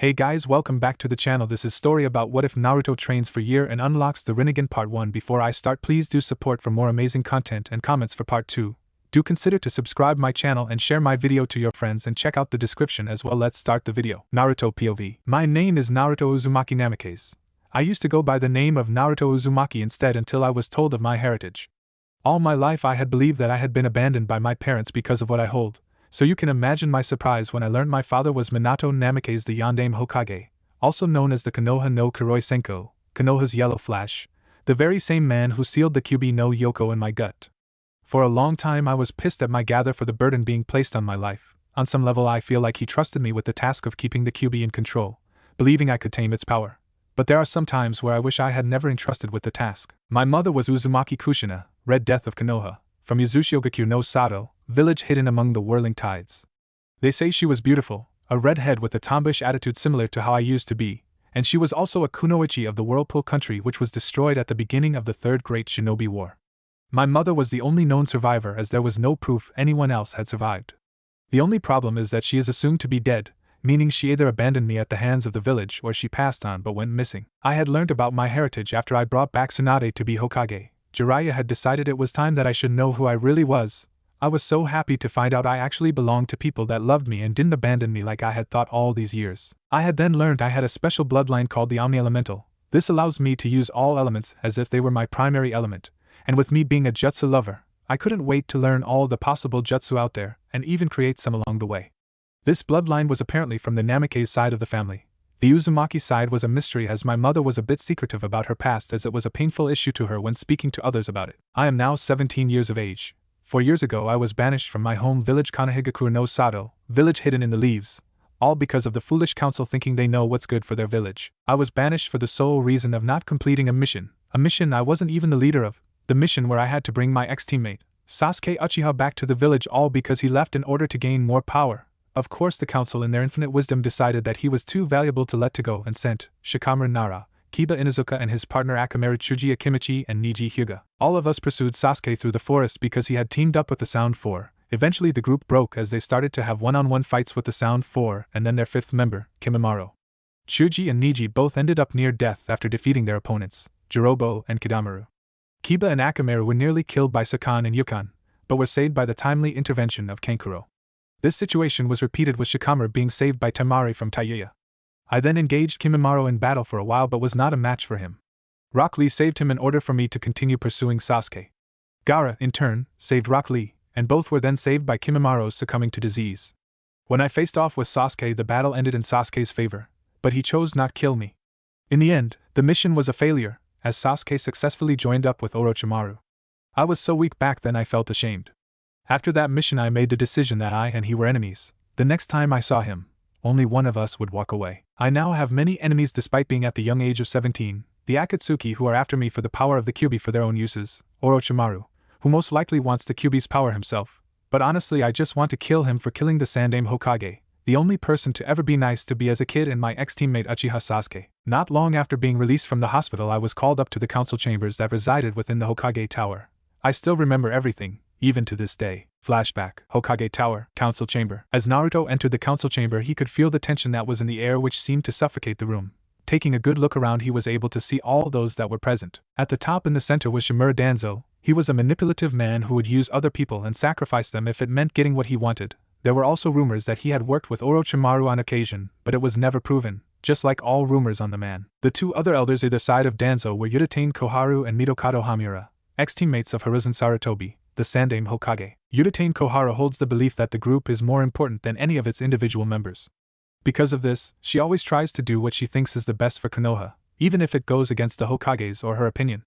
Hey guys, welcome back to the channel. This is story about what if Naruto trains for year and unlocks the Rinnegan part 1. Before I start, please do support for more amazing content and comments for part 2. Do consider to subscribe my channel and share my video to your friends and check out the description as well. Let's start the video. Naruto POV. My name is Naruto Uzumaki Namikaze. I used to go by the name of Naruto Uzumaki instead until I was told of my heritage. All my life I had believed that I had been abandoned by my parents because of what I hold. So you can imagine my surprise when I learned my father was Minato Namikaze, the Yondaime Hokage, also known as the Konoha no Kuroi Senko, Konoha's Yellow Flash, the very same man who sealed the Kyuubi no Yoko in my gut. For a long time I was pissed at my gather for the burden being placed on my life. On some level I feel like he trusted me with the task of keeping the Kyuubi in control, believing I could tame its power. But there are some times where I wish I had never entrusted with the task. My mother was Uzumaki Kushina, Red Death of Konoha, from Yuzushiogakure no Sato, village hidden among the whirling tides. They say she was beautiful, a redhead with a tomboyish attitude similar to how I used to be, and she was also a kunoichi of the Whirlpool country, which was destroyed at the beginning of the Third Great Shinobi War. My mother was the only known survivor, as there was no proof anyone else had survived. The only problem is that she is assumed to be dead, meaning she either abandoned me at the hands of the village or she passed on but went missing. I had learned about my heritage after I brought back Tsunade to be Hokage. Jiraiya had decided it was time that I should know who I really was. I was so happy to find out I actually belonged to people that loved me and didn't abandon me like I had thought all these years. I had then learned I had a special bloodline called the Omni Elemental. This allows me to use all elements as if they were my primary element, and with me being a jutsu lover, I couldn't wait to learn all the possible jutsu out there, and even create some along the way. This bloodline was apparently from the Namikaze side of the family. The Uzumaki side was a mystery, as my mother was a bit secretive about her past, as it was a painful issue to her when speaking to others about it. I am now 17 years of age. 4 years ago I was banished from my home village Konohagakure no Sato, village hidden in the leaves, all because of the foolish council thinking they know what's good for their village. I was banished for the sole reason of not completing a mission I wasn't even the leader of, the mission where I had to bring my ex-teammate, Sasuke Uchiha, back to the village, all because he left in order to gain more power. Of course the council in their infinite wisdom decided that he was too valuable to let to go and sent Shikamaru Nara, Kiba Inuzuka and his partner Akamaru Chuji Akimichi and Niji Hyuga. All of us pursued Sasuke through the forest because he had teamed up with the Sound 4. Eventually the group broke as they started to have one-on-one fights with the Sound 4 and then their fifth member, Kimimaro. Chuji and Niji both ended up near death after defeating their opponents, Jirobo and Kidamaru. Kiba and Akamaru were nearly killed by Sakan and Yukan, but were saved by the timely intervention of Kankuro. This situation was repeated with Shikamaru being saved by Temari from Taiyuya. I then engaged Kimimaro in battle for a while but was not a match for him. Rock Lee saved him in order for me to continue pursuing Sasuke. Gaara, in turn, saved Rock Lee, and both were then saved by Kimimaro's succumbing to disease. When I faced off with Sasuke, the battle ended in Sasuke's favor, but he chose not kill me. In the end, the mission was a failure, as Sasuke successfully joined up with Orochimaru. I was so weak back then I felt ashamed. After that mission I made the decision that I and he were enemies. The next time I saw him, only one of us would walk away. I now have many enemies despite being at the young age of 17, the Akatsuki, who are after me for the power of the Kyuubi for their own uses, Orochimaru, who most likely wants the Kyuubi's power himself, but honestly I just want to kill him for killing the Sandaime Hokage, the only person to ever be nice to be as a kid, and my ex-teammate Uchiha Sasuke. Not long after being released from the hospital I was called up to the council chambers that resided within the Hokage Tower. I still remember everything, even to this day. Flashback. Hokage Tower, Council Chamber. As Naruto entered the council chamber he could feel the tension that was in the air, which seemed to suffocate the room. Taking a good look around he was able to see all those that were present. At the top in the center was Shimura Danzo. He was a manipulative man who would use other people and sacrifice them if it meant getting what he wanted. There were also rumors that he had worked with Orochimaru on occasion, but it was never proven, just like all rumors on the man. The two other elders either side of Danzo were Udatain Koharu and Mitokado Hamura, ex-teammates of Hiruzen Sarutobi, the Sandaime Hokage. Udatain Koharu holds the belief that the group is more important than any of its individual members. Because of this, she always tries to do what she thinks is the best for Konoha, even if it goes against the Hokage's or her opinion.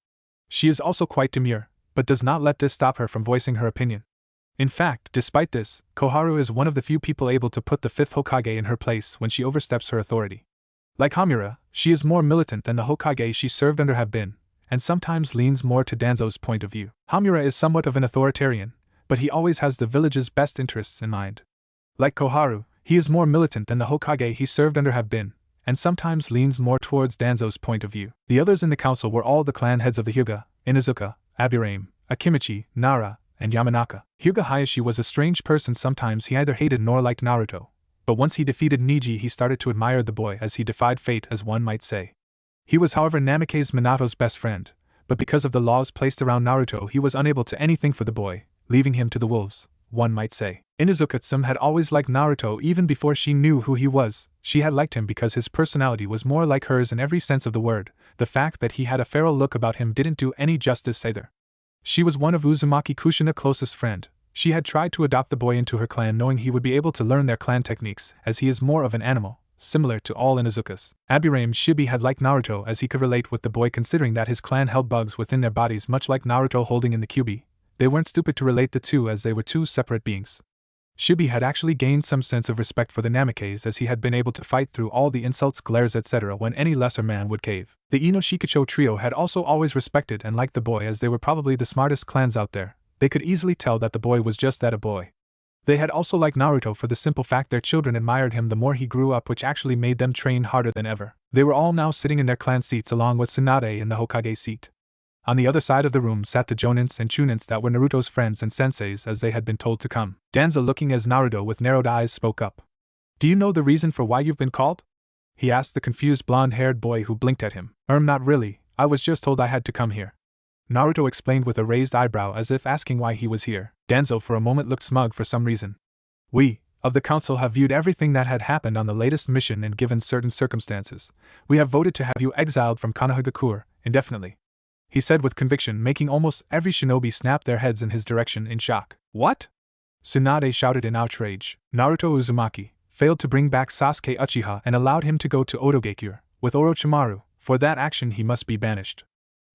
She is also quite demure, but does not let this stop her from voicing her opinion. In fact, despite this, Koharu is one of the few people able to put the fifth Hokage in her place when she oversteps her authority. Like Hamura, she is more militant than the Hokage she served under have been, and sometimes leans more to Danzo's point of view. Hamura is somewhat of an authoritarian, but he always has the village's best interests in mind. Like Koharu, he is more militant than the Hokage he served under have been, and sometimes leans more towards Danzo's point of view. The others in the council were all the clan heads of the Hyuga, Inuzuka, Aburame, Akimichi, Nara, and Yamanaka. Hyuga Hayashi was a strange person. Sometimes he either hated nor liked Naruto, But once he defeated Niji, he started to admire the boy as he defied fate, as one might say. He was, however, Namake's Minato's best friend, but because of the laws placed around Naruto, he was unable to anything for the boy, leaving him to the wolves, one might say. Inuzuka-tsum had always liked Naruto even before she knew who he was. She had liked him because his personality was more like hers in every sense of the word. The fact that he had a feral look about him didn't do any justice either. She was one of Uzumaki Kushina's closest friend. She had tried to adopt the boy into her clan, knowing he would be able to learn their clan techniques, as he is more of an animal, similar to all Inuzukas. Abirame Shibi had liked Naruto as he could relate with the boy, considering that his clan held bugs within their bodies much like Naruto holding in the Kyuubi. They weren't stupid to relate the two, as they were two separate beings. Shibi had actually gained some sense of respect for the Namakes, as he had been able to fight through all the insults, glares, etc. when any lesser man would cave. The Inoshikacho trio had also always respected and liked the boy, as they were probably the smartest clans out there. They could easily tell that the boy was just that, a boy. They had also liked Naruto for the simple fact their children admired him the more he grew up, which actually made them train harder than ever. They were all now sitting in their clan seats along with Tsunade in the Hokage seat. On the other side of the room sat the Jonins and Chunins that were Naruto's friends and senseis, as they had been told to come. Danzo, looking as Naruto with narrowed eyes, spoke up. "Do you know the reason for why you've been called?" he asked the confused blonde-haired boy who blinked at him. Not really, I was just told I had to come here," Naruto explained with a raised eyebrow, as if asking why he was here. Danzo for a moment looked smug for some reason. "We, of the council, have viewed everything that had happened on the latest mission, and given certain circumstances, we have voted to have you exiled from Konoha indefinitely," he said with conviction, making almost every shinobi snap their heads in his direction in shock. "What?" Tsunade shouted in outrage. "Naruto Uzumaki failed to bring back Sasuke Uchiha and allowed him to go to Otogakure with Orochimaru. For that action he must be banished."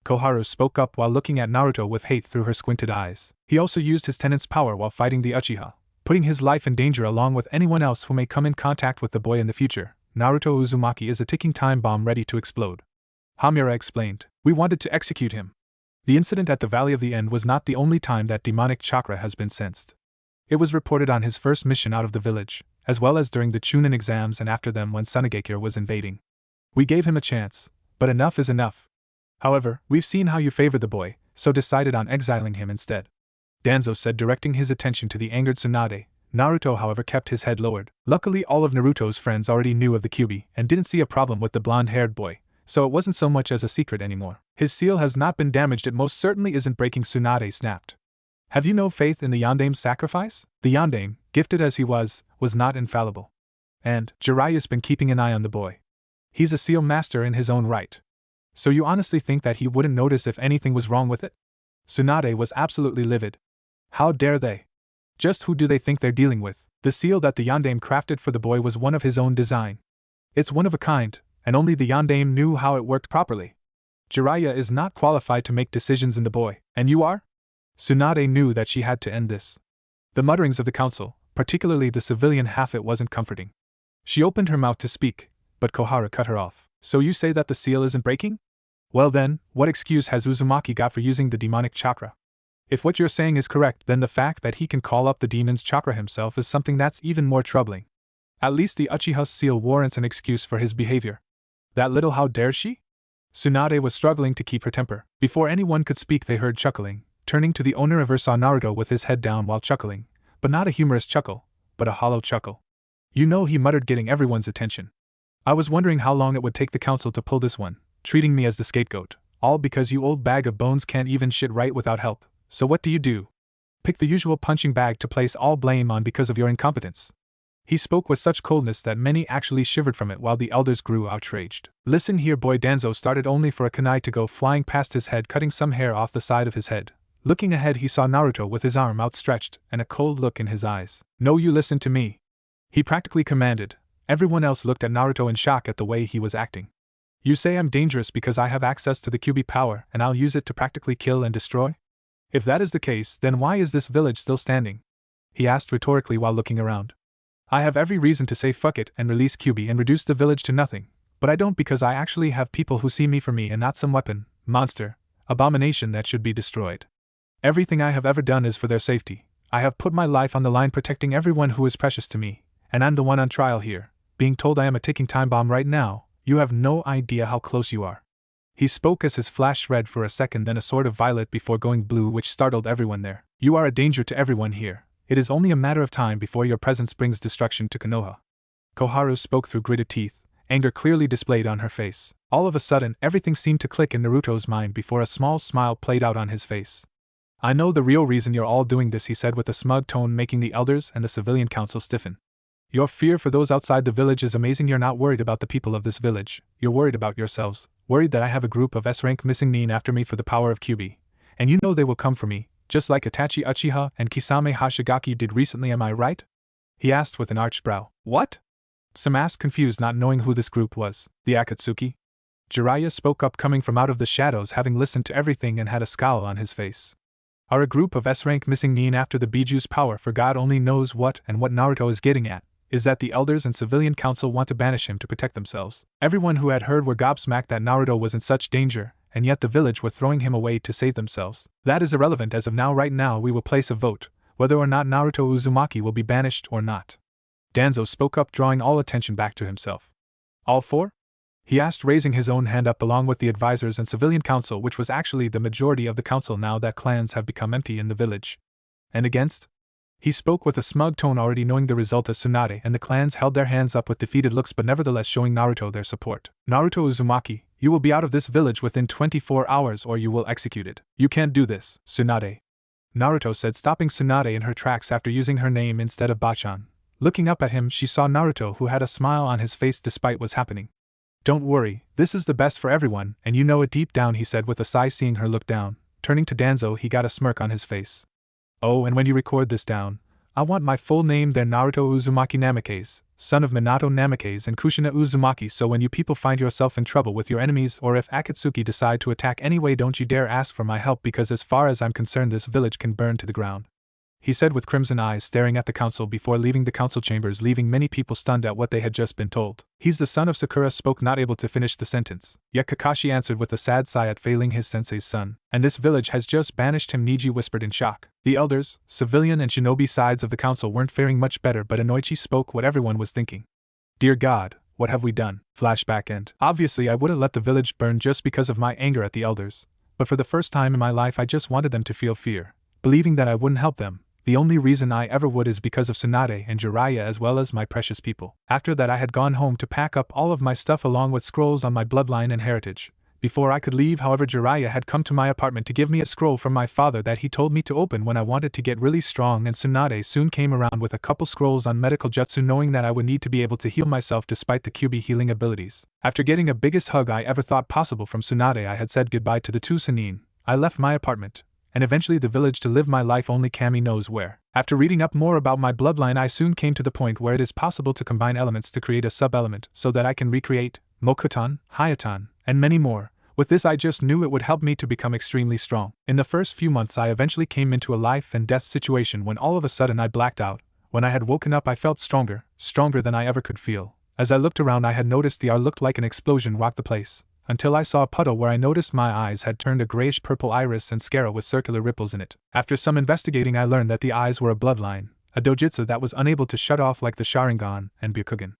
Koharu spoke up while looking at Naruto with hate through her squinted eyes. "He also used his tenant's power while fighting the Uchiha, putting his life in danger along with anyone else who may come in contact with the boy in the future. Naruto Uzumaki is a ticking time bomb ready to explode," Hamura explained. "We wanted to execute him." The incident at the Valley of the End was not the only time that demonic chakra has been sensed. It was reported on his first mission out of the village, as well as during the Chunin exams and after them when Sunagakure was invading. "We gave him a chance, but enough is enough. However, we've seen how you favor the boy, so decided on exiling him instead," Danzo said, directing his attention to the angered Tsunade. Naruto, however, kept his head lowered. Luckily, all of Naruto's friends already knew of the Kyuubi and didn't see a problem with the blonde-haired boy, so it wasn't so much as a secret anymore. "His seal has not been damaged, it most certainly isn't breaking," Tsunade snapped. "Have you no faith in the Yandame's sacrifice?" The Yandame, gifted as he was not infallible. "And Jiraiya's been keeping an eye on the boy. He's a seal master in his own right. So you honestly think that he wouldn't notice if anything was wrong with it?" Tsunade was absolutely livid. How dare they? Just who do they think they're dealing with? The seal that the Yandame crafted for the boy was one of his own design. It's one of a kind, and only the Yandame knew how it worked properly. Jiraiya is not qualified to make decisions in the boy, and you are? Tsunade knew that she had to end this. The mutterings of the council, particularly the civilian half, it wasn't comforting. She opened her mouth to speak, but Koharu cut her off. "So you say that the seal isn't breaking? Well then, what excuse has Uzumaki got for using the demonic chakra? If what you're saying is correct, then the fact that he can call up the demon's chakra himself is something that's even more troubling. At least the Uchiha's seal warrants an excuse for his behavior. That little, how dare she?" Tsunade was struggling to keep her temper. Before anyone could speak, they heard chuckling. Turning to the owner of her, saw Naruto with his head down while chuckling, but not a humorous chuckle, but a hollow chuckle. "You know," he muttered, getting everyone's attention. "I was wondering how long it would take the council to pull this one, treating me as the scapegoat, all because you old bag of bones can't even shit right without help. So what do? Pick the usual punching bag to place all blame on because of your incompetence." He spoke with such coldness that many actually shivered from it, while the elders grew outraged. "Listen here, boy," Danzo started, only for a kunai to go flying past his head, cutting some hair off the side of his head. Looking ahead, he saw Naruto with his arm outstretched and a cold look in his eyes. "No, you listen to me," he practically commanded. Everyone else looked at Naruto in shock at the way he was acting. "You say I'm dangerous because I have access to the Kyuubi power and I'll use it to practically kill and destroy? If that is the case, then why is this village still standing?" he asked rhetorically while looking around. "I have every reason to say fuck it and release Kyuubi and reduce the village to nothing, but I don't, because I actually have people who see me for me and not some weapon, monster, abomination that should be destroyed. Everything I have ever done is for their safety. I have put my life on the line protecting everyone who is precious to me, and I'm the one on trial here, being told I am a ticking time bomb right now. You have no idea how close you are." He spoke as his flashed red for a second, then a sort of violet before going blue, which startled everyone there. "You are a danger to everyone here. It is only a matter of time before your presence brings destruction to Konoha." Koharu spoke through gritted teeth, anger clearly displayed on her face. All of a sudden, everything seemed to click in Naruto's mind before a small smile played out on his face. I know the real reason you're all doing this, he said with a smug tone, making the elders and the civilian council stiffen. Your fear for those outside the village is amazing. You're not worried about the people of this village. You're worried about yourselves, worried that I have a group of S-rank missing nin after me for the power of Kyuubi. And you know they will come for me, just like Itachi Uchiha and Kisame Hashigaki did recently, am I right? He asked with an arched brow. What? Some asked, confused, not knowing who this group was. The Akatsuki? Jiraiya spoke up, coming from out of the shadows, having listened to everything and had a scowl on his face. Are a group of S-rank missing nin after the Bijuu's power, for God only knows what, and what Naruto is getting at is that the elders and civilian council want to banish him to protect themselves. Everyone who had heard were gobsmacked that Naruto was in such danger, and yet the village were throwing him away to save themselves. That is irrelevant as of now. Right now we will place a vote, whether or not Naruto Uzumaki will be banished or not. Danzo spoke up, drawing all attention back to himself. All four? He asked, raising his own hand up along with the advisors and civilian council, which was actually the majority of the council now that clans have become empty in the village. And against? He spoke with a smug tone, already knowing the result as Tsunade and the clans held their hands up with defeated looks, but nevertheless showing Naruto their support. Naruto Uzumaki, you will be out of this village within 24 hours or you will executed. You can't do this, Tsunade. Naruto said, stopping Tsunade in her tracks after using her name instead of Bachan. Looking up at him, she saw Naruto, who had a smile on his face despite what's happening. Don't worry, this is the best for everyone, and you know it deep down, he said with a sigh, seeing her look down. Turning to Danzo, he got a smirk on his face. Oh, and when you record this down, I want my full name there, Naruto Uzumaki Namikaze, son of Minato Namikaze and Kushina Uzumaki, so when you people find yourself in trouble with your enemies, or if Akatsuki decide to attack anyway, don't you dare ask for my help, because as far as I'm concerned this village can burn to the ground. He said with crimson eyes, staring at the council before leaving the council chambers, leaving many people stunned at what they had just been told. He's the son of Sakura, spoke, not able to finish the sentence. Yet Kakashi answered with a sad sigh at failing his sensei's son. And this village has just banished him, Neji whispered in shock. The elders, civilian and shinobi sides of the council weren't faring much better, but Inoichi spoke what everyone was thinking. Dear God, what have we done? Flashback end. Obviously I wouldn't let the village burn just because of my anger at the elders, but for the first time in my life I just wanted them to feel fear, believing that I wouldn't help them. The only reason I ever would is because of Tsunade and Jiraiya, as well as my precious people. After that I had gone home to pack up all of my stuff along with scrolls on my bloodline and heritage. Before I could leave, however, Jiraiya had come to my apartment to give me a scroll from my father that he told me to open when I wanted to get really strong, and Tsunade soon came around with a couple scrolls on medical jutsu, knowing that I would need to be able to heal myself despite the Kyuubi healing abilities. After getting a biggest hug I ever thought possible from Tsunade, I had said goodbye to the two Sannin. I left my apartment, and eventually the village, to live my life only Kami knows where. After reading up more about my bloodline, I soon came to the point where it is possible to combine elements to create a sub-element so that I can recreate Mokuton, Hayatan, and many more. With this I just knew it would help me to become extremely strong. In the first few months I eventually came into a life and death situation when all of a sudden I blacked out. When I had woken up I felt stronger than I ever could feel. As I looked around I had noticed the air looked like an explosion rocked the place, until I saw a puddle where I noticed my eyes had turned a grayish-purple iris and scara with circular ripples in it. After some investigating I learned that the eyes were a bloodline, a dojutsu that was unable to shut off like the Sharingan and Byakugan.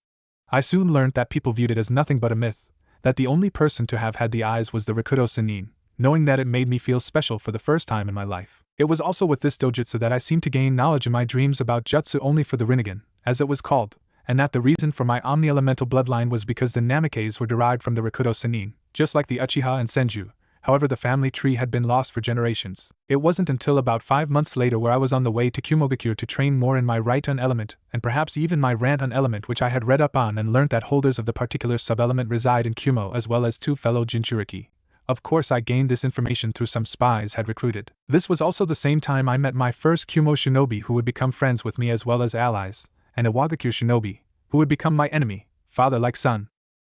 I soon learned that people viewed it as nothing but a myth, that the only person to have had the eyes was the Rakuto Sannin, knowing that it made me feel special for the first time in my life. It was also with this dojutsu that I seemed to gain knowledge in my dreams about jutsu only for the Rinnegan, as it was called, and that the reason for my omni-elemental bloodline was because the Namikaze were derived from the Rakuto Sannin, just like the Uchiha and Senju. However, the family tree had been lost for generations. It wasn't until about 5 months later, where I was on the way to Kumogakure to train more in my Ryujin element, and perhaps even my Rantan element, which I had read up on and learnt that holders of the particular sub-element reside in Kumo, as well as 2 fellow Jinchuriki. Of course I gained this information through some spies had recruited. This was also the same time I met my first Kumo shinobi, who would become friends with me as well as allies, and a Wagakure shinobi, who would become my enemy, father like son.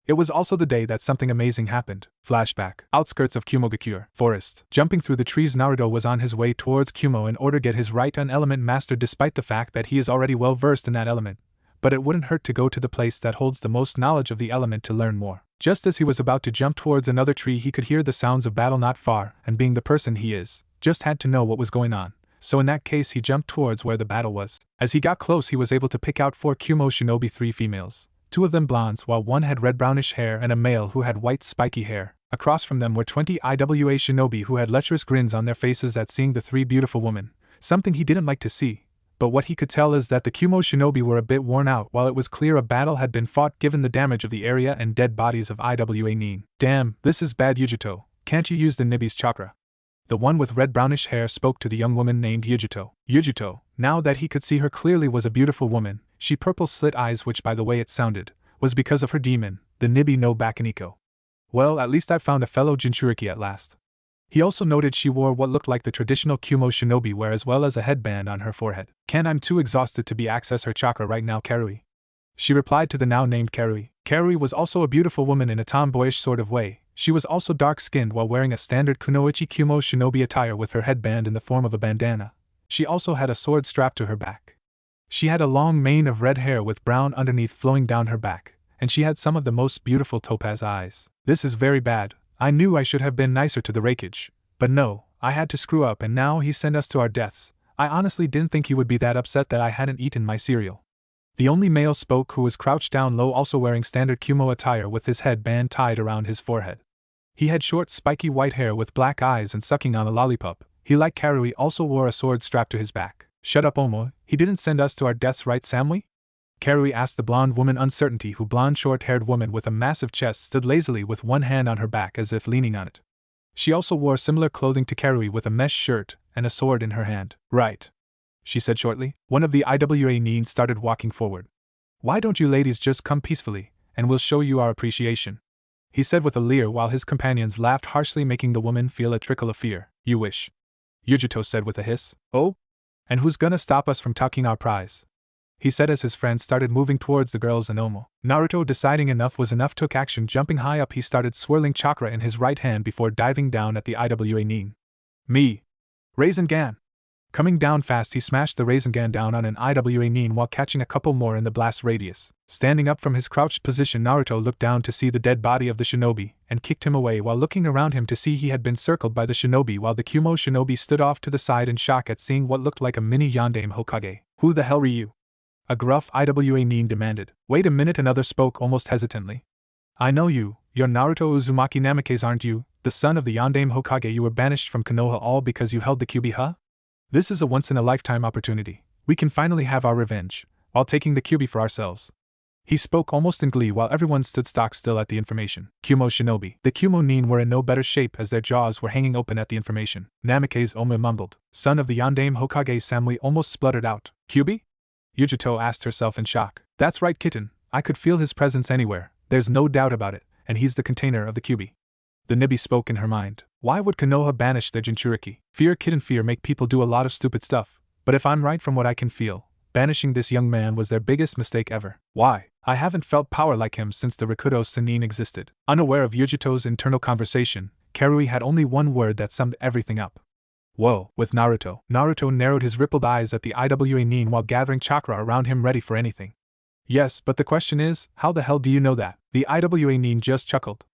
It was also the day that something amazing happened. Flashback. Outskirts of Kumogakure forest. Jumping through the trees, Naruto was on his way towards Kumo in order to get his Ryujin element mastered, despite the fact that he is already well versed in that element. But it wouldn't hurt to go to the place that holds the most knowledge of the element to learn more. Just as he was about to jump towards another tree, he could hear the sounds of battle not far, and being the person he is, just had to know what was going on. So in that case he jumped towards where the battle was. As he got close he was able to pick out 4 Kumo shinobi, 3 females. 2 of them blondes, while one had red-brownish hair, and a male who had white spiky hair. Across from them were 20 IWA shinobi who had lecherous grins on their faces at seeing the 3 beautiful women, something he didn't like to see, but what he could tell is that the Kumo shinobi were a bit worn out while it was clear a battle had been fought given the damage of the area and dead bodies of IWA Nin. Damn, this is bad Yujito, can't you use the Nibi's chakra? The one with red-brownish hair spoke to the young woman named Yujito. Yujito, now that he could see her clearly, was a beautiful woman. She purple slit eyes, which by the way it sounded, was because of her demon, the Nibi no Bakaniko. Well, at least I found a fellow Jinchuriki at last. He also noted she wore what looked like the traditional Kumo shinobi wear as well as a headband on her forehead. I'm too exhausted to access her chakra right now, Karui. She replied to the now named Karui. Karui was also a beautiful woman in a tomboyish sort of way. She was also dark-skinned while wearing a standard kunoichi Kumo shinobi attire with her headband in the form of a bandana. She also had a sword strapped to her back. She had a long mane of red hair with brown underneath flowing down her back, and she had some of the most beautiful topaz eyes. This is very bad. I knew I should have been nicer to the Raikage, but no, I had to screw up and now he sent us to our deaths. I honestly didn't think he would be that upset that I hadn't eaten my cereal. The only male spoke, who was crouched down low, also wearing standard Kumo attire with his headband tied around his forehead. He had short spiky white hair with black eyes and sucking on a lollipop. He, like Karui, also wore a sword strapped to his back. Shut up, Omo, he didn't send us to our deaths, right, Samui? Karui asked the blonde woman uncertainty, who blonde short-haired woman with a massive chest stood lazily with one hand on her back as if leaning on it. She also wore similar clothing to Karui with a mesh shirt and a sword in her hand. Right, she said shortly. One of the IWA Nin started walking forward. Why don't you ladies just come peacefully, and we'll show you our appreciation, he said with a leer while his companions laughed harshly, making the woman feel a trickle of fear. You wish, Yujito said with a hiss. Oh? And who's gonna stop us from taking our prize? He said as his friends started moving towards the girls and Omo. Naruto, deciding enough was enough, took action. Jumping high up, he started swirling chakra in his right hand before diving down at the IWA Nin. Me! Rinnegan! Coming down fast, he smashed the Rinnegan down on an IWA Nin while catching a couple more in the blast radius. Standing up from his crouched position, Naruto looked down to see the dead body of the shinobi, and kicked him away while looking around him to see he had been circled by the shinobi, while the Kumo shinobi stood off to the side in shock at seeing what looked like a mini Yondaime Hokage. Who the hell are you? A gruff IWA Nin demanded. Wait a minute, another spoke almost hesitantly. I know you, you're Naruto Uzumaki Namikaze, aren't you, the son of the Yondaime Hokage? You were banished from Konoha all because you held the Kyuubi, huh? This is a once-in-a-lifetime opportunity. We can finally have our revenge, while taking the Kyuubi for ourselves. He spoke almost in glee while everyone stood stock still at the information. Kumo shinobi. The Kumo Nin were in no better shape as their jaws were hanging open at the information. Namikaze Ome mumbled. Son of the Yondaime Hokage, Samui almost spluttered out. Kyuubi? Yujito asked herself in shock. That's right, kitten, I could feel his presence anywhere, there's no doubt about it, and he's the container of the Kyuubi. The Nibi spoke in her mind. Why would Konoha banish their Jinchuriki? Fear, kitten, fear make people do a lot of stupid stuff, but if I'm right from what I can feel, banishing this young man was their biggest mistake ever. Why? I haven't felt power like him since the Rikudo Sannin existed. Unaware of Yujito's internal conversation, Karui had only one word that summed everything up. Whoa, with Naruto. Naruto narrowed his rippled eyes at the IWA Nin while gathering chakra around him ready for anything. Yes, but the question is, how the hell do you know that? The IWA Nin just chuckled.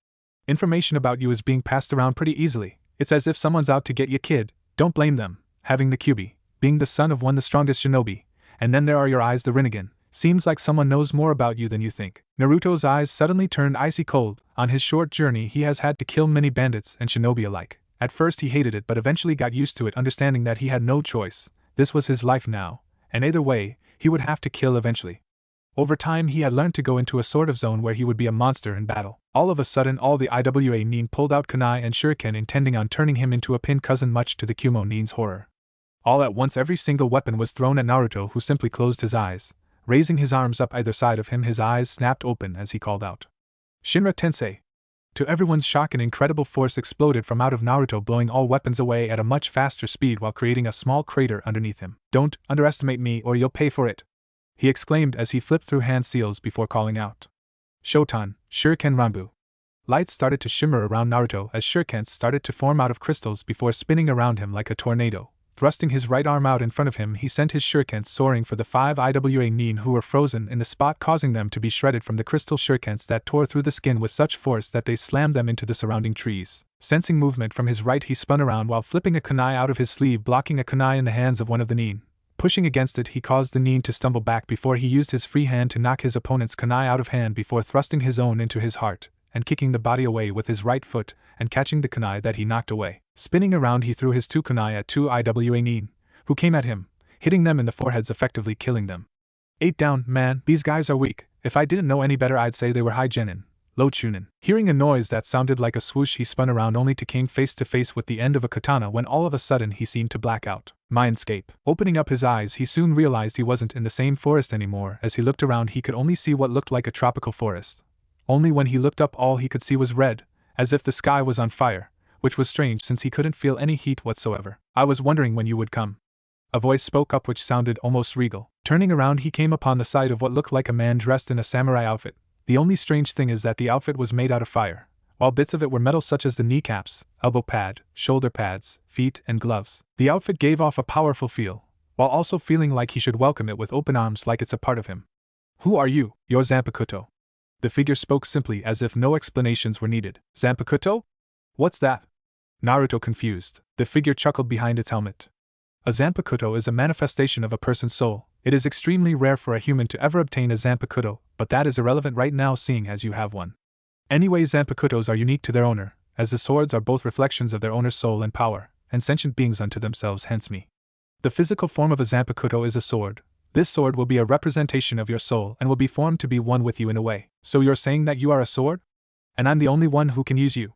Information about you is being passed around pretty easily. It's as if someone's out to get you, kid. Don't blame them. Having the Kyuubi, being the son of one the strongest shinobi, and then there are your eyes, the Rinnegan. Seems like someone knows more about you than you think. Naruto's eyes suddenly turned icy cold. On his short journey he has had to kill many bandits and shinobi alike. At first he hated it but eventually got used to it, understanding that he had no choice. This was his life now, and either way, he would have to kill eventually. Over time he had learned to go into a sort of zone where he would be a monster in battle. All of a sudden all the IWA Nin pulled out kunai and shuriken, intending on turning him into a pin cousin, much to the Kumo Nin's horror. All at once every single weapon was thrown at Naruto, who simply closed his eyes. Raising his arms up either side of him, his eyes snapped open as he called out, Shinra Tensei! To everyone's shock, an incredible force exploded from out of Naruto, blowing all weapons away at a much faster speed while creating a small crater underneath him. Don't underestimate me or you'll pay for it, he exclaimed as he flipped through hand seals before calling out, Shotan, Shuriken Ranbu. Lights started to shimmer around Naruto as shurikens started to form out of crystals before spinning around him like a tornado. Thrusting his right arm out in front of him, he sent his shurikens soaring for the 5 IWA Nin who were frozen in the spot, causing them to be shredded from the crystal shurikens that tore through the skin with such force that they slammed them into the surrounding trees. Sensing movement from his right, he spun around while flipping a kunai out of his sleeve, blocking a kunai in the hands of one of the Nin. Pushing against it, he caused the Nin to stumble back before he used his free hand to knock his opponent's kunai out of hand before thrusting his own into his heart and kicking the body away with his right foot and catching the kunai that he knocked away. Spinning around, he threw his 2 kunai at 2 IWA Nin, who came at him. hitting them in the foreheads, effectively killing them. 8 down, man, these guys are weak. If I didn't know any better, I'd say they were high genin. Low chunin. Hearing a noise that sounded like a swoosh, he spun around only to come face to face with the end of a katana when all of a sudden he seemed to black out. Mindscape. Opening up his eyes, he soon realized he wasn't in the same forest anymore. As he looked around, he could only see what looked like a tropical forest. Only when he looked up, all he could see was red, as if the sky was on fire, which was strange since he couldn't feel any heat whatsoever. I was wondering when you would come. A voice spoke up which sounded almost regal. Turning around, he came upon the sight of what looked like a man dressed in a samurai outfit. The only strange thing is that the outfit was made out of fire, while bits of it were metal, such as the kneecaps, elbow pad, shoulder pads, feet, and gloves. The outfit gave off a powerful feel, while also feeling like he should welcome it with open arms, like it's a part of him. Who are you? You're Zanpakuto. The figure spoke simply, as if no explanations were needed. Zanpakuto? What's that? Naruto confused. The figure chuckled behind its helmet. A Zanpakuto is a manifestation of a person's soul. It is extremely rare for a human to ever obtain a Zanpakuto, but that is irrelevant right now seeing as you have one. Anyway, Zanpakutos are unique to their owner, as the swords are both reflections of their owner's soul and power, and sentient beings unto themselves, hence me. The physical form of a Zanpakuto is a sword. This sword will be a representation of your soul and will be formed to be one with you in a way. So you're saying that you are a sword? And I'm the only one who can use you?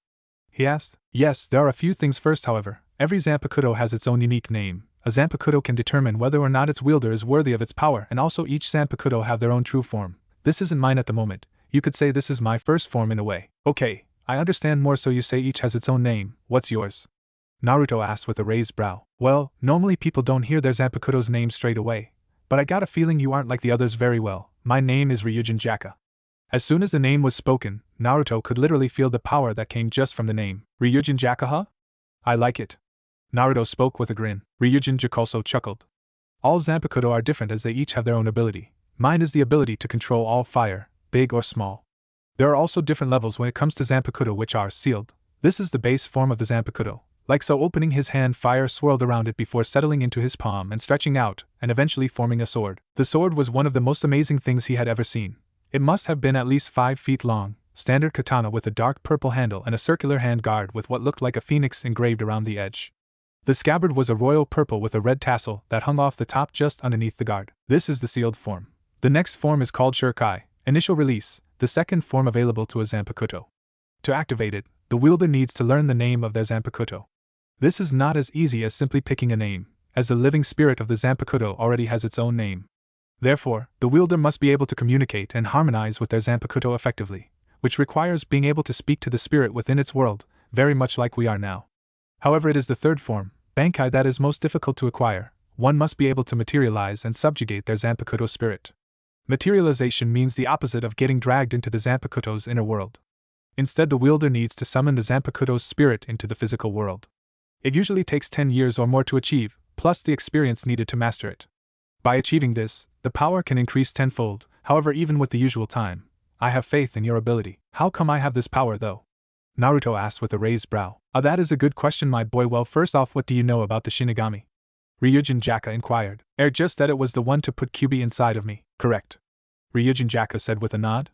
He asked. Yes, there are a few things first, however. Every Zanpakuto has its own unique name. A Zanpakuto can determine whether or not its wielder is worthy of its power, and also each Zanpakuto have their own true form. This isn't mine at the moment. You could say this is my first form in a way. Okay, I understand more. So you say each has its own name. What's yours? Naruto asked with a raised brow. Well, normally people don't hear their Zanpakuto's name straight away, but I got a feeling you aren't like the others very well. My name is Ryujin Jaka. As soon as the name was spoken, Naruto could literally feel the power that came just from the name. Ryujin Jaka, huh? I like it. Naruto spoke with a grin. Ryujin Jaka also chuckled. All Zanpakuto are different as they each have their own ability. Mine is the ability to control all fire, big or small. There are also different levels when it comes to Zanpakuto, which are sealed. This is the base form of the Zanpakuto. Like so, opening his hand, fire swirled around it before settling into his palm and stretching out, and eventually forming a sword. The sword was one of the most amazing things he had ever seen. It must have been at least 5 feet long, standard katana with a dark purple handle and a circular hand guard with what looked like a phoenix engraved around the edge. The scabbard was a royal purple with a red tassel that hung off the top just underneath the guard. This is the sealed form. The next form is called Shurikai, initial release, the second form available to a Zanpakuto. To activate it, the wielder needs to learn the name of their Zanpakuto. This is not as easy as simply picking a name, as the living spirit of the Zanpakuto already has its own name. Therefore, the wielder must be able to communicate and harmonize with their Zanpakuto effectively, which requires being able to speak to the spirit within its world, very much like we are now. However, it is the third form, Bankai, that is most difficult to acquire. One must be able to materialize and subjugate their Zanpakuto spirit. Materialization means the opposite of getting dragged into the Zanpakuto's inner world. Instead, the wielder needs to summon the Zanpakuto's spirit into the physical world. It usually takes 10 years or more to achieve, plus the experience needed to master it. By achieving this, the power can increase tenfold. However, even with the usual time, I have faith in your ability. How come I have this power though? Naruto asked with a raised brow. That is a good question, my boy. Well, first off, what do you know about the Shinigami? Ryujin Jaka inquired. Just that it was the one to put Kyuubi inside of me. Correct. Ryujin Jaka said with a nod.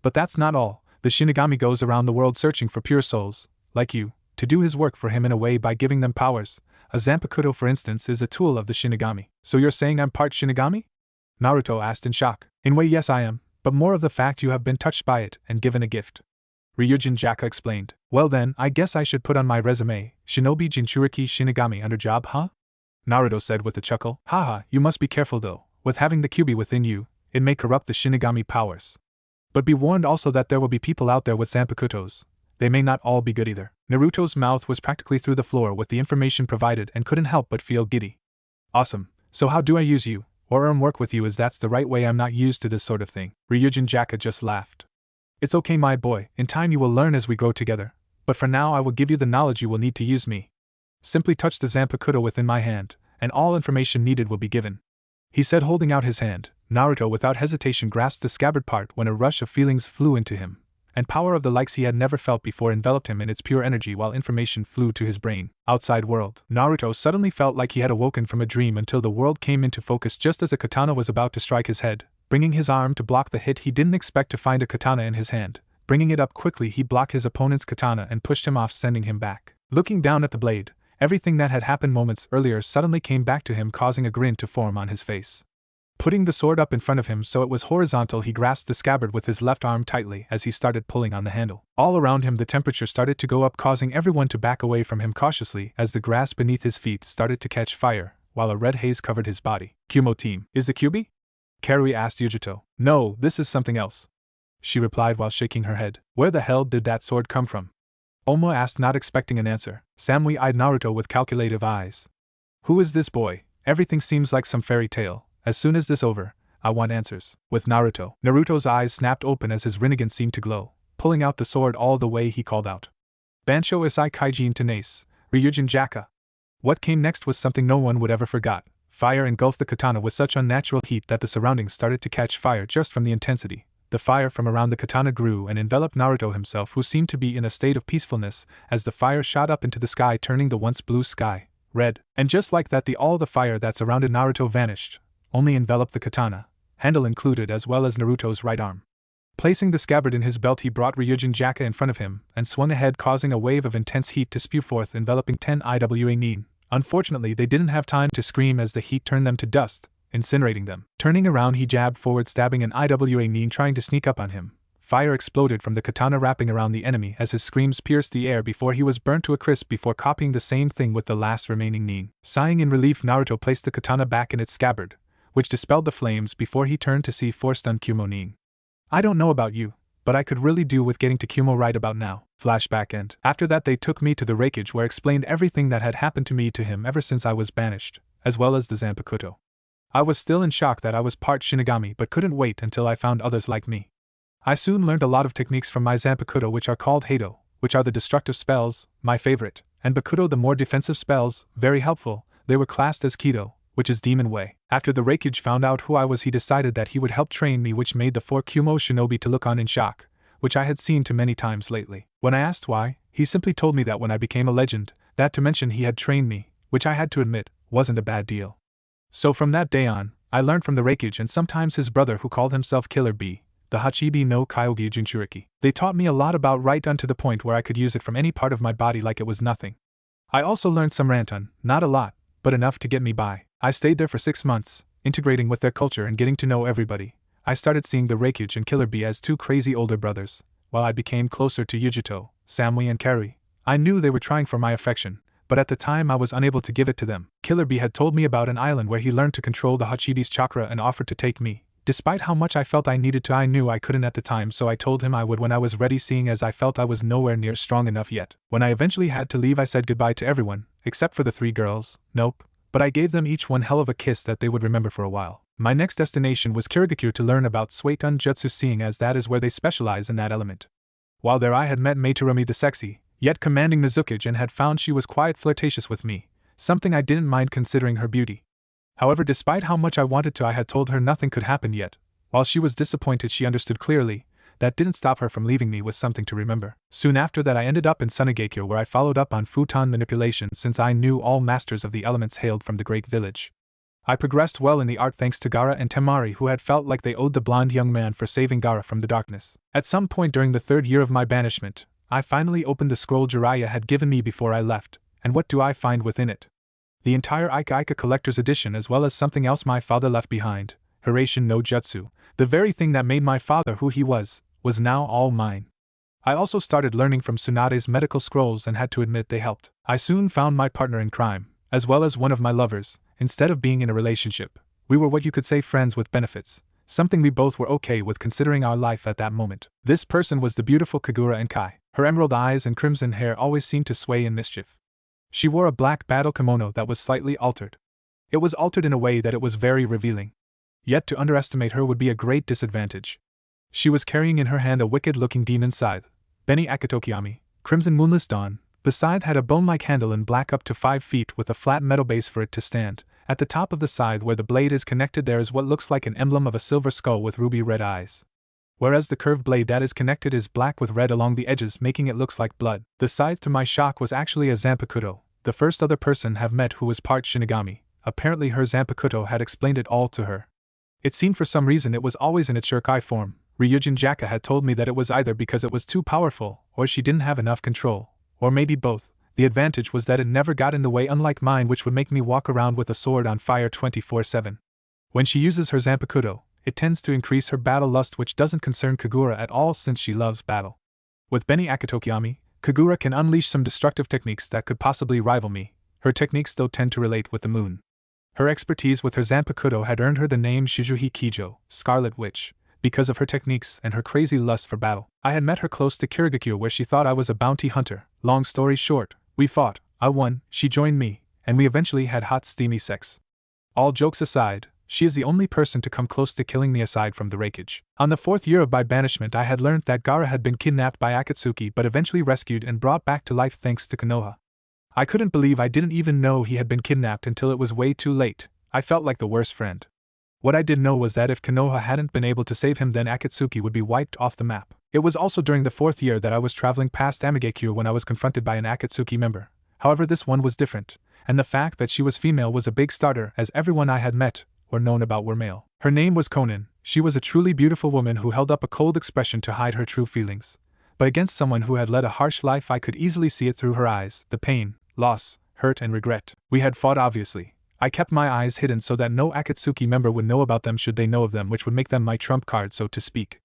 But that's not all. The Shinigami goes around the world searching for pure souls, like you, to do his work for him in a way by giving them powers. A Zanpakuto, for instance, is a tool of the Shinigami. So you're saying I'm part Shinigami? Naruto asked in shock. In a way, yes, I am, but more of the fact you have been touched by it and given a gift. Ryujin Jaka explained. Well then, I guess I should put on my resume, Shinobi Jinchuriki Shinigami under job, huh? Naruto said with a chuckle. Haha, you must be careful though. With having the Kyuubi within you, it may corrupt the Shinigami powers. But be warned also that there will be people out there with Zanpakutos. They may not all be good either. Naruto's mouth was practically through the floor with the information provided and couldn't help but feel giddy. Awesome. So how do I use you, or earn work with you? Is that's the right way? I'm not used to this sort of thing. Ryujin Jaka just laughed. It's okay, my boy. In time you will learn as we grow together. But for now I will give you the knowledge you will need to use me. Simply touch the Zanpakuto within my hand, and all information needed will be given. He said, holding out his hand. Naruto without hesitation grasped the scabbard part when a rush of feelings flew into him, and power of the likes he had never felt before enveloped him in its pure energy while information flew to his brain. Outside world. Naruto suddenly felt like he had awoken from a dream until the world came into focus just as a katana was about to strike his head. Bringing his arm to block the hit, he didn't expect to find a katana in his hand. Bringing it up quickly, he blocked his opponent's katana and pushed him off, sending him back. Looking down at the blade, Everything that had happened moments earlier suddenly came back to him, causing a grin to form on his face. Putting the sword up in front of him so it was horizontal, he grasped the scabbard with his left arm tightly as he started pulling on the handle. All around him the temperature started to go up, causing everyone to back away from him cautiously as the grass beneath his feet started to catch fire, while a red haze covered his body. Kumo team, is the Kyuubi? Karui asked Yujito. No, this is something else, she replied while shaking her head. Where the hell did that sword come from? Oma asked, not expecting an answer. Samui eyed Naruto with calculative eyes. Who is this boy? Everything seems like some fairy tale. As soon as this over, I want answers. With Naruto. Naruto's eyes snapped open as his Rinnegan seemed to glow. Pulling out the sword all the way, he called out. Bansho Isai Kaijin Tenace, Ryujin Jaka. What came next was something no one would ever forget. Fire engulfed the katana with such unnatural heat that the surroundings started to catch fire just from the intensity. The fire from around the katana grew and enveloped Naruto himself, who seemed to be in a state of peacefulness as the fire shot up into the sky, turning the once blue sky red. And just like that, all the fire that surrounded Naruto vanished, only enveloped the katana, handle included, as well as Naruto's right arm. Placing the scabbard in his belt, he brought Ryujin Jaka in front of him and swung ahead, causing a wave of intense heat to spew forth, enveloping 10 IWA Nin. Unfortunately, they didn't have time to scream as the heat turned them to dust, incinerating them. Turning around, he jabbed forward, stabbing an IWA Nin trying to sneak up on him. Fire exploded from the katana, wrapping around the enemy as his screams pierced the air before he was burnt to a crisp, before copying the same thing with the last remaining Nin. Sighing in relief, Naruto placed the katana back in its scabbard, which dispelled the flames before he turned to see 4-stunned Kumo Nin. I don't know about you, but I could really do with getting to Kumo right about now. Flashback end. After that, they took me to the Reikage, where explained everything that had happened to me to him ever since I was banished, as well as the Zanpakuto. I was still in shock that I was part Shinigami, but couldn't wait until I found others like me. I soon learned a lot of techniques from my Zanpakuto, which are called Heido, which are the destructive spells, my favorite, and Bakuto, the more defensive spells, very helpful. They were classed as Kido, which is Demon Way. After the Reikage found out who I was, he decided that he would help train me, which made the 4 Kumo shinobi to look on in shock, which I had seen too many times lately. When I asked why, he simply told me that when I became a legend, that to mention he had trained me, which I had to admit, wasn't a bad deal. So from that day on, I learned from the Reikage and sometimes his brother, who called himself Killer Bee, the Hachibi no Kyogi Jinchuriki. They taught me a lot about right on, to the point where I could use it from any part of my body like it was nothing. I also learned some Ranton, not a lot, but enough to get me by. I stayed there for 6 months, integrating with their culture and getting to know everybody. I started seeing the Reikage and Killer Bee as 2 crazy older brothers, while I became closer to Yujito, Samui and Karui. I knew they were trying for my affection, but at the time I was unable to give it to them. Killer Bee had told me about an island where he learned to control the Hachibi's chakra and offered to take me. Despite how much I felt I needed to, I knew I couldn't at the time, so I told him I would when I was ready, seeing as I felt I was nowhere near strong enough yet. When I eventually had to leave, I said goodbye to everyone, except for the 3 girls. Nope. But I gave them each one hell of a kiss that they would remember for a while. My next destination was Kirigakure to learn about Suiton Jutsu, seeing as that is where they specialize in that element. While there, I had met Meiturumi the sexy, yet commanding Mizukage, and had found she was quite flirtatious with me, something I didn't mind considering her beauty. However, despite how much I wanted to, I had told her nothing could happen yet. While she was disappointed, she understood clearly. That didn't stop her from leaving me with something to remember. Soon after that, I ended up in Sunigakure, where I followed up on futon manipulation, since I knew all masters of the elements hailed from the great village. I progressed well in the art thanks to Gaara and Temari, who had felt like they owed the blonde young man for saving Gaara from the darkness. At some point during the 3rd year of my banishment, I finally opened the scroll Jiraiya had given me before I left, and what do I find within it? The entire Ika Ika Collector's Edition, as well as something else my father left behind, Hirashin no Jutsu, the very thing that made my father who he was now all mine. I also started learning from Tsunade's medical scrolls and had to admit they helped. I soon found my partner in crime, as well as one of my lovers. Instead of being in a relationship, we were what you could say friends with benefits, something we both were okay with considering our life at that moment. This person was the beautiful Kagura and Kai. Her emerald eyes and crimson hair always seemed to sway in mischief. She wore a black battle kimono that was slightly altered. It was altered in a way that it was very revealing. Yet to underestimate her would be a great disadvantage. She was carrying in her hand a wicked-looking demon scythe, Beni Akatokiyami, Crimson Moonless Dawn. The scythe had a bone-like handle and black up to 5 feet with a flat metal base for it to stand. At the top of the scythe where the blade is connected there is what looks like an emblem of a silver skull with ruby red eyes. Whereas the curved blade that is connected is black with red along the edges, making it looks like blood. The scythe, to my shock, was actually a Zanpakuto, the first other person have met who was part Shinigami. Apparently her Zanpakuto had explained it all to her. It seemed for some reason it was always in its Shurikai form. Ryujin Jaka had told me that it was either because it was too powerful, or she didn't have enough control, or maybe both. The advantage was that it never got in the way, unlike mine, which would make me walk around with a sword on fire 24/7. When she uses her Zanpakuto, it tends to increase her battle lust, which doesn't concern Kagura at all since she loves battle. With Beni Akatokiyami, Kagura can unleash some destructive techniques that could possibly rival me. Her techniques though tend to relate with the moon. Her expertise with her Zanpakuto had earned her the name Shizuhi Kijo, Scarlet Witch, because of her techniques and her crazy lust for battle. I had met her close to Kirigakure, where she thought I was a bounty hunter. Long story short, we fought, I won, she joined me, and we eventually had hot steamy sex. All jokes aside, she is the only person to come close to killing me aside from the Raikage. On the 4th year of my banishment, I had learned that Gaara had been kidnapped by Akatsuki but eventually rescued and brought back to life thanks to Konoha. I couldn't believe I didn't even know he had been kidnapped until it was way too late. I felt like the worst friend. What I did know was that if Konoha hadn't been able to save him, then Akatsuki would be wiped off the map. It was also during the 4th year that I was traveling past Amigekure when I was confronted by an Akatsuki member. However, this one was different, and the fact that she was female was a big starter, as everyone I had met or known about were male. Her name was Konan. She was a truly beautiful woman who held up a cold expression to hide her true feelings. But against someone who had led a harsh life, I could easily see it through her eyes, the pain, loss, hurt and regret. We had fought, obviously. I kept my eyes hidden so that no Akatsuki member would know about them should they know of them, which would make them my trump card, so to speak.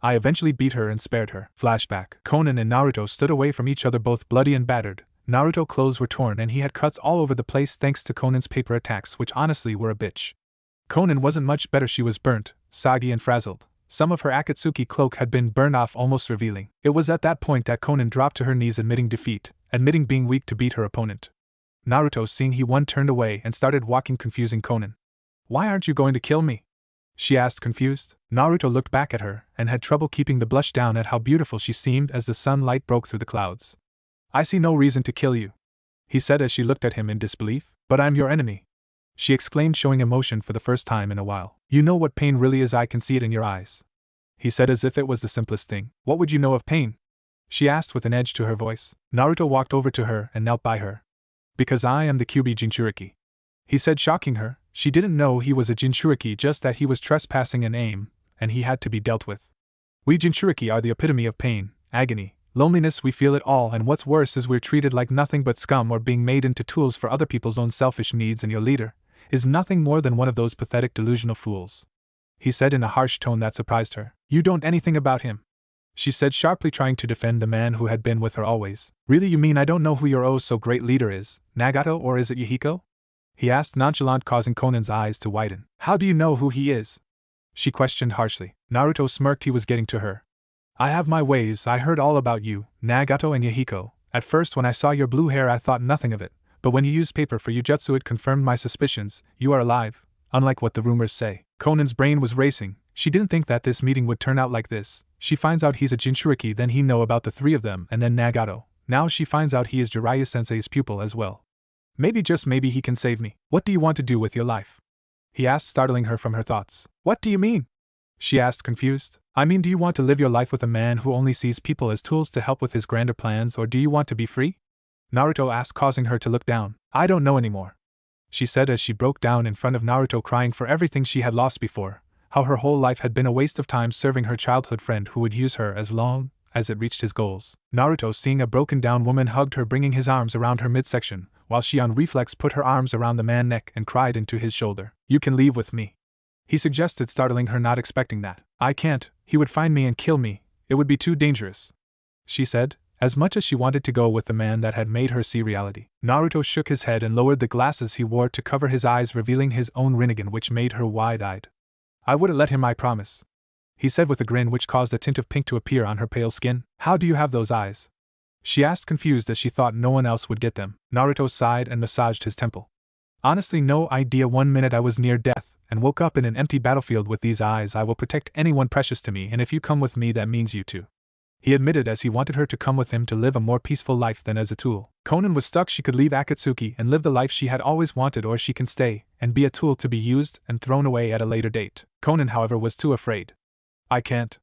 I eventually beat her and spared her. Flashback. Konan and Naruto stood away from each other, both bloody and battered. Naruto's clothes were torn and he had cuts all over the place thanks to Konan's paper attacks, which honestly were a bitch. Konan wasn't much better. She was burnt, soggy and frazzled. Some of her Akatsuki cloak had been burned off, almost revealing. It was at that point that Konan dropped to her knees, admitting defeat, admitting being weak to beat her opponent. Naruto, seeing he won, turned away and started walking, confusing Konan. "Why aren't you going to kill me?" she asked, confused. Naruto looked back at her and had trouble keeping the blush down at how beautiful she seemed as the sunlight broke through the clouds. "I see no reason to kill you," he said as she looked at him in disbelief. "But I'm your enemy," she exclaimed, showing emotion for the first time in a while. "You know what pain really is. I can see it in your eyes," he said as if it was the simplest thing. "What would you know of pain?" she asked with an edge to her voice. Naruto walked over to her and knelt by her. "Because I am the Kyuubi Jinchuriki," he said, shocking her. She didn't know he was a Jinchuriki, just that he was trespassing in aim, and he had to be dealt with. "We Jinchuriki are the epitome of pain, agony, loneliness. We feel it all, and what's worse is we're treated like nothing but scum or being made into tools for other people's own selfish needs, and your leader is nothing more than one of those pathetic delusional fools," he said in a harsh tone that surprised her. "You don't know anything about him," she said sharply, trying to defend the man who had been with her always. "Really, you mean I don't know who your oh so great leader is, Nagato, or is it Yahiko?" he asked, nonchalant, causing Konan's eyes to widen. "How do you know who he is?" she questioned harshly. Naruto smirked. He was getting to her. "I have my ways. I heard all about you, Nagato and Yahiko. At first, when I saw your blue hair, I thought nothing of it, but when you used paper for Yujutsu, it confirmed my suspicions. You are alive, unlike what the rumors say." Konan's brain was racing. She didn't think that this meeting would turn out like this. She finds out he's a Jinchuriki, then he know about the three of them, and then Nagato. Now she finds out he is Jiraiya-sensei's pupil as well. "Maybe, just maybe, he can save me." "What do you want to do with your life?" he asked, startling her from her thoughts. "What do you mean?" she asked, confused. "I mean, do you want to live your life with a man who only sees people as tools to help with his grander plans, or do you want to be free?" Naruto asked, causing her to look down. "I don't know anymore," she said as she broke down in front of Naruto, crying for everything she had lost before, how her whole life had been a waste of time serving her childhood friend who would use her as long as it reached his goals. Naruto, seeing a broken down woman, hugged her, bringing his arms around her midsection, while she on reflex put her arms around the man's neck and cried into his shoulder. "You can leave with me," he suggested, startling her, not expecting that. "I can't. He would find me and kill me. It would be too dangerous," she said, as much as she wanted to go with the man that had made her see reality. Naruto shook his head and lowered the glasses he wore to cover his eyes, revealing his own Rinnegan, which made her wide-eyed. "I wouldn't let him, I promise," he said with a grin which caused a tint of pink to appear on her pale skin. "How do you have those eyes?" she asked, confused as she thought no one else would get them. Naruto sighed and massaged his temple. "Honestly, no idea. One minute I was near death and woke up in an empty battlefield with these eyes. I will protect anyone precious to me, and if you come with me, that means you too," he admitted, as he wanted her to come with him to live a more peaceful life than as a tool. Konan was stuck. She could leave Akatsuki and live the life she had always wanted, or she can stay and be a tool to be used and thrown away at a later date. Konan, however, was too afraid. "I can't,"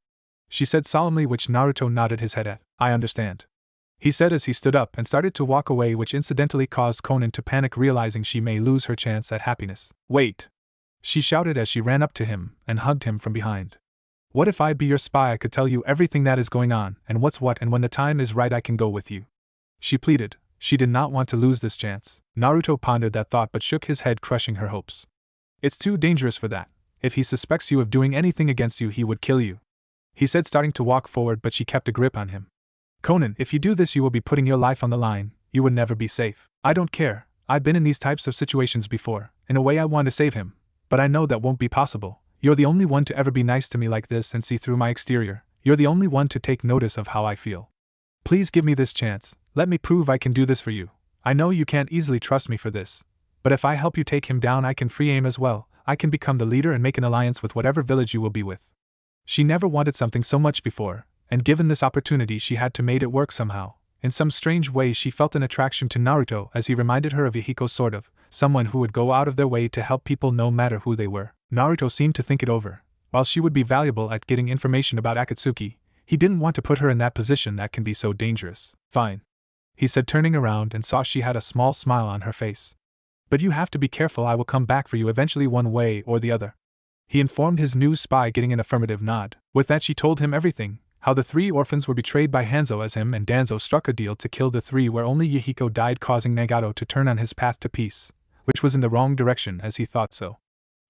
she said solemnly, which Naruto nodded his head at. "I understand," he said as he stood up and started to walk away, which incidentally caused Konan to panic, realizing she may lose her chance at happiness. "Wait!" she shouted as she ran up to him and hugged him from behind. "What if I be your spy? I could tell you everything that is going on, and what's what, and when the time is right I can go with you," she pleaded, She did not want to lose this chance. Naruto pondered that thought but shook his head, crushing her hopes. It's too dangerous for that. If he suspects you of doing anything against you, he would kill you, he said, starting to walk forward, but she kept a grip on him. Conan, if you do this, you will be putting your life on the line. You would never be safe. I don't care. I've been in these types of situations before. In a way, I want to save him. But I know that won't be possible. You're the only one to ever be nice to me like this and see through my exterior. You're the only one to take notice of how I feel. Please give me this chance. Let me prove I can do this for you. I know you can't easily trust me for this. But if I help you take him down, I can free aim as well. I can become the leader and make an alliance with whatever village you will be with. She never wanted something so much before, and given this opportunity she had to make it work somehow. In some strange way she felt an attraction to Naruto as he reminded her of Yahiko, sort of, someone who would go out of their way to help people no matter who they were. Naruto seemed to think it over. While she would be valuable at getting information about Akatsuki, he didn't want to put her in that position that can be so dangerous. Fine, he said, turning around and saw she had a small smile on her face. But you have to be careful. I will come back for you eventually, one way or the other, he informed his new spy, getting an affirmative nod. With that she told him everything, how the 3 orphans were betrayed by Hanzo as him and Danzo struck a deal to kill the 3, where only Yahiko died, causing Nagato to turn on his path to peace, which was in the wrong direction as he thought so.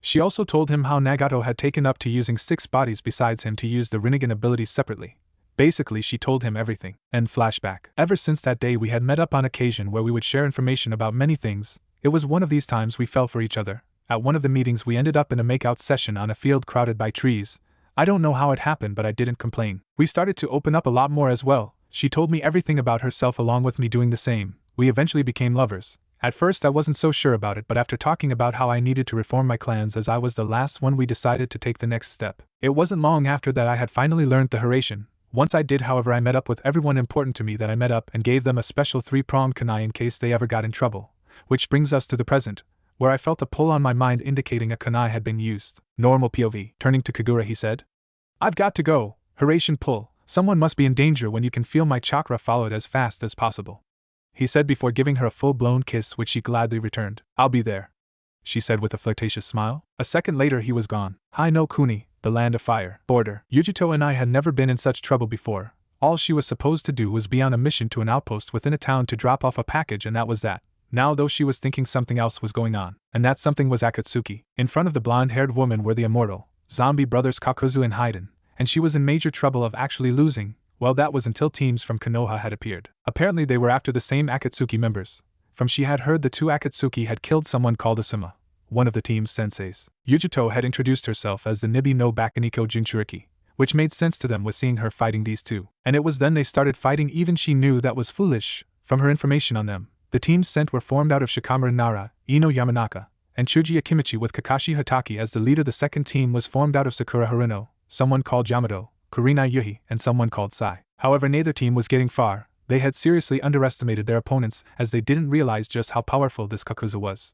She also told him how Nagato had taken up to using 6 bodies besides him to use the Rinnegan abilities separately. Basically she told him everything. And flashback. Ever since that day we had met up on occasion where we would share information about many things. It was one of these times we fell for each other. At one of the meetings we ended up in a makeout session on a field crowded by trees. I don't know how it happened, but I didn't complain. We started to open up a lot more as well. She told me everything about herself along with me doing the same. We eventually became lovers. At first I wasn't so sure about it, but after talking about how I needed to reform my clans as I was the last one, we decided to take the next step. It wasn't long after that I had finally learned the Hiraishin. Once I did, however, I met up with everyone important to me that I met up and gave them a special 3-pronged kunai in case they ever got in trouble. Which brings us to the present, where I felt a pull on my mind indicating a kunai had been used. Normal POV. Turning to Kagura he said, I've got to go. Hiraishin pull. Someone must be in danger when you can feel my chakra followed as fast as possible, he said before giving her a full-blown kiss, which she gladly returned. I'll be there, she said with a flirtatious smile. A second later he was gone. Hai no Kuni, the land of fire. Border. Yujito and I had never been in such trouble before. All she was supposed to do was be on a mission to an outpost within a town to drop off a package, and that was that. Now though she was thinking something else was going on, and that something was Akatsuki. In front of the blonde-haired woman were the immortal zombie brothers Kakuzu and Haiden, and she was in major trouble of actually losing. Well, that was until teams from Konoha had appeared. Apparently they were after the same Akatsuki members. From she had heard the 2 Akatsuki had killed someone called Asuma, one of the team's senseis. Yujito had introduced herself as the Nibi no Bakuniko Jinchuriki, which made sense to them with seeing her fighting these 2. And it was then they started fighting. Even she knew that was foolish. From her information on them, the teams sent were formed out of Shikamaru Nara, Ino Yamanaka, and Chuji Akimichi with Kakashi Hataki as the leader. The second team was formed out of Sakura Haruno, someone called Yamato, Kurinai Yuhi, and someone called Sai. However, neither team was getting far. They had seriously underestimated their opponents as they didn't realize just how powerful this Kakuzu was.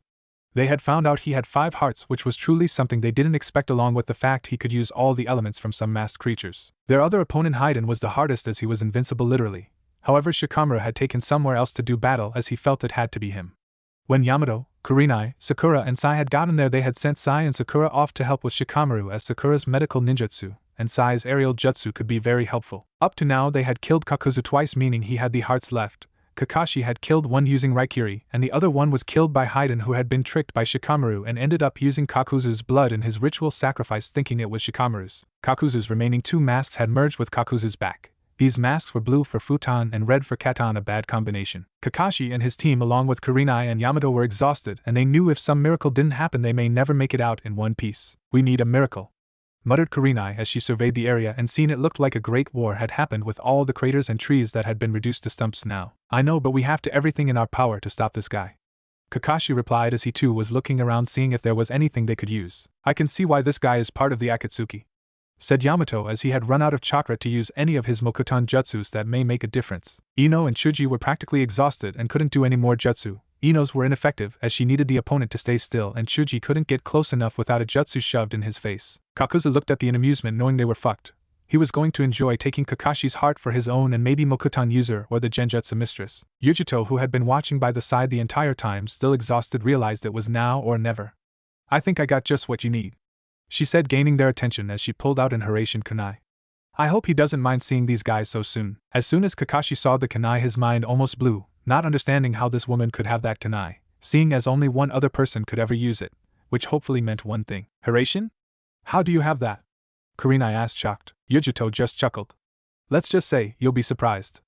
They had found out he had 5 hearts, which was truly something they didn't expect, along with the fact he could use all the elements from some masked creatures. Their other opponent Haiden was the hardest as he was invincible literally. However, Shikamaru had taken somewhere else to do battle as he felt it had to be him. When Yamato, Kurinai, Sakura and Sai had gotten there, they had sent Sai and Sakura off to help with Shikamaru, as Sakura's medical ninjutsu and Sai's aerial jutsu could be very helpful. Up to now they had killed Kakuzu twice, meaning he had the hearts left. Kakashi had killed one using Raikiri, and the other one was killed by Haiden, who had been tricked by Shikamaru and ended up using Kakuzu's blood in his ritual sacrifice, thinking it was Shikamaru's. Kakuzu's remaining 2 masks had merged with Kakuzu's back. These masks were blue for Futon and red for Katon, a bad combination. Kakashi and his team along with Kurinai and Yamato were exhausted, and they knew if some miracle didn't happen they may never make it out in one piece. We need a miracle, muttered Kurinai as she surveyed the area and seen it looked like a great war had happened with all the craters and trees that had been reduced to stumps now. I know, but we have to everything in our power to stop this guy, Kakashi replied as he too was looking around seeing if there was anything they could use. I can see why this guy is part of the Akatsuki, said Yamato as he had run out of chakra to use any of his Mokuton jutsus that may make a difference. Ino and Chuji were practically exhausted and couldn't do any more jutsu. Ino's were ineffective as she needed the opponent to stay still, and Chuji couldn't get close enough without a jutsu shoved in his face. Kakuzu looked at the in amusement, knowing they were fucked. He was going to enjoy taking Kakashi's heart for his own and maybe Mokuton user or the Genjutsu mistress. Yujito, who had been watching by the side the entire time, still exhausted, realized it was now or never. I think I got just what you need, she said, gaining their attention as she pulled out an Hiraishin kunai. I hope he doesn't mind seeing these guys so soon. As soon as Kakashi saw the kunai his mind almost blew. not understanding how this woman could have that kunai, seeing as only one other person could ever use it, which hopefully meant one thing. Hiraishin? How do you have that? Kurenai asked, shocked. Yujuto just chuckled. Let's just say, you'll be surprised.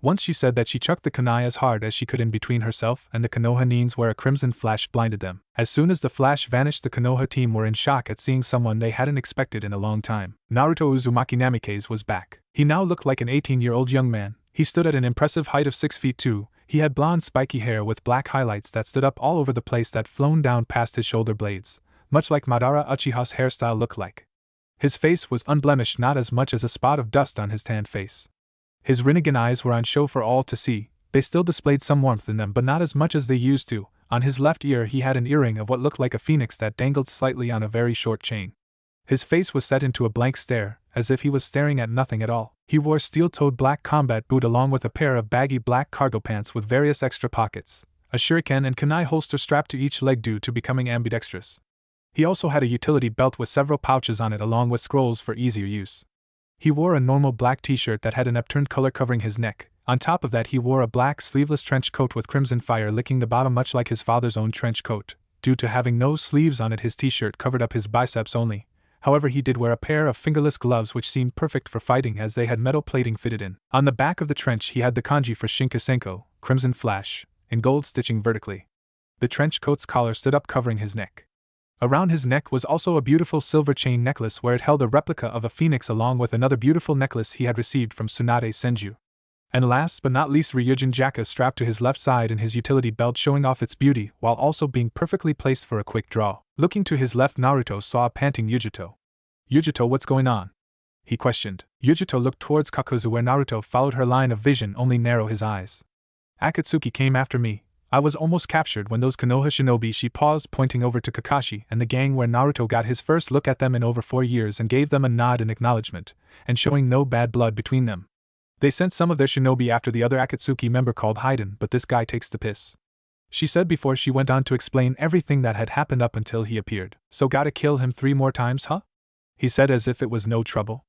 Once she said that she chucked the kunai as hard as she could in between herself and the Konoha neens where a crimson flash blinded them. As soon as the flash vanished, the Konoha team were in shock at seeing someone they hadn't expected in a long time. Naruto Uzumaki Namikaze was back. He now looked like an 18-year-old young man. He stood at an impressive height of 6 feet 2. He had blonde spiky hair with black highlights that stood up all over the place that flown down past his shoulder blades, much like Madara Uchiha's hairstyle looked like. His face was unblemished, not as much as a spot of dust on his tanned face. His Rinnegan eyes were on show for all to see. They still displayed some warmth in them, but not as much as they used to. On his left ear he had an earring of what looked like a phoenix that dangled slightly on a very short chain. His face was set into a blank stare, as if he was staring at nothing at all. He wore steel-toed black combat boot along with a pair of baggy black cargo pants with various extra pockets, a shuriken and kunai holster strapped to each leg due to becoming ambidextrous. He also had a utility belt with several pouches on it along with scrolls for easier use. He wore a normal black t-shirt that had an upturned collar covering his neck. On top of that he wore a black sleeveless trench coat with crimson fire licking the bottom, much like his father's own trench coat. Due to having no sleeves on it, his t-shirt covered up his biceps only. However, he did wear a pair of fingerless gloves which seemed perfect for fighting as they had metal plating fitted in. On the back of the trench he had the kanji for Shinkasenko, crimson flash, in gold stitching vertically. The trench coat's collar stood up covering his neck. Around his neck was also a beautiful silver chain necklace where it held a replica of a phoenix along with another beautiful necklace he had received from Tsunade Senju. And last but not least, Ryujin Jaka strapped to his left side in his utility belt, showing off its beauty while also being perfectly placed for a quick draw. Looking to his left, Naruto saw a panting Yujuto. Yujuto, what's going on? He questioned. Yujuto looked towards Kakuzu where Naruto followed her line of vision, only narrow his eyes. Akatsuki came after me. I was almost captured when those Konoha shinobi. She paused, pointing over to Kakashi and the gang where Naruto got his first look at them in over 4 years and gave them a nod in acknowledgement, and showing no bad blood between them. They sent some of their shinobi after the other Akatsuki member called Haiden, but this guy takes the piss, she said before she went on to explain everything that had happened up until he appeared. So gotta kill him 3 more times, huh? He said as if it was no trouble.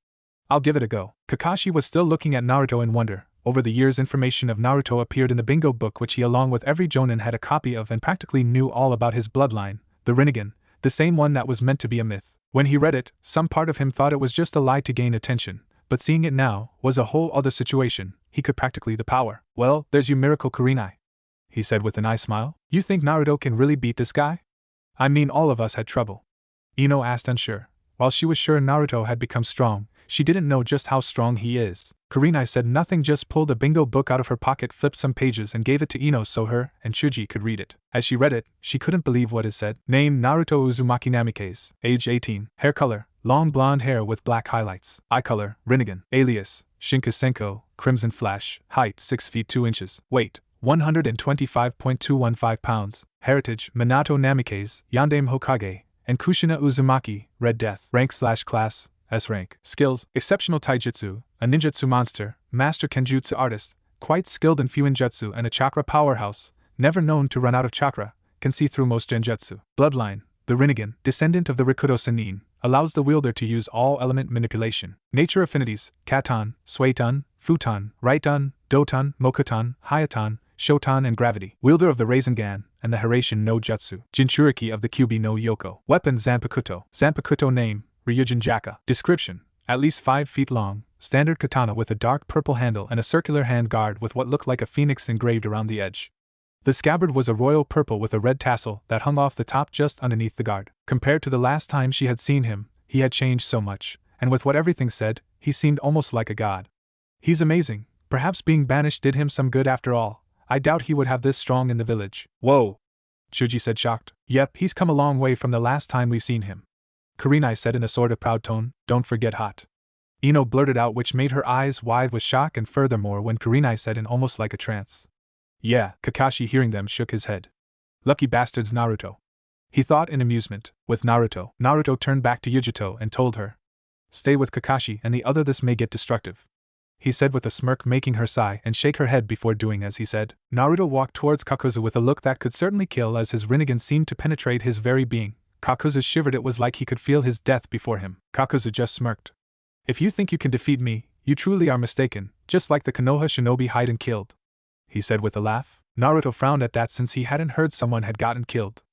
I'll give it a go. Kakashi was still looking at Naruto in wonder. Over the years, information of Naruto appeared in the bingo book which he along with every jonin had a copy of and practically knew all about his bloodline, the Rinnegan, the same one that was meant to be a myth. When he read it, some part of him thought it was just a lie to gain attention, but seeing it now was a whole other situation. He could practically the power. Well, there's you Miracle Kurenai, he said with an eye smile. You think Naruto can really beat this guy? I mean, all of us had trouble. Ino asked, unsure. While she was sure Naruto had become strong, she didn't know just how strong he is. Kurenai said nothing, just pulled a bingo book out of her pocket, flipped some pages and gave it to Ino so her and Shuji could read it. As she read it, she couldn't believe what it said. Name: Naruto Uzumaki Namikaze. Age 18. Hair color: long blonde hair with black highlights. Eye color: Rinnegan. Alias: Shinkasenko, crimson flash. Height: 6 feet 2 inches. Weight: 125.215 pounds. Heritage: Minato Namikaze, Yandame Hokage, and Kushina Uzumaki, Red Death. Rank/class: S rank. Skills: exceptional taijutsu, a ninjutsu monster, master kenjutsu artist, quite skilled in fuinjutsu and a chakra powerhouse, never known to run out of chakra, can see through most genjutsu. Bloodline: the Rinnegan, descendant of the Rikudo Sennin, allows the wielder to use all element manipulation. Nature affinities: Katon, Suiton, Futon, Raiton, Doton, Mokuton, Hayaton, Shoton and Gravity. Wielder of the Rinnegan and the Hiraishin no Jutsu. Jinchuriki of the Kyubi no Yoko. Weapon: Zanpakuto. Zanpakuto. Name: Ryujin Jaka. Description: at least 5 feet long, standard katana with a dark purple handle and a circular hand guard with what looked like a phoenix engraved around the edge. The scabbard was a royal purple with a red tassel that hung off the top just underneath the guard. Compared to the last time she had seen him, he had changed so much, and with what everything said, he seemed almost like a god. He's amazing. Perhaps being banished did him some good after all. I doubt he would have this strong in the village. Whoa! Shuji said, shocked. Yep, he's come a long way from the last time we've seen him. Kurenai said in a sort of proud tone, don't forget hot. Ino blurted out, which made her eyes wide with shock, and furthermore when Kurenai said in almost like a trance. Yeah. Kakashi, hearing them, shook his head. Lucky bastards. Naruto, he thought in amusement. With Naruto. Naruto turned back to Yujuto and told her. Stay with Kakashi and the other, this may get destructive, he said with a smirk, making her sigh and shake her head before doing as he said. Naruto walked towards Kakuzu with a look that could certainly kill, as his Rinnegan seemed to penetrate his very being. Kakuzu shivered. It was like he could feel his death before him. Kakuzu just smirked. If you think you can defeat me, you truly are mistaken, just like the Konoha shinobi Haiden killed, he said with a laugh. Naruto frowned at that since he hadn't heard someone had gotten killed.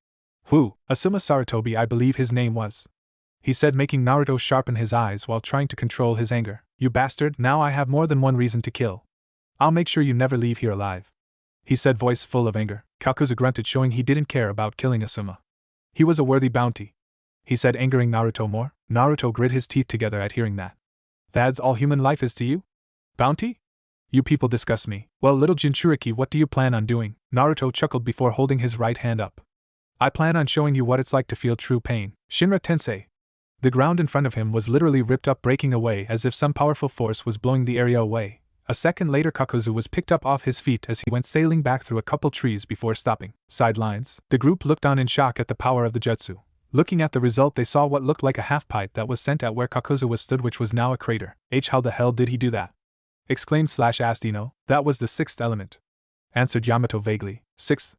Who? Asuma Sarutobi, I believe his name was, he said, making Naruto sharpen his eyes while trying to control his anger. You bastard, now I have more than one reason to kill. I'll make sure you never leave here alive, he said, voice full of anger. Kakuzu grunted, showing he didn't care about killing Asuma. He was a worthy bounty, he said, angering Naruto more. Naruto grit his teeth together at hearing that. That's all human life is to you? Bounty? You people disgust me. Well, little Jinchuriki, what do you plan on doing? Naruto chuckled before holding his right hand up. I plan on showing you what it's like to feel true pain. Shinra Tensei. The ground in front of him was literally ripped up, breaking away as if some powerful force was blowing the area away. A second later, Kakuzu was picked up off his feet as he went sailing back through a couple trees before stopping. Sidelines. The group looked on in shock at the power of the jutsu. Looking at the result, they saw what looked like a half-pipe that was sent at where Kakuzu was stood, which was now a crater. How the hell did he do that? Exclaimed/asked Ino. That was the sixth element, answered Yamato vaguely. Sixth?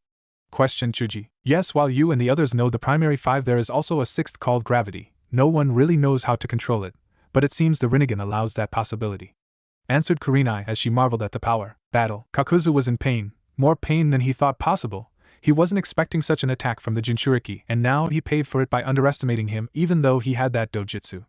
Questioned Chuji. Yes, while you and the others know the primary five, there is also a sixth called gravity. No one really knows how to control it, but it seems the Rinnegan allows that possibility, answered Kurenai as she marveled at the power. Battle. Kakuzu was in pain, more pain than he thought possible. He wasn't expecting such an attack from the Jinchuriki, and now he paid for it by underestimating him, even though he had that dojutsu.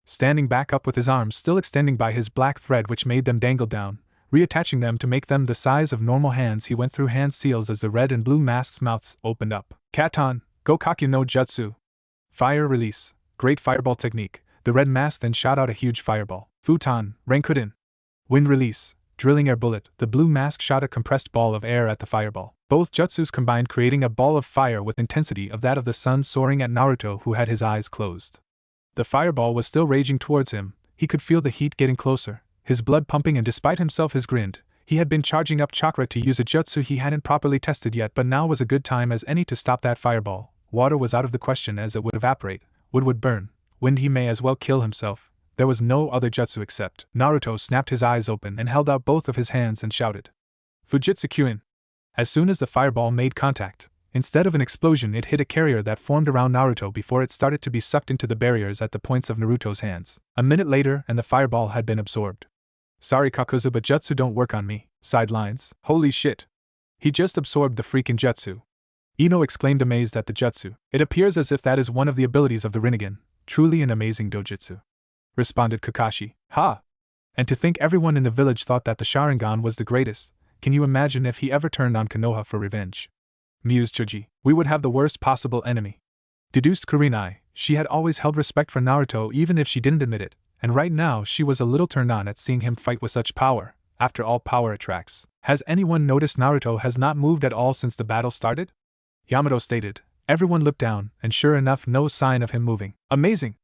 Standing back up with his arms still extending by his black thread which made them dangle down, reattaching them to make them the size of normal hands, he went through hand seals as the red and blue masks' mouths opened up. Katon, Gokakyu no Jutsu. Fire release. Great fireball technique. The red mask then shot out a huge fireball. Futon, Rankuden. Wind release. Drilling air bullet. The blue mask shot a compressed ball of air at the fireball. Both jutsus combined, creating a ball of fire with intensity of that of the sun soaring at Naruto, who had his eyes closed. The fireball was still raging towards him. He could feel the heat getting closer, his blood pumping, and despite himself his grinned. He had been charging up chakra to use a jutsu he hadn't properly tested yet, but now was a good time as any to stop that fireball. Water was out of the question as it would evaporate, wood would burn, wind he may as well kill himself. There was no other jutsu except. Naruto snapped his eyes open and held out both of his hands and shouted, Fujitsu Kyuin. As soon as the fireball made contact, instead of an explosion, it hit a carrier that formed around Naruto before it started to be sucked into the barriers at the points of Naruto's hands. A minute later, and the fireball had been absorbed. Sorry Kakuzu, but jutsu don't work on me. Sidelines. Holy shit. He just absorbed the freaking jutsu. Ino exclaimed, amazed at the jutsu. It appears as if that is one of the abilities of the Rinnegan. Truly an amazing dojutsu, responded Kakashi. Ha! And to think everyone in the village thought that the Sharingan was the greatest. Can you imagine if he ever turned on Konoha for revenge? Mused Chuji. We would have the worst possible enemy. Deduced Kurenai. She had always held respect for Naruto even if she didn't admit it, and right now she was a little turned on at seeing him fight with such power. After all, power attracts. Has anyone noticed Naruto has not moved at all since the battle started? Yamato stated. Everyone looked down, and sure enough, no sign of him moving. Amazing!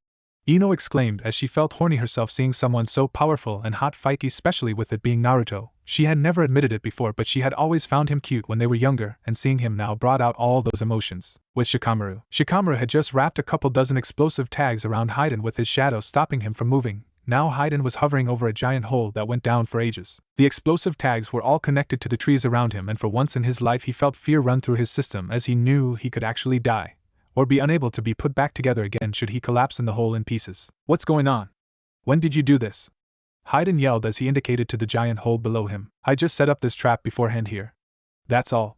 Ino exclaimed as she felt horny herself seeing someone so powerful and hot fight, especially with it being Naruto. She had never admitted it before, but she had always found him cute when they were younger, and seeing him now brought out all those emotions. With Shikamaru. Shikamaru had just wrapped a couple dozen explosive tags around Haiden with his shadow stopping him from moving. Now Haiden was hovering over a giant hole that went down for ages. The explosive tags were all connected to the trees around him, and for once in his life he felt fear run through his system as he knew he could actually die, or be unable to be put back together again should he collapse in the hole in pieces. What's going on? When did you do this? Haiden yelled as he indicated to the giant hole below him. I just set up this trap beforehand here. That's all.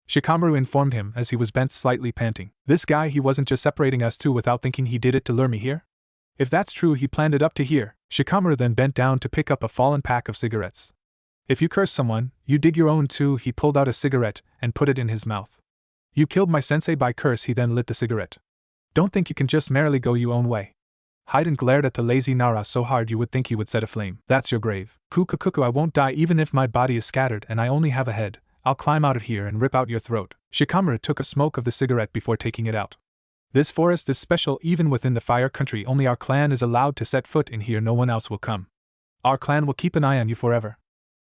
Shikamaru informed him as he was bent, slightly panting. This guy, he wasn't just separating us two without thinking he did it to lure me here? If that's true, he planned it up to here. Shikamaru then bent down to pick up a fallen pack of cigarettes. If you curse someone, you dig your own too. He pulled out a cigarette and put it in his mouth. You killed my sensei by curse. He then lit the cigarette. Don't think you can just merrily go your own way. Haiden glared at the lazy Nara so hard you would think he would set aflame. That's your grave. Kuku, I won't die even if my body is scattered and I only have a head. I'll climb out of here and rip out your throat. Shikamaru took a smoke of the cigarette before taking it out. This forest is special. Even within the fire country, only our clan is allowed to set foot in here. No one else will come. Our clan will keep an eye on you forever.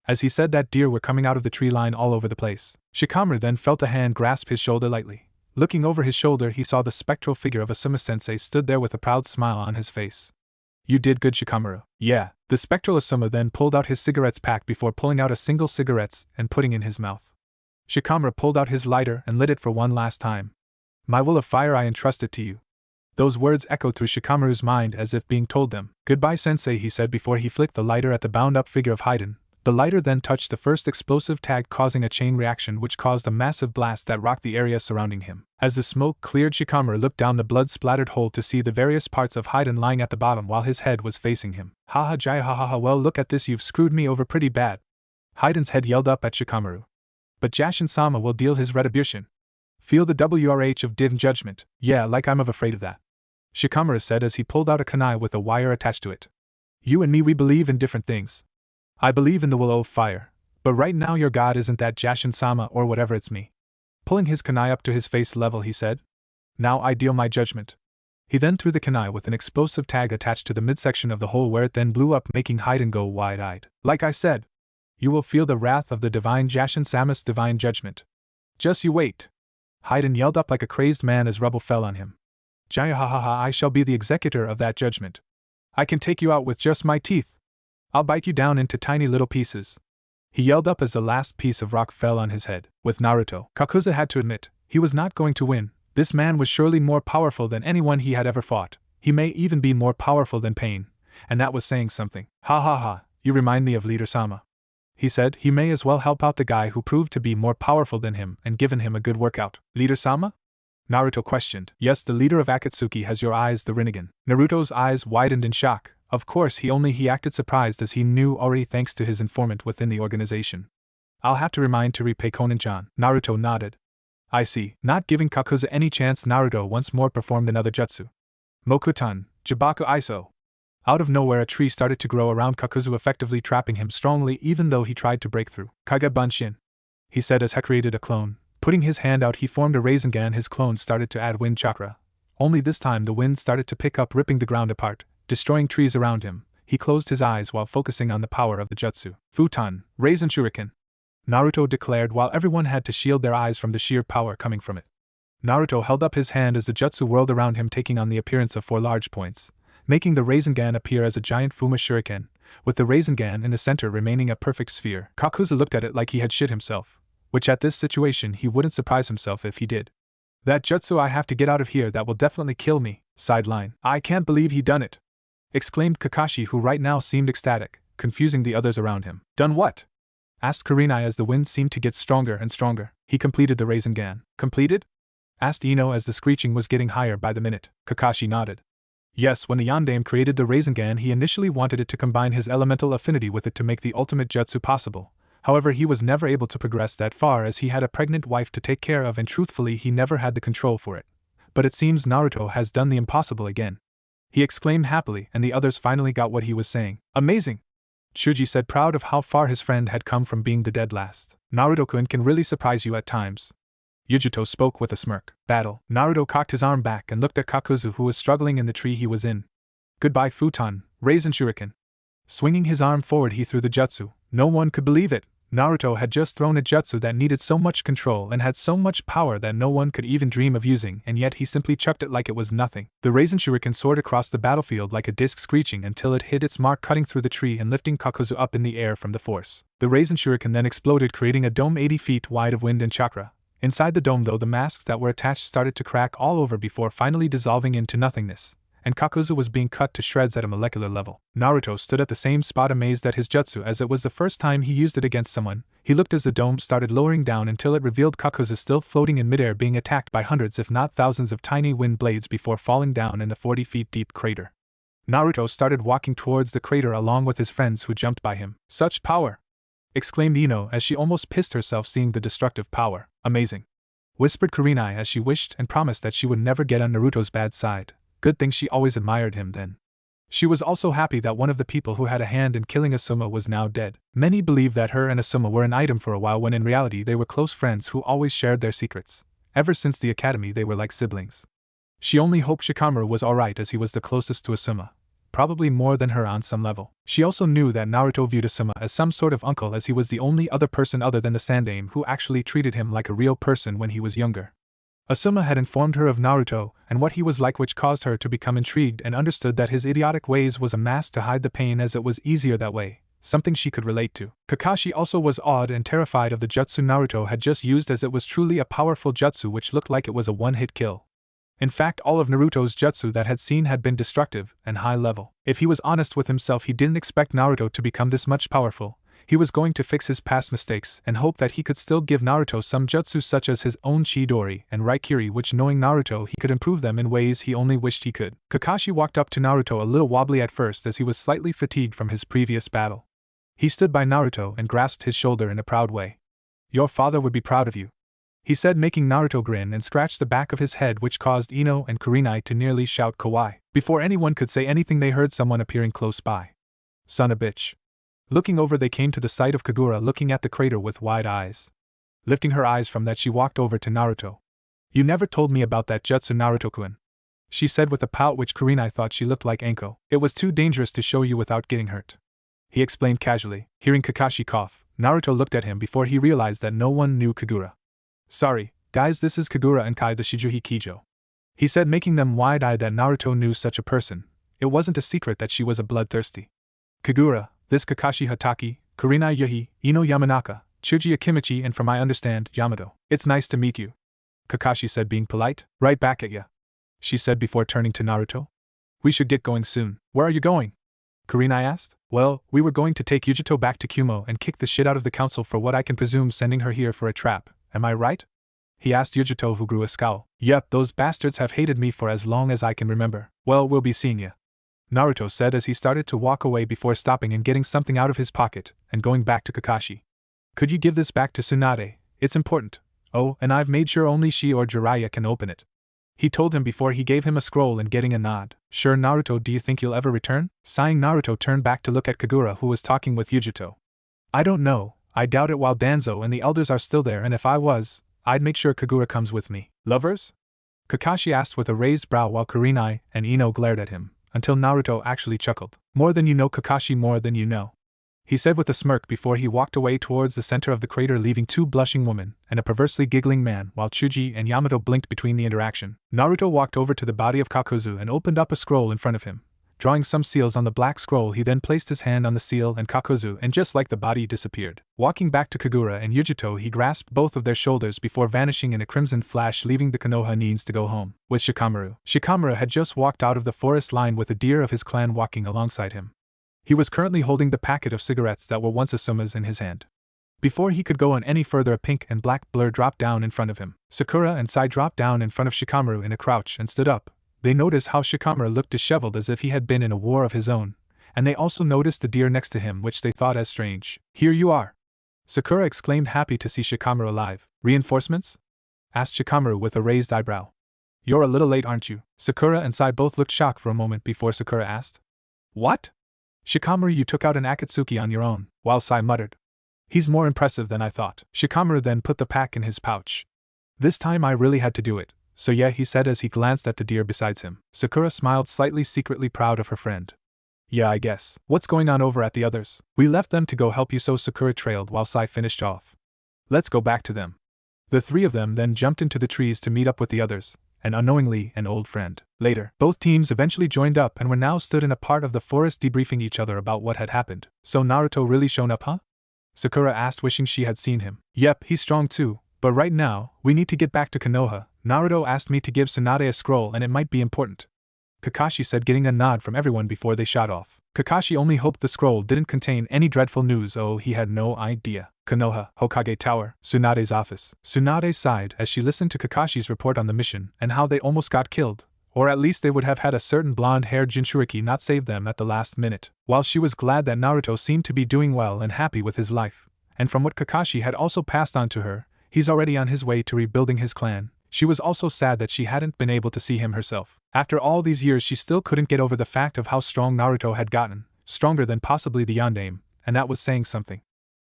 As he said that, deer were coming out of the tree line all over the place. Shikamaru then felt a hand grasp his shoulder lightly. Looking over his shoulder, he saw the spectral figure of Asuma-sensei stood there with a proud smile on his face. You did good, Shikamaru. Yeah. The spectral Asuma then pulled out his cigarettes pack before pulling out a single cigarette and putting in his mouth. Shikamaru pulled out his lighter and lit it for one last time. My will of fire, I entrust it to you. Those words echoed through Shikamaru's mind as if being told them. Goodbye, sensei, he said before he flicked the lighter at the bound-up figure of Haiden. The lighter then touched the first explosive tag, causing a chain reaction which caused a massive blast that rocked the area surrounding him. As the smoke cleared, Shikamaru looked down the blood-splattered hole to see the various parts of Haiden lying at the bottom while his head was facing him. Haha Jaya haha, well look at this, you've screwed me over pretty bad. Haiden's head yelled up at Shikamaru. But Jashin-sama will deal his retribution. Feel the WRH of Divine Judgment. Yeah, like I'm afraid of that. Shikamaru said as he pulled out a kunai with a wire attached to it. You and me, we believe in different things. I believe in the will of fire, but right now your god isn't that Jashin-sama or whatever, it's me. Pulling his kunai up to his face level, he said. Now I deal my judgment. He then threw the kunai with an explosive tag attached to the midsection of the hole, where it then blew up, making Haiden go wide-eyed. Like I said, you will feel the wrath of the divine Jashin-sama's divine judgment. Just you wait. Haiden yelled up like a crazed man as rubble fell on him. Jaya ha ha ha, I shall be the executor of that judgment. I can take you out with just my teeth. I'll bite you down into tiny little pieces. He yelled up as the last piece of rock fell on his head. With Naruto, Kakuzu had to admit, he was not going to win. This man was surely more powerful than anyone he had ever fought. He may even be more powerful than Pain, and that was saying something. Ha ha ha, you remind me of Leader-sama. He said he may as well help out the guy who proved to be more powerful than him and given him a good workout. Leader-sama? Naruto questioned. Yes, the leader of Akatsuki has your eyes, the Rinnegan. Naruto's eyes widened in shock. Of course he acted surprised as he knew already thanks to his informant within the organization. I'll have to remind to repay Konan-chan. Naruto nodded. I see. Not giving Kakuzu any chance, Naruto once more performed another jutsu. Mokutan, Jibaku Iso. Out of nowhere a tree started to grow around Kakuzu, effectively trapping him strongly even though he tried to break through. Kage Bunshin, he said as he created a clone. Putting his hand out, he formed a Rinnegan. His clone started to add wind chakra. Only this time the wind started to pick up, ripping the ground apart, destroying trees around him. He closed his eyes while focusing on the power of the jutsu. Futon, Raisin Shuriken, Naruto declared while everyone had to shield their eyes from the sheer power coming from it. Naruto held up his hand as the jutsu whirled around him, taking on the appearance of 4 large points, making the Rinnegan appear as a giant Fuma Shuriken, with the Rinnegan in the center remaining a perfect sphere. Kakuzu looked at it like he had shit himself, which at this situation he wouldn't surprise himself if he did. That jutsu, I have to get out of here, that will definitely kill me. Sideline. I can't believe he done it, exclaimed Kakashi, who right now seemed ecstatic, confusing the others around him. Done what? Asked Kurenai as the wind seemed to get stronger and stronger. He completed the Rinnegan. Completed? Asked Ino as the screeching was getting higher by the minute. Kakashi nodded. Yes, when the Yondaime created the Rinnegan, he initially wanted it to combine his elemental affinity with it to make the ultimate jutsu possible. However, he was never able to progress that far as he had a pregnant wife to take care of, and truthfully he never had the control for it. But it seems Naruto has done the impossible again. He exclaimed happily, and the others finally got what he was saying. Amazing! Shuji said, proud of how far his friend had come from being the dead last. Naruto-kun can really surprise you at times. Yujuto spoke with a smirk. Battle. Naruto cocked his arm back and looked at Kakuzu, who was struggling in the tree he was in. Goodbye, Futon, Raisin Shuriken. Swinging his arm forward, he threw the jutsu. No one could believe it. Naruto had just thrown a jutsu that needed so much control and had so much power that no one could even dream of using, and yet he simply chucked it like it was nothing. The Raisin Shuriken soared across the battlefield like a disc, screeching until it hit its mark, cutting through the tree and lifting Kakuzu up in the air from the force. The Raisin Shuriken then exploded, creating a dome 80 feet wide of wind and chakra. Inside the dome, though, the masks that were attached started to crack all over before finally dissolving into nothingness, and Kakuzu was being cut to shreds at a molecular level. Naruto stood at the same spot, amazed at his jutsu as it was the first time he used it against someone. He looked as the dome started lowering down until it revealed Kakuzu still floating in midair, being attacked by hundreds if not thousands of tiny wind blades before falling down in the 40 feet deep crater. Naruto started walking towards the crater along with his friends, who jumped by him. Such power! Exclaimed Ino as she almost pissed herself seeing the destructive power. Amazing! Whispered Kurenai as she wished and promised that she would never get on Naruto's bad side. Good thing she always admired him then. She was also happy that one of the people who had a hand in killing Asuma was now dead. Many believed that her and Asuma were an item for a while, when in reality they were close friends who always shared their secrets. Ever since the academy they were like siblings. She only hoped Shikamaru was alright, as he was the closest to Asuma, probably more than her on some level. She also knew that Naruto viewed Asuma as some sort of uncle, as he was the only other person other than the Sandaime who actually treated him like a real person when he was younger. Asuma had informed her of Naruto and what he was like, which caused her to become intrigued and understood that his idiotic ways was a mask to hide the pain, as it was easier that way, something she could relate to. Kakashi also was awed and terrified of the jutsu Naruto had just used, as it was truly a powerful jutsu which looked like it was a one-hit kill. In fact, all of Naruto's jutsu that had seen had been destructive and high level. If he was honest with himself, he didn't expect Naruto to become this much powerful. He was going to fix his past mistakes and hope that he could still give Naruto some jutsu such as his own Chidori and Raikiri, which knowing Naruto he could improve them in ways he only wished he could. Kakashi walked up to Naruto a little wobbly at first as he was slightly fatigued from his previous battle. He stood by Naruto and grasped his shoulder in a proud way. "Your father would be proud of you," he said, making Naruto grin and scratch the back of his head, which caused Ino and Kurenai to nearly shout kawaii. Before anyone could say anything, they heard someone appearing close by. "Son of a bitch." Looking over, they came to the sight of Kagura looking at the crater with wide eyes. Lifting her eyes from that, she walked over to Naruto. "You never told me about that jutsu, Naruto-kun," she said with a pout, which Kurenai thought she looked like Anko. "It was too dangerous to show you without getting hurt," he explained casually. Hearing Kakashi cough, Naruto looked at him before he realized that no one knew Kagura. "Sorry, guys, this is Kagura and Kai the Shijuhi Kijo," he said, making them wide-eyed that Naruto knew such a person. It wasn't a secret that she was a bloodthirsty. "Kagura, this Kakashi Hatake, Kurenai Yuhi, Ino Yamanaka, Chuji Akimichi, and from I understand, Yamato. It's nice to meet you," Kakashi said, being polite. "Right back at ya," she said before turning to Naruto. "We should get going soon." "Where are you going?" Kurenai asked. "Well, we were going to take Yujito back to Kumo and kick the shit out of the council for what I can presume sending her here for a trap, am I right?" he asked Yujito, who grew a scowl. "Yep, those bastards have hated me for as long as I can remember." "Well, we'll be seeing ya," Naruto said as he started to walk away before stopping and getting something out of his pocket and going back to Kakashi. "Could you give this back to Tsunade? It's important. Oh, and I've made sure only she or Jiraiya can open it," he told him before he gave him a scroll and getting a nod. "Sure, Naruto, do you think you'll ever return?" Sighing, Naruto turned back to look at Kagura, who was talking with Yujito. "I don't know, I doubt it while Danzo and the elders are still there, and if I was, I'd make sure Kagura comes with me." "Lovers?" Kakashi asked with a raised brow while Kurenai and Ino glared at him, until Naruto actually chuckled. "More than you know, Kakashi, more than you know," he said with a smirk before he walked away towards the center of the crater, leaving two blushing women and a perversely giggling man, while Chuji and Yamato blinked between the interaction. Naruto walked over to the body of Kakuzu and opened up a scroll in front of him. Drawing some seals on the black scroll, he then placed his hand on the seal and Kakuzu, and just like the body disappeared. Walking back to Kagura and Yujito, he grasped both of their shoulders before vanishing in a crimson flash, leaving the Konoha needs to go home. With Shikamaru. Shikamaru had just walked out of the forest line with a deer of his clan walking alongside him. He was currently holding the packet of cigarettes that were once Asuma's in his hand. Before he could go on any further, a pink and black blur dropped down in front of him. Sakura and Sai dropped down in front of Shikamaru in a crouch and stood up. They noticed how Shikamaru looked disheveled as if he had been in a war of his own, and they also noticed the deer next to him, which they thought as strange. "Here you are!" Sakura exclaimed, happy to see Shikamaru alive. "Reinforcements?" asked Shikamaru with a raised eyebrow. "You're a little late, aren't you?" Sakura and Sai both looked shocked for a moment before Sakura asked. "What?" "Shikamaru, you took out an Akatsuki on your own," while Sai muttered. "He's more impressive than I thought." Shikamaru then put the pack in his pouch. "This time I really had to do it. So yeah," he said as he glanced at the deer beside him. Sakura smiled slightly, secretly proud of her friend. "Yeah, I guess. What's going on over at the others?" "We left them to go help you," so Sakura trailed while Sai finished off. "Let's go back to them." The three of them then jumped into the trees to meet up with the others, and unknowingly an old friend. Later, both teams eventually joined up and were now stood in a part of the forest debriefing each other about what had happened. "So Naruto really shown up, huh?" Sakura asked, wishing she had seen him. "Yep, he's strong too, but right now, we need to get back to Konoha. Naruto asked me to give Tsunade a scroll and it might be important," Kakashi said, getting a nod from everyone before they shot off. Kakashi only hoped the scroll didn't contain any dreadful news. Oh, he had no idea. Konoha, Hokage Tower, Tsunade's office. Tsunade sighed as she listened to Kakashi's report on the mission and how they almost got killed, or at least they would have had a certain blonde-haired Jinchuriki not save them at the last minute. While she was glad that Naruto seemed to be doing well and happy with his life, and from what Kakashi had also passed on to her, he's already on his way to rebuilding his clan, she was also sad that she hadn't been able to see him herself. After all these years, she still couldn't get over the fact of how strong Naruto had gotten, stronger than possibly the Yondaime, and that was saying something.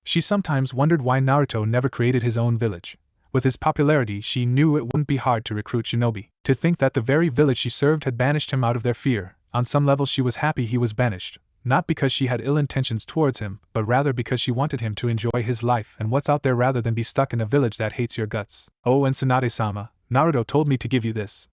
She sometimes wondered why Naruto never created his own village. With his popularity, she knew it wouldn't be hard to recruit shinobi. To think that the very village she served had banished him out of their fear, on some level she was happy he was banished, not because she had ill intentions towards him, but rather because she wanted him to enjoy his life and what's out there rather than be stuck in a village that hates your guts. "Oh, and Tsunade-sama, Naruto told me to give you this,"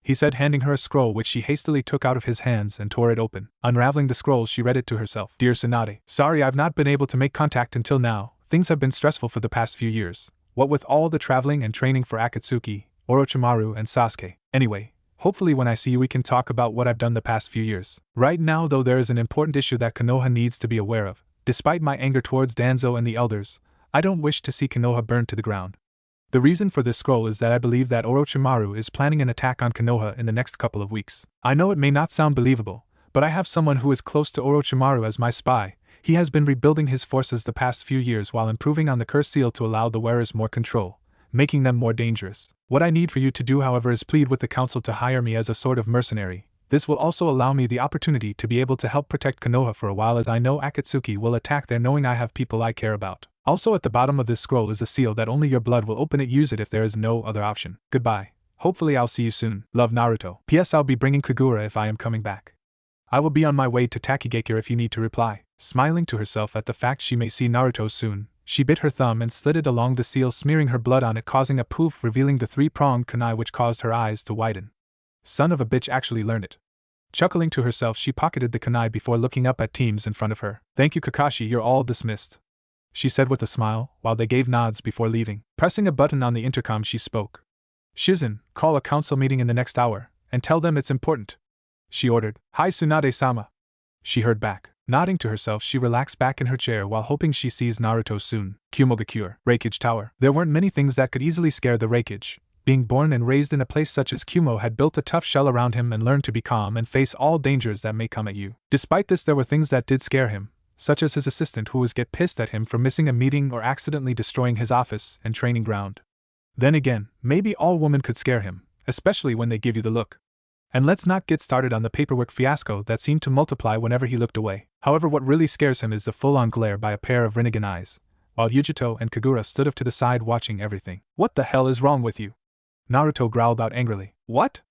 he said, handing her a scroll which she hastily took out of his hands and tore it open. Unraveling the scroll, she read it to herself. "Dear Tsunade, sorry I've not been able to make contact until now. Things have been stressful for the past few years, what with all the traveling and training for Akatsuki, Orochimaru and Sasuke. Anyway, hopefully when I see you we can talk about what I've done the past few years. Right now though, there is an important issue that Konoha needs to be aware of. Despite my anger towards Danzo and the elders, I don't wish to see Konoha burned to the ground. The reason for this scroll is that I believe that Orochimaru is planning an attack on Konoha in the next couple of weeks. I know it may not sound believable, but I have someone who is close to Orochimaru as my spy. He has been rebuilding his forces the past few years while improving on the curse seal to allow the wearers more control, making them more dangerous. What I need for you to do, however, is plead with the council to hire me as a sort of mercenary. This will also allow me the opportunity to be able to help protect Konoha for a while, as I know Akatsuki will attack there, knowing I have people I care about. Also at the bottom of this scroll is a seal that only your blood will open it. Use it if there is no other option. Goodbye. Hopefully I'll see you soon. Love, Naruto. P.S. I'll be bringing Kagura if I am coming back. I will be on my way to Takigakure if you need to reply. Smiling to herself at the fact she may see Naruto soon, she bit her thumb and slid it along the seal, smearing her blood on it, causing a poof, revealing the three-pronged kunai, which caused her eyes to widen. Son of a bitch actually learned it. Chuckling to herself, she pocketed the kunai before looking up at teams in front of her. Thank you, Kakashi, you're all dismissed, she said with a smile, while they gave nods before leaving. Pressing a button on the intercom, she spoke. Shizen, call a council meeting in the next hour, and tell them it's important, she ordered. Hi, Tsunade-sama, she heard back. Nodding to herself, she relaxed back in her chair while hoping she sees Naruto soon. Kumogakure, Raikage Tower. There weren't many things that could easily scare the Raikage. Being born and raised in a place such as Kumo had built a tough shell around him and learned to be calm and face all dangers that may come at you. Despite this, there were things that did scare him, such as his assistant who would get pissed at him for missing a meeting or accidentally destroying his office and training ground. Then again, maybe all women could scare him, especially when they give you the look. And let's not get started on the paperwork fiasco that seemed to multiply whenever he looked away. However, what really scares him is the full-on glare by a pair of Rinnegan eyes, while Yujito and Kagura stood off to the side watching everything. What the hell is wrong with you? Naruto growled out angrily. What?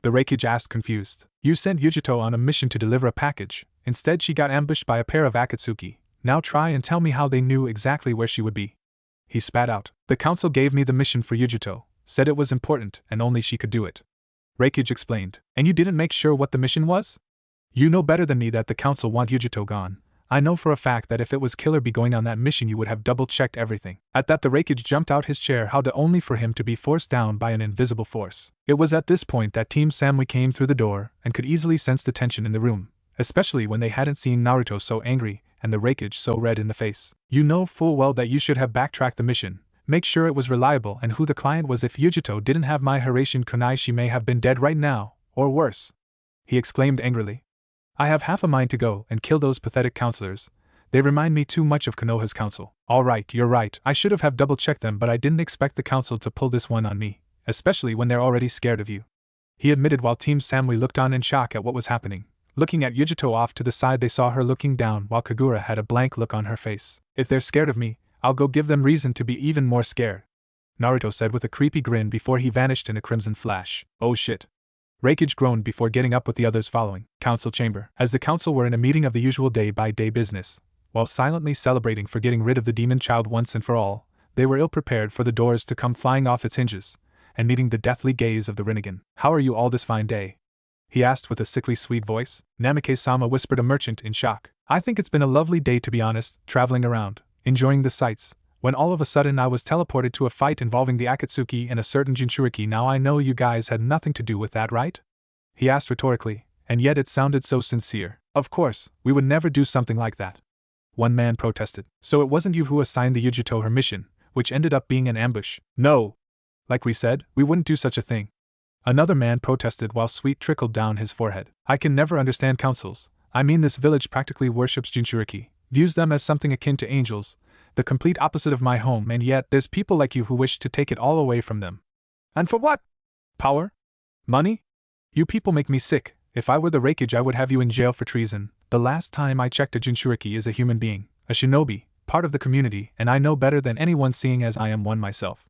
The Raikage asked, confused. You sent Yujito on a mission to deliver a package. Instead, she got ambushed by a pair of Akatsuki. Now try and tell me how they knew exactly where she would be. He spat out. The council gave me the mission for Yujito, said it was important and only she could do it. Raikage explained. And you didn't make sure what the mission was? You know better than me that the council want Yujito gone. I know for a fact that if it was Killer Bee going on that mission, you would have double-checked everything. At that, the Raikage jumped out his chair, howled only for him to be forced down by an invisible force. It was at this point that Team Samui came through the door and could easily sense the tension in the room, especially when they hadn't seen Naruto so angry and the Raikage so red in the face. You know full well that you should have backtracked the mission, make sure it was reliable and who the client was. If Yujito didn't have my Hiraishin kunai, she may have been dead right now, or worse, he exclaimed angrily. I have half a mind to go and kill those pathetic counselors. They remind me too much of Konoha's council. All right, you're right, I should have double-checked them, but I didn't expect the council to pull this one on me, especially when they're already scared of you, he admitted while Team Samui looked on in shock at what was happening. Looking at Yujito off to the side, they saw her looking down while Kagura had a blank look on her face. If they're scared of me, I'll go give them reason to be even more scared, Naruto said with a creepy grin before he vanished in a crimson flash. Oh shit. Raikage groaned before getting up with the others following. Council chamber. As the council were in a meeting of the usual day-by-day business, while silently celebrating for getting rid of the demon child once and for all, they were ill-prepared for the doors to come flying off its hinges, and meeting the deathly gaze of the Rinnegan. How are you all this fine day? He asked with a sickly sweet voice. Namike-sama whispered, a merchant in shock. I think it's been a lovely day, to be honest, traveling around, enjoying the sights, when all of a sudden I was teleported to a fight involving the Akatsuki and a certain Jinchuriki. Now I know you guys had nothing to do with that, right? He asked rhetorically, and yet it sounded so sincere. Of course, we would never do something like that, one man protested. So it wasn't you who assigned the Yujito her mission, which ended up being an ambush? No. Like we said, we wouldn't do such a thing. Another man protested while sweat trickled down his forehead. I can never understand councils. I mean, this village practically worships Jinchuriki, views them as something akin to angels, the complete opposite of my home, and yet there's people like you who wish to take it all away from them. And for what? Power? Money? You people make me sick. If I were the Raikage, I would have you in jail for treason. The last time I checked, a Jinchuriki is a human being, a shinobi, part of the community, and I know better than anyone, seeing as I am one myself.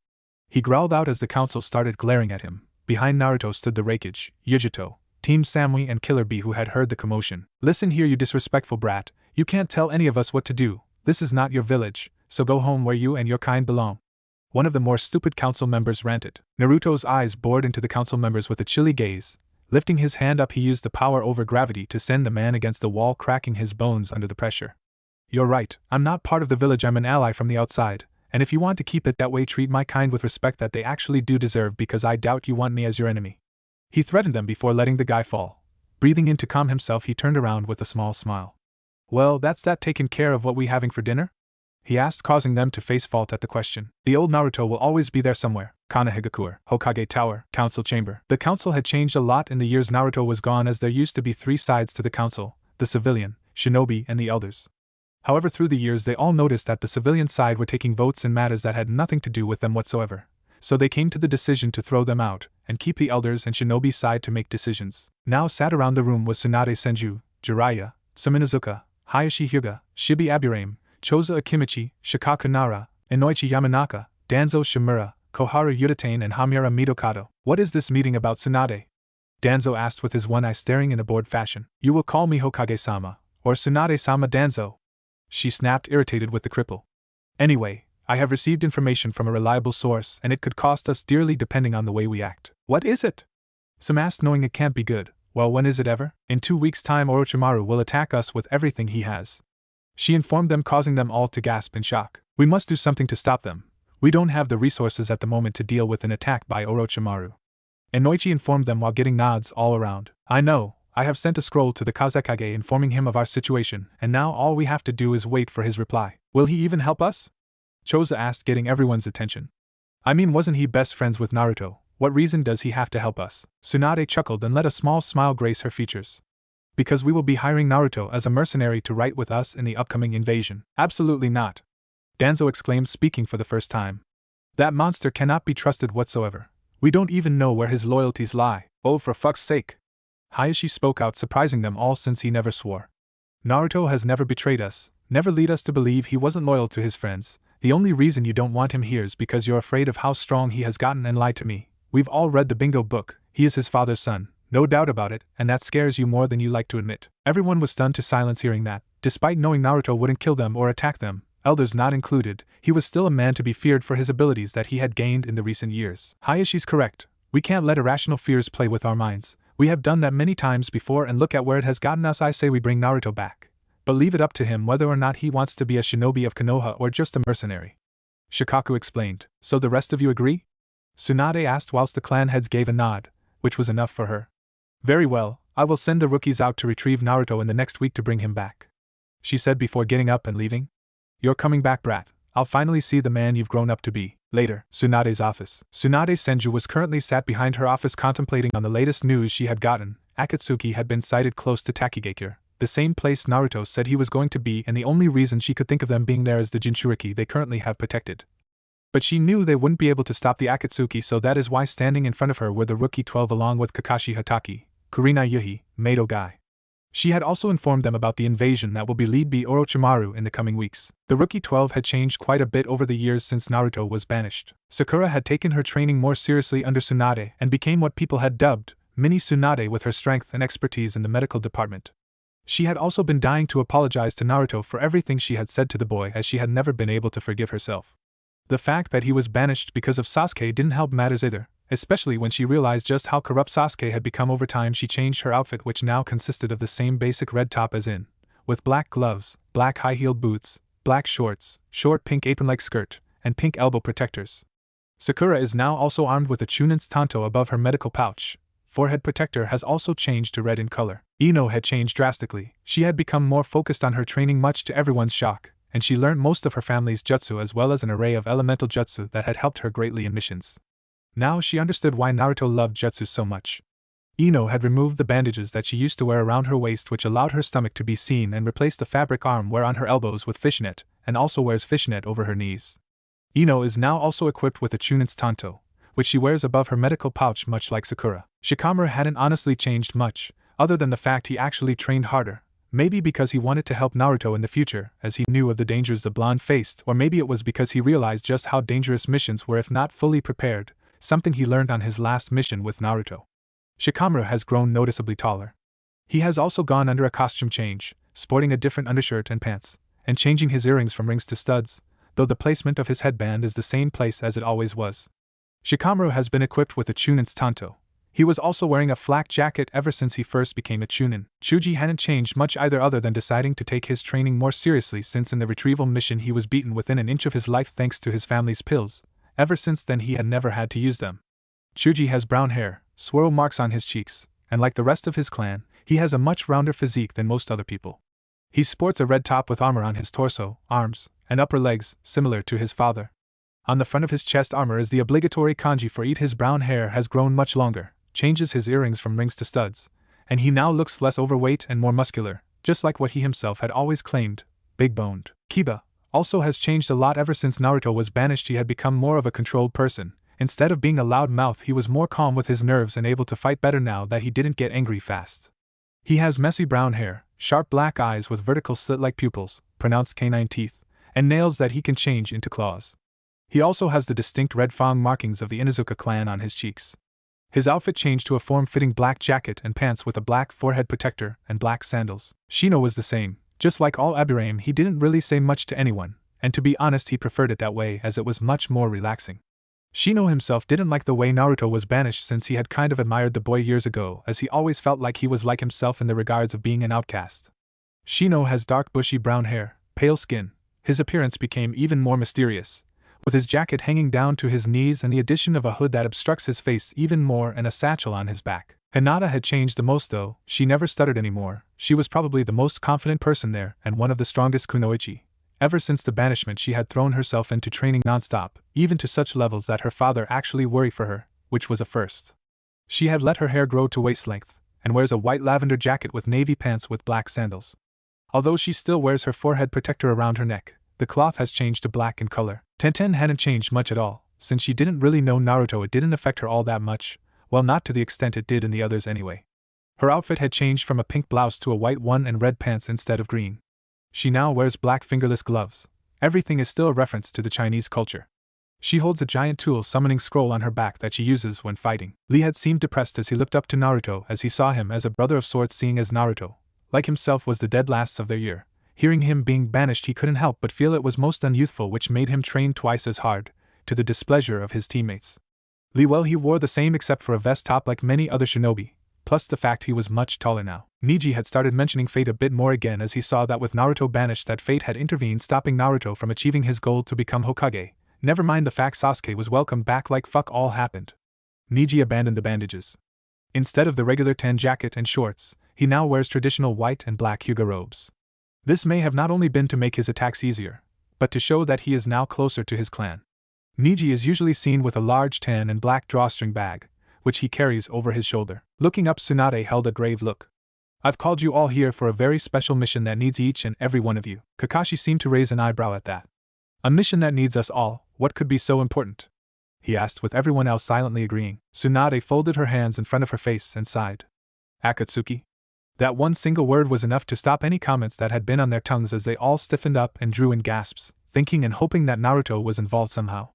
He growled out as the council started glaring at him. Behind Naruto stood the Raikage, Yujito, Team Samui, and Killer Bee, who had heard the commotion. Listen here, you disrespectful brat, you can't tell any of us what to do. This is not your village, so go home where you and your kind belong. One of the more stupid council members ranted. Naruto's eyes bored into the council members with a chilly gaze. Lifting his hand up, he used the power over gravity to send the man against the wall, cracking his bones under the pressure. You're right, I'm not part of the village, I'm an ally from the outside, and if you want to keep it that way, treat my kind with respect that they actually do deserve, because I doubt you want me as your enemy. He threatened them before letting the guy fall. Breathing in to calm himself, he turned around with a small smile. Well, that's that taken care of what we having for dinner? He asked, causing them to face fault at the question. The old Naruto will always be there somewhere. Konoha, Hokage Tower, Council Chamber. The council had changed a lot in the years Naruto was gone, as there used to be 3 sides to the council: the civilian, shinobi, and the elders. However, through the years they all noticed that the civilian side were taking votes in matters that had nothing to do with them whatsoever. So they came to the decision to throw them out, and keep the elders and shinobi side to make decisions. Now sat around the room was Tsunade Senju, Jiraiya, Suminazuka, Hayashi Hyuga, Shibi Aburame, Choza Akimichi, Shikaku Nara, Inoichi Yamanaka, Danzo Shimura, Koharu Udatane, and Hamura Midokado. What is this meeting about, Tsunade? Danzo asked with his one eye staring in a bored fashion. You will call me Hokage-sama, or Tsunade-sama Danzo, she snapped, irritated with the cripple. Anyway, I have received information from a reliable source, and it could cost us dearly depending on the way we act. What is it? Some asked, knowing it can't be good. Well, when is it ever? In 2 weeks' time Orochimaru will attack us with everything he has, she informed them, causing them all to gasp in shock. We must do something to stop them. We don't have the resources at the moment to deal with an attack by Orochimaru. Inoichi informed them while getting nods all around. I know, I have sent a scroll to the Kazekage informing him of our situation, and now all we have to do is wait for his reply. Will he even help us? Choza asked, getting everyone's attention. I mean, wasn't he best friends with Naruto? What reason does he have to help us? Tsunade chuckled and let a small smile grace her features. Because we will be hiring Naruto as a mercenary to fight with us in the upcoming invasion. Absolutely not, Danzo exclaimed, speaking for the first time. That monster cannot be trusted whatsoever. We don't even know where his loyalties lie. Oh, for fuck's sake. Hayashi spoke out, surprising them all since he never swore. Naruto has never betrayed us, never led us to believe he wasn't loyal to his friends. The only reason you don't want him here is because you're afraid of how strong he has gotten and lied to me. We've all read the bingo book. He is his father's son, no doubt about it, and that scares you more than you like to admit. Everyone was stunned to silence hearing that. Despite knowing Naruto wouldn't kill them or attack them, elders not included, he was still a man to be feared for his abilities that he had gained in the recent years. Hayashi's correct. We can't let irrational fears play with our minds. We have done that many times before and look at where it has gotten us. I say we bring Naruto back, but leave it up to him whether or not he wants to be a shinobi of Konoha or just a mercenary. Shikaku explained. So the rest of you agree? Tsunade asked whilst the clan heads gave a nod, which was enough for her. Very well, I will send the rookies out to retrieve Naruto in the next week to bring him back, she said before getting up and leaving. You're coming back, brat. I'll finally see the man you've grown up to be. Later, Tsunade's office. Tsunade Senju was currently sat behind her office contemplating on the latest news she had gotten. Akatsuki had been sighted close to Takigakure, the same place Naruto said he was going to be, and the only reason she could think of them being there is the Jinchuriki they currently have protected. But she knew they wouldn't be able to stop the Akatsuki, so that is why standing in front of her were the Rookie 12 along with Kakashi Hatake, Kurina Yuhi, Mado Gai. She had also informed them about the invasion that will be led by Orochimaru in the coming weeks. The Rookie 12 had changed quite a bit over the years since Naruto was banished. Sakura had taken her training more seriously under Tsunade and became what people had dubbed Mini Tsunade with her strength and expertise in the medical department. She had also been dying to apologize to Naruto for everything she had said to the boy, as she had never been able to forgive herself. The fact that he was banished because of Sasuke didn't help matters either, especially when she realized just how corrupt Sasuke had become over time. She changed her outfit, which now consisted of the same basic red top as in, with black gloves, black high-heeled boots, black shorts, short pink apron-like skirt, and pink elbow protectors. Sakura is now also armed with a Chunin's Tanto above her medical pouch. Forehead protector has also changed to red in color. Ino had changed drastically. She had become more focused on her training, much to everyone's shock, and she learned most of her family's jutsu as well as an array of elemental jutsu that had helped her greatly in missions. Now she understood why Naruto loved jutsu so much. Ino had removed the bandages that she used to wear around her waist, which allowed her stomach to be seen, and replaced the fabric arm wear on her elbows with fishnet, and also wears fishnet over her knees. Ino is now also equipped with a Chunin's Tanto, which she wears above her medical pouch much like Sakura. Shikamaru hadn't honestly changed much, other than the fact he actually trained harder, maybe because he wanted to help Naruto in the future as he knew of the dangers the blonde faced, or maybe it was because he realized just how dangerous missions were if not fully prepared, something he learned on his last mission with Naruto. Shikamaru has grown noticeably taller. He has also gone under a costume change, sporting a different undershirt and pants, and changing his earrings from rings to studs, though the placement of his headband is the same place as it always was. Shikamaru has been equipped with a Chunin's Tanto. He was also wearing a flak jacket ever since he first became a Chunin. Chuji hadn't changed much either, other than deciding to take his training more seriously, since in the retrieval mission he was beaten within an inch of his life thanks to his family's pills. Ever since then he had never had to use them. Chuji has brown hair, swirl marks on his cheeks, and like the rest of his clan, he has a much rounder physique than most other people. He sports a red top with armor on his torso, arms, and upper legs, similar to his father. On the front of his chest armor is the obligatory kanji for eat. His brown hair has grown much longer, changes his earrings from rings to studs, and he now looks less overweight and more muscular, just like what he himself had always claimed, big-boned. Kiba also has changed a lot ever since Naruto was banished. He had become more of a controlled person. Instead of being a loud mouth, he was more calm with his nerves and able to fight better now that he didn't get angry fast. He has messy brown hair, sharp black eyes with vertical slit-like pupils, pronounced canine teeth, and nails that he can change into claws. He also has the distinct red fang markings of the Inuzuka clan on his cheeks. His outfit changed to a form-fitting black jacket and pants with a black forehead protector and black sandals. Shino was the same. Just like all Aburaim, he didn't really say much to anyone, and to be honest he preferred it that way as it was much more relaxing. Shino himself didn't like the way Naruto was banished since he had kind of admired the boy years ago, as he always felt like he was like himself in the regards of being an outcast. Shino has dark bushy brown hair, pale skin. His appearance became even more mysterious, with his jacket hanging down to his knees and the addition of a hood that obstructs his face even more and a satchel on his back. Hinata had changed the most though. She never stuttered anymore. She was probably the most confident person there and one of the strongest kunoichi. Ever since the banishment she had thrown herself into training non-stop, even to such levels that her father actually worried for her, which was a first. She had let her hair grow to waist length, and wears a white lavender jacket with navy pants with black sandals. Although she still wears her forehead protector around her neck, the cloth has changed to black in color. Tenten hadn't changed much at all. Since she didn't really know Naruto, it didn't affect her all that much, well, not to the extent it did in the others anyway. Her outfit had changed from a pink blouse to a white one and red pants instead of green. She now wears black fingerless gloves. Everything is still a reference to the Chinese culture. She holds a giant tool summoning scroll on her back that she uses when fighting. Lee had seemed depressed as he looked up to Naruto as he saw him as a brother of sorts, seeing as Naruto, like himself, was the dead last of their year. Hearing him being banished, he couldn't help but feel it was most unyouthful, which made him train twice as hard, to the displeasure of his teammates. Lee, well, he wore the same except for a vest top like many other shinobi, plus the fact he was much taller now. Niji had started mentioning fate a bit more again as he saw that with Naruto banished that fate had intervened, stopping Naruto from achieving his goal to become Hokage. Never mind the fact Sasuke was welcomed back like fuck all happened. Niji abandoned the bandages. Instead of the regular tan jacket and shorts, he now wears traditional white and black hyuga robes. This may have not only been to make his attacks easier, but to show that he is now closer to his clan. Niji is usually seen with a large tan and black drawstring bag, which he carries over his shoulder. Looking up, Tsunade held a grave look. I've called you all here for a very special mission that needs each and every one of you. Kakashi seemed to raise an eyebrow at that. A mission that needs us all. What could be so important? He asked, with everyone else silently agreeing. Tsunade folded her hands in front of her face and sighed. Akatsuki? That one single word was enough to stop any comments that had been on their tongues as they all stiffened up and drew in gasps, thinking and hoping that Naruto was involved somehow.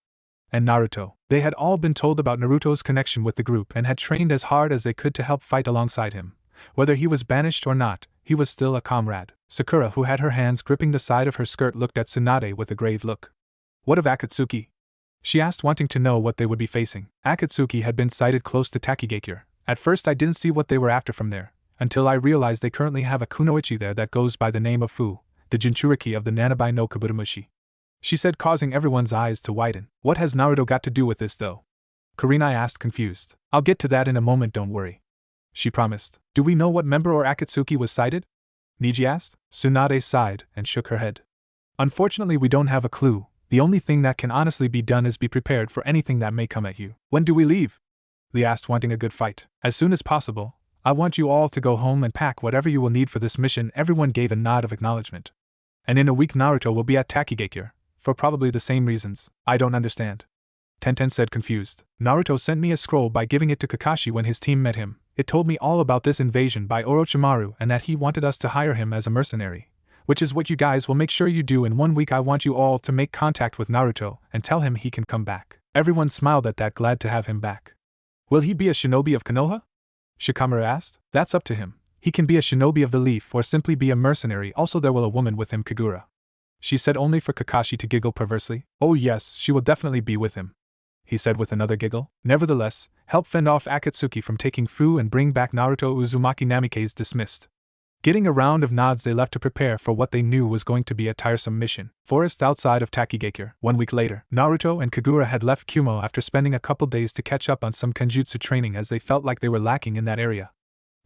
And Naruto. They had all been told about Naruto's connection with the group and had trained as hard as they could to help fight alongside him. Whether he was banished or not, he was still a comrade. Sakura, who had her hands gripping the side of her skirt, looked at Tsunade with a grave look. What of Akatsuki? She asked, wanting to know what they would be facing. Akatsuki had been sighted close to Takigakure. At first I didn't see what they were after from there, until I realized they currently have a kunoichi there that goes by the name of Fu, the Jinchuriki of the Nanabai no Kabutomushi. She said, causing everyone's eyes to widen. What has Naruto got to do with this though? Kurenai asked, confused. I'll get to that in a moment, don't worry. She promised. Do we know what member or Akatsuki was sighted? Niji asked. Tsunade sighed and shook her head. Unfortunately, we don't have a clue. The only thing that can honestly be done is be prepared for anything that may come at you. When do we leave? Lee asked, wanting a good fight. As soon as possible. I want you all to go home and pack whatever you will need for this mission. Everyone gave a nod of acknowledgement. And in a week Naruto will be at Takigakure, for probably the same reasons. I don't understand. Tenten said, confused. Naruto sent me a scroll by giving it to Kakashi when his team met him. It told me all about this invasion by Orochimaru and that he wanted us to hire him as a mercenary. Which is what you guys will make sure you do in 1 week. I want you all to make contact with Naruto and tell him he can come back. Everyone smiled at that, glad to have him back. Will he be a shinobi of Konoha? Shikamaru asked. That's up to him. He can be a shinobi of the leaf or simply be a mercenary. Also there will a woman with him, Kagura. She said, only for Kakashi to giggle perversely. Oh yes, she will definitely be with him, he said with another giggle. Nevertheless, help fend off Akatsuki from taking Fu and bring back Naruto. Uzumaki Namikaze dismissed. Getting a round of nods, they left to prepare for what they knew was going to be a tiresome mission. Forest outside of Takigakure. 1 week later, Naruto and Kagura had left Kumo after spending a couple days to catch up on some kenjutsu training as they felt like they were lacking in that area.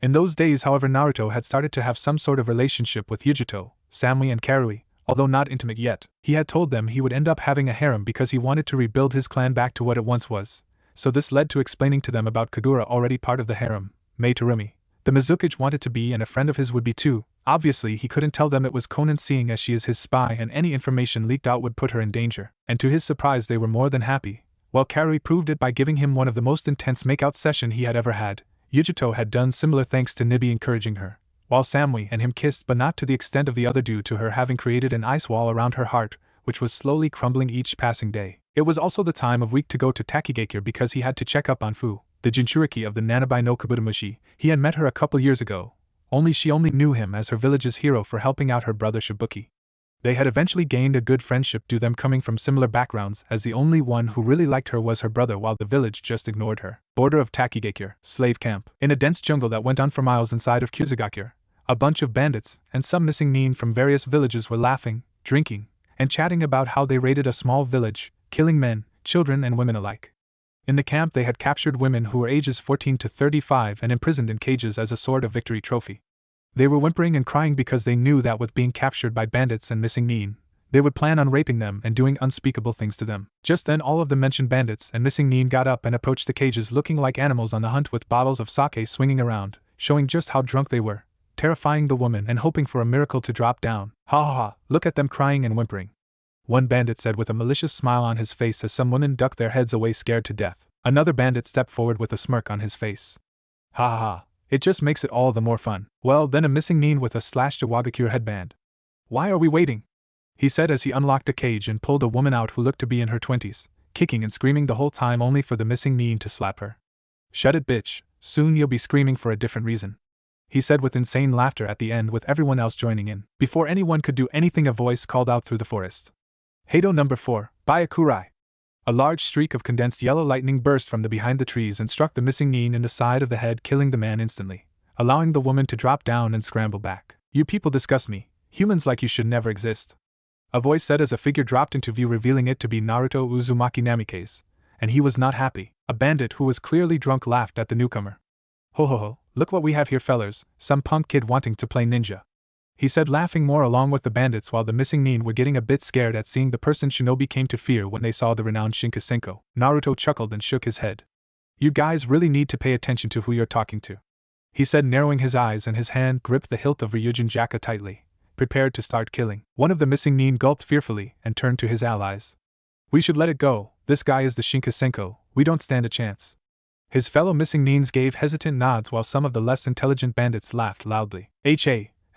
In those days, however, Naruto had started to have some sort of relationship with Yujito, Samui and Karui, although not intimate yet. He had told them he would end up having a harem because he wanted to rebuild his clan back to what it once was, so this led to explaining to them about Kagura, already part of the harem, Mei Terumi. The Mizukage wanted to be, and a friend of his would be too. Obviously he couldn't tell them it was Conan, seeing as she is his spy and any information leaked out would put her in danger, and to his surprise they were more than happy. While Karui proved it by giving him one of the most intense makeout session he had ever had, Yujito had done similar thanks to Nibi encouraging her, while Samui and him kissed, but not to the extent of the other due to her having created an ice wall around her heart, which was slowly crumbling each passing day. It was also the time of week to go to Takigakure because he had to check up on Fu, the Jinchuriki of the Nanabai no Kabutamushi. He had met her a couple years ago, only she only knew him as her village's hero for helping out her brother Shibuki. They had eventually gained a good friendship due them coming from similar backgrounds, as the only one who really liked her was her brother while the village just ignored her. Border of Takigakure, slave camp. In a dense jungle that went on for miles inside of Kusagakure, a bunch of bandits and some missing nin from various villages were laughing, drinking, and chatting about how they raided a small village, killing men, children and women alike. In the camp they had captured women who were ages 14 to 35 and imprisoned in cages as a sort of victory trophy. They were whimpering and crying because they knew that with being captured by bandits and missing nin, they would plan on raping them and doing unspeakable things to them. Just then all of the mentioned bandits and missing nin got up and approached the cages looking like animals on the hunt with bottles of sake swinging around, showing just how drunk they were, terrifying the woman and hoping for a miracle to drop down. Ha ha ha, look at them crying and whimpering, one bandit said with a malicious smile on his face as some women ducked their heads away scared to death. Another bandit stepped forward with a smirk on his face. Ha ha ha, it just makes it all the more fun. Well, then a missing nin with a slashed Iwagakure headband. Why are we waiting? He said as he unlocked a cage and pulled a woman out who looked to be in her 20s, kicking and screaming the whole time only for the missing nin to slap her. Shut it, bitch, soon you'll be screaming for a different reason, he said with insane laughter at the end with everyone else joining in. Before anyone could do anything a voice called out through the forest. Heido number 4, Byakurai. A large streak of condensed yellow lightning burst from behind the trees and struck the missing nin in the side of the head, killing the man instantly, allowing the woman to drop down and scramble back. You people disgust me, humans like you should never exist, a voice said as a figure dropped into view revealing it to be Naruto Uzumaki Namikaze, and he was not happy. A bandit who was clearly drunk laughed at the newcomer. Ho ho ho, look what we have here fellers, some punk kid wanting to play ninja, he said laughing more along with the bandits while the missing nin were getting a bit scared at seeing the person shinobi came to fear when they saw the renowned Shinkasenko. Naruto chuckled and shook his head. You guys really need to pay attention to who you're talking to, he said narrowing his eyes and his hand gripped the hilt of Ryujin Jaka tightly, prepared to start killing. One of the missing nin gulped fearfully and turned to his allies. We should let it go, this guy is the Shinkasenko, we don't stand a chance. His fellow missing nins gave hesitant nods while some of the less intelligent bandits laughed loudly.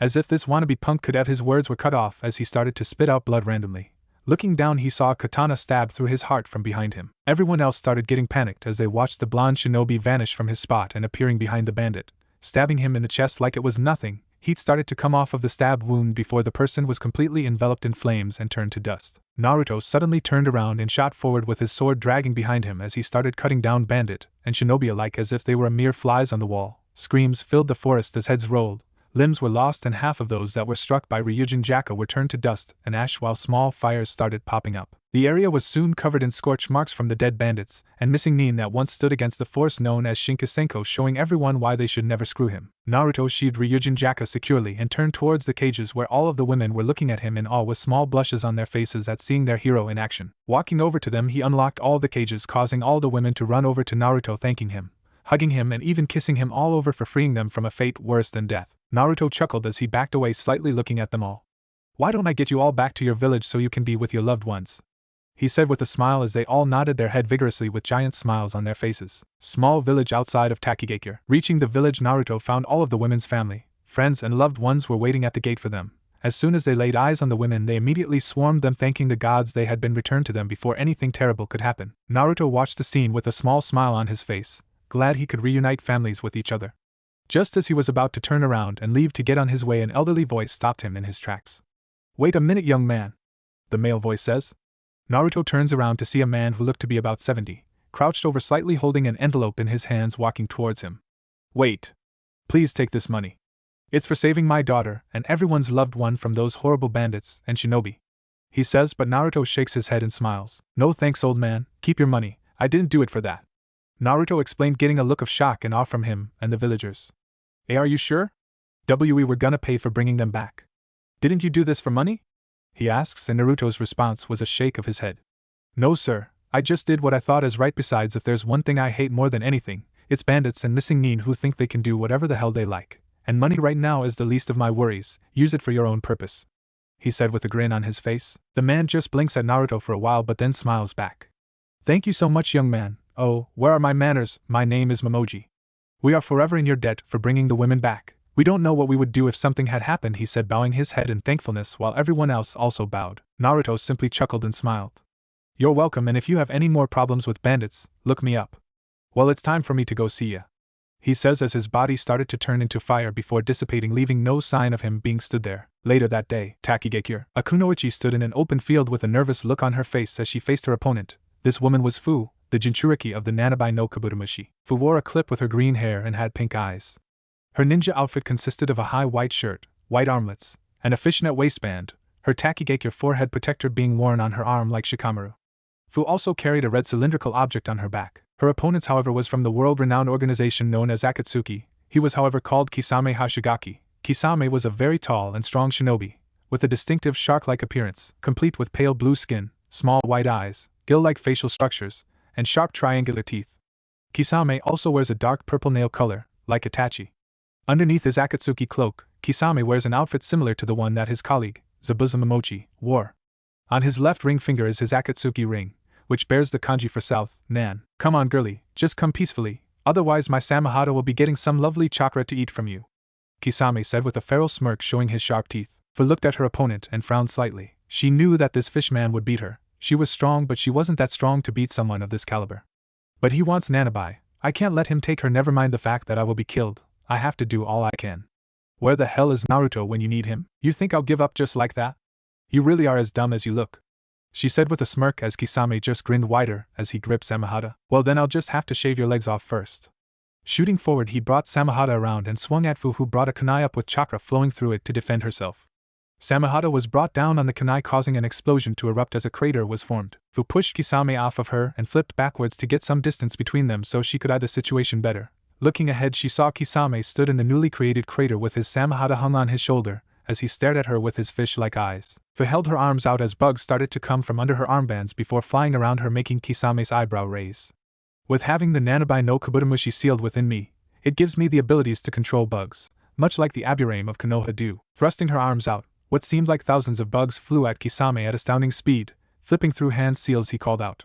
As if this wannabe punk could have. His words were cut off as he started to spit out blood randomly. Looking down he saw a katana stabbed through his heart from behind him. Everyone else started getting panicked as they watched the blonde shinobi vanish from his spot and appearing behind the bandit, stabbing him in the chest like it was nothing. Heat started to come off of the stab wound before the person was completely enveloped in flames and turned to dust. Naruto suddenly turned around and shot forward with his sword dragging behind him as he started cutting down bandit and shinobi alike as if they were mere flies on the wall. Screams filled the forest as heads rolled. Limbs were lost and half of those that were struck by Ryujin Jaka were turned to dust and ash while small fires started popping up. The area was soon covered in scorch marks from the dead bandits and missing nin that once stood against the force known as Shinkasenko, showing everyone why they should never screw him. Naruto sheathed Ryujin Jaka securely and turned towards the cages where all of the women were looking at him in awe with small blushes on their faces at seeing their hero in action. Walking over to them he unlocked all the cages, causing all the women to run over to Naruto thanking him, hugging him and even kissing him all over for freeing them from a fate worse than death. Naruto chuckled as he backed away slightly looking at them all. Why don't I get you all back to your village so you can be with your loved ones? He said with a smile as they all nodded their head vigorously with giant smiles on their faces. Small village outside of Takigakure. Reaching the village, Naruto found all of the women's family, friends and loved ones were waiting at the gate for them. As soon as they laid eyes on the women they immediately swarmed them thanking the gods they had been returned to them before anything terrible could happen. Naruto watched the scene with a small smile on his face, glad he could reunite families with each other. Just as he was about to turn around and leave to get on his way, an elderly voice stopped him in his tracks. Wait a minute, young man, the male voice says. Naruto turns around to see a man who looked to be about 70, crouched over slightly holding an envelope in his hands walking towards him. Wait. Please take this money. It's for saving my daughter and everyone's loved one from those horrible bandits and shinobi, he says, but Naruto shakes his head and smiles. No thanks, old man, keep your money, I didn't do it for that, Naruto explained, getting a look of shock and awe from him and the villagers. Are you sure? We were gonna pay for bringing them back. Didn't you do this for money? He asks, and Naruto's response was a shake of his head. No sir, I just did what I thought is right. Besides, if there's one thing I hate more than anything, it's bandits and missing nin who think they can do whatever the hell they like. And money right now is the least of my worries. Use it for your own purpose, he said with a grin on his face. The man just blinks at Naruto for a while but then smiles back. Thank you so much, young man. Oh, where are my manners? My name is Momoji. We are forever in your debt for bringing the women back. We don't know what we would do if something had happened, he said, bowing his head in thankfulness while everyone else also bowed. Naruto simply chuckled and smiled. You're welcome, and if you have any more problems with bandits, look me up. Well, it's time for me to go see ya, he says as his body started to turn into fire before dissipating, leaving no sign of him being stood there. Later that day, Takigakure Akunoichi stood in an open field with a nervous look on her face as she faced her opponent. This woman was Fu, the Jinchuriki of the Nanabai no Kabutomushi. Fu wore a clip with her green hair and had pink eyes. Her ninja outfit consisted of a high white shirt, white armlets, and a fishnet waistband, her Takigakure forehead protector being worn on her arm like Shikamaru. Fu also carried a red cylindrical object on her back. Her opponent, however, was from the world-renowned organization known as Akatsuki. He was, however, called Kisame Hashigaki. Kisame was a very tall and strong shinobi, with a distinctive shark-like appearance, complete with pale blue skin, small white eyes, gill-like facial structures, and sharp triangular teeth. Kisame also wears a dark purple nail color, like Itachi. Underneath his Akatsuki cloak, Kisame wears an outfit similar to the one that his colleague, Zabuza Momochi, wore. On his left ring finger is his Akatsuki ring, which bears the kanji for South, Nan. Come on, girlie, just come peacefully, otherwise my Samahata will be getting some lovely chakra to eat from you, Kisame said with a feral smirk showing his sharp teeth. Fu looked at her opponent and frowned slightly. She knew that this fishman would beat her. She was strong, but she wasn't that strong to beat someone of this caliber. But he wants Nanabai. I can't let him take her, never mind the fact that I will be killed. I have to do all I can. Where the hell is Naruto when you need him? You think I'll give up just like that? You really are as dumb as you look, she said with a smirk as Kisame just grinned wider as he gripped Samahata. Well, then I'll just have to shave your legs off first. Shooting forward, he brought Samahata around and swung at Fu, who brought a kunai up with chakra flowing through it to defend herself. Samahata was brought down on the kunai, causing an explosion to erupt as a crater was formed. Fu pushed Kisame off of her and flipped backwards to get some distance between them so she could eye the situation better. Looking ahead, she saw Kisame stood in the newly created crater with his Samahata hung on his shoulder, as he stared at her with his fish-like eyes. Fu held her arms out as bugs started to come from under her armbands before flying around her, making Kisame's eyebrow raise. With having the Nanabai no Kabutomushi sealed within me, it gives me the abilities to control bugs, much like the Aburame of Konoha do. Thrusting her arms out, what seemed like thousands of bugs flew at Kisame at astounding speed. Flipping through hand seals, he called out,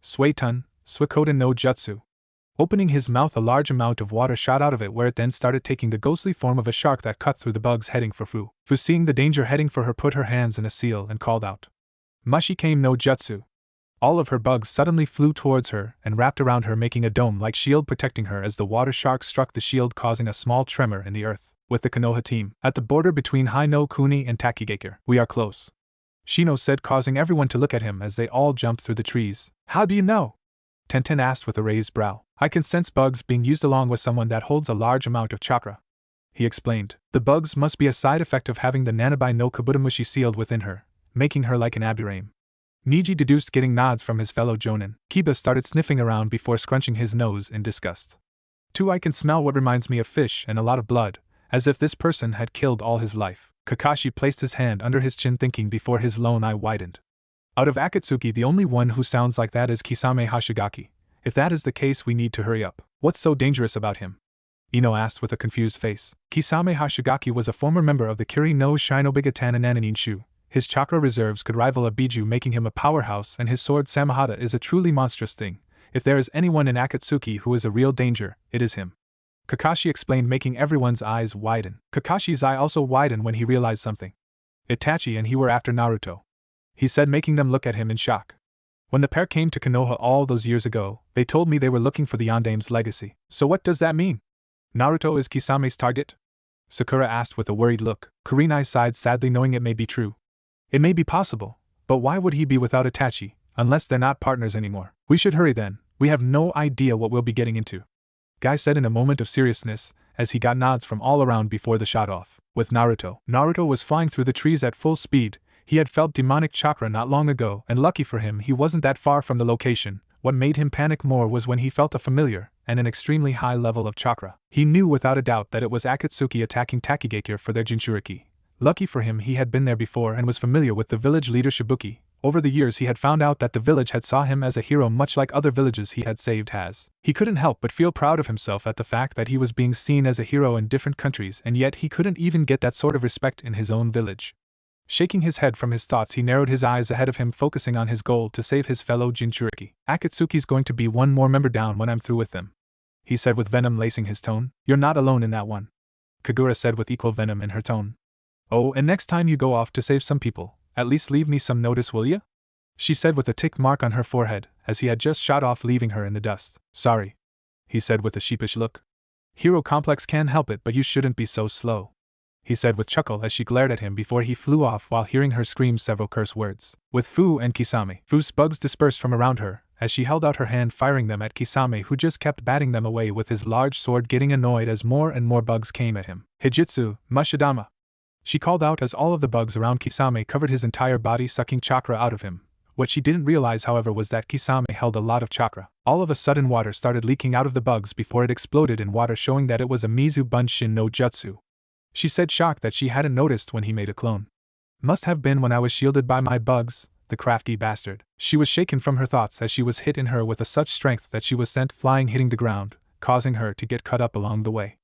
Suetun, Suikoden no Jutsu. Opening his mouth, a large amount of water shot out of it, where it then started taking the ghostly form of a shark that cut through the bugs heading for Fu. Fu, seeing the danger heading for her, put her hands in a seal and called out, Mashikame no Jutsu. All of her bugs suddenly flew towards her and wrapped around her, making a dome-like shield protecting her as the water shark struck the shield, causing a small tremor in the earth. With the Konoha team at the border between Hai no Kuni and Takigakure. We are close, Shino said, causing everyone to look at him as they all jumped through the trees. How do you know? Tenten asked with a raised brow. I can sense bugs being used along with someone that holds a large amount of chakra, he explained. The bugs must be a side effect of having the Nanabai no Kabutomushi sealed within her, making her like an Aburame. Niji deduced, getting nods from his fellow jonin. Kiba started sniffing around before scrunching his nose in disgust. Too, I can smell what reminds me of fish and a lot of blood, as if this person had killed all his life. Kakashi placed his hand under his chin, thinking before his lone eye widened. Out of Akatsuki, the only one who sounds like that is Kisame Hashigaki. If that is the case, we need to hurry up. What's so dangerous about him? Ino asked with a confused face. Kisame Hashigaki was a former member of the Kiri no Shinobigatana Nananin. His chakra reserves could rival a Biju, making him a powerhouse, and his sword Samahata is a truly monstrous thing. If there is anyone in Akatsuki who is a real danger, it is him, Kakashi explained, making everyone's eyes widen. Kakashi's eye also widened when he realized something. Itachi and he were after Naruto, he said, making them look at him in shock. When the pair came to Konoha all those years ago, they told me they were looking for the Yondame's legacy. So what does that mean? Naruto is Kisame's target? Sakura asked with a worried look. Kurenai sighed sadly, knowing it may be true. It may be possible, but why would he be without Itachi, unless they're not partners anymore? We should hurry then, we have no idea what we'll be getting into, Guy said in a moment of seriousness, as he got nods from all around before the shot off. With Naruto was flying through the trees at full speed. He had felt demonic chakra not long ago, and lucky for him, he wasn't that far from the location. What made him panic more was when he felt a familiar, and an extremely high level of chakra. He knew without a doubt that it was Akatsuki attacking Takigakure for their Jinchuriki. Lucky for him, he had been there before and was familiar with the village leader Shibuki. Over the years he had found out that the village had saw him as a hero, much like other villages he had saved has. He couldn't help but feel proud of himself at the fact that he was being seen as a hero in different countries, and yet he couldn't even get that sort of respect in his own village. Shaking his head from his thoughts, he narrowed his eyes ahead of him, focusing on his goal to save his fellow Jinchuriki. Akatsuki's going to be one more member down when I'm through with them, he said with venom lacing his tone. You're not alone in that one, Kagura said with equal venom in her tone. Oh, and next time you go off to save some people, at least leave me some notice, will ya? She said with a tick mark on her forehead, as he had just shot off, leaving her in the dust. Sorry, he said with a sheepish look. Hero complex, can't help it, but you shouldn't be so slow, he said with chuckle as she glared at him before he flew off while hearing her scream several curse words. With Fu and Kisame, Fu's bugs dispersed from around her, as she held out her hand, firing them at Kisame, who just kept batting them away with his large sword, getting annoyed as more and more bugs came at him. Hijitsu, Mushidama, she called out as all of the bugs around Kisame covered his entire body, sucking chakra out of him. What she didn't realize, however, was that Kisame held a lot of chakra. All of a sudden, water started leaking out of the bugs before it exploded in water, showing that it was a Mizu Bunshin no Jutsu. She said, shocked that she hadn't noticed when he made a clone. Must have been when I was shielded by my bugs, the crafty bastard. She was shaken from her thoughts as she was hit in her with a such strength that she was sent flying, hitting the ground, causing her to get cut up along the way.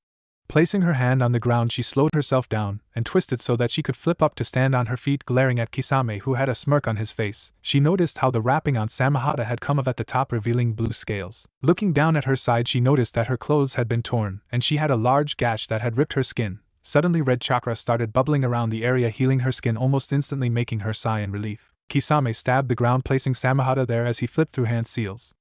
Placing her hand on the ground, she slowed herself down and twisted so that she could flip up to stand on her feet, glaring at Kisame, who had a smirk on his face. She noticed how the wrapping on Samahata had come off at the top, revealing blue scales. Looking down at her side, she noticed that her clothes had been torn, and she had a large gash that had ripped her skin. Suddenly, red chakra started bubbling around the area, healing her skin almost instantly, making her sigh in relief. Kisame stabbed the ground, placing Samahata there as he flipped through hand seals.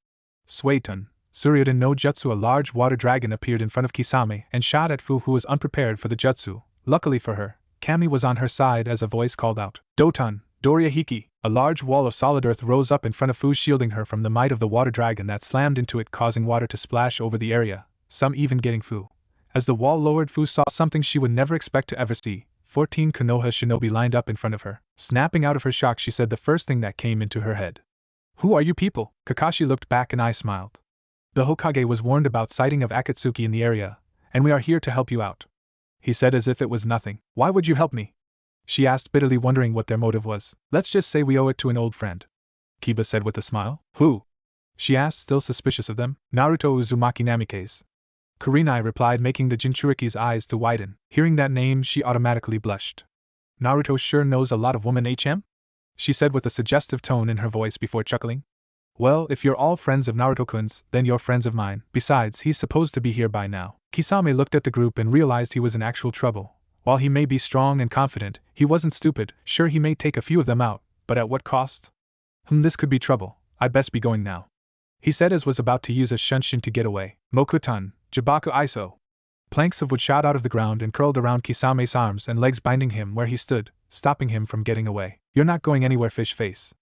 Suetun, Suryuden no Jutsu. A large water dragon appeared in front of Kisame and shot at Fu, who was unprepared for the jutsu. Luckily for her, Kami was on her side as a voice called out, Doton, Doria Hiki. A large wall of solid earth rose up in front of Fu, shielding her from the might of the water dragon that slammed into it, causing water to splash over the area, some even getting Fu. As the wall lowered, Fu saw something she would never expect to ever see. 14 Konoha shinobi lined up in front of her. Snapping out of her shock, she said the first thing that came into her head. Who are you people? Kakashi looked back and I smiled. The Hokage was warned about sighting of Akatsuki in the area, and we are here to help you out, he said as if it was nothing. Why would you help me? She asked bitterly, wondering what their motive was. Let's just say we owe it to an old friend, Kiba said with a smile. Who? She asked, still suspicious of them. Naruto Uzumaki Namikaze, Kurenai replied, making the Jinchuriki's eyes to widen. Hearing that name, she automatically blushed. Naruto sure knows a lot of women, HM? She said with a suggestive tone in her voice before chuckling. Well, if you're all friends of Naruto-kun's, then you're friends of mine. Besides, he's supposed to be here by now. Kisame looked at the group and realized he was in actual trouble. While he may be strong and confident, he wasn't stupid. Sure, he may take a few of them out, but at what cost? This could be trouble. I best be going now, he said as was about to use a shunshin to get away. Mokutan, Jibaku Iso. Planks of wood shot out of the ground and curled around Kisame's arms and legs, binding him where he stood, stopping him from getting away. You're not going anywhere, fish face,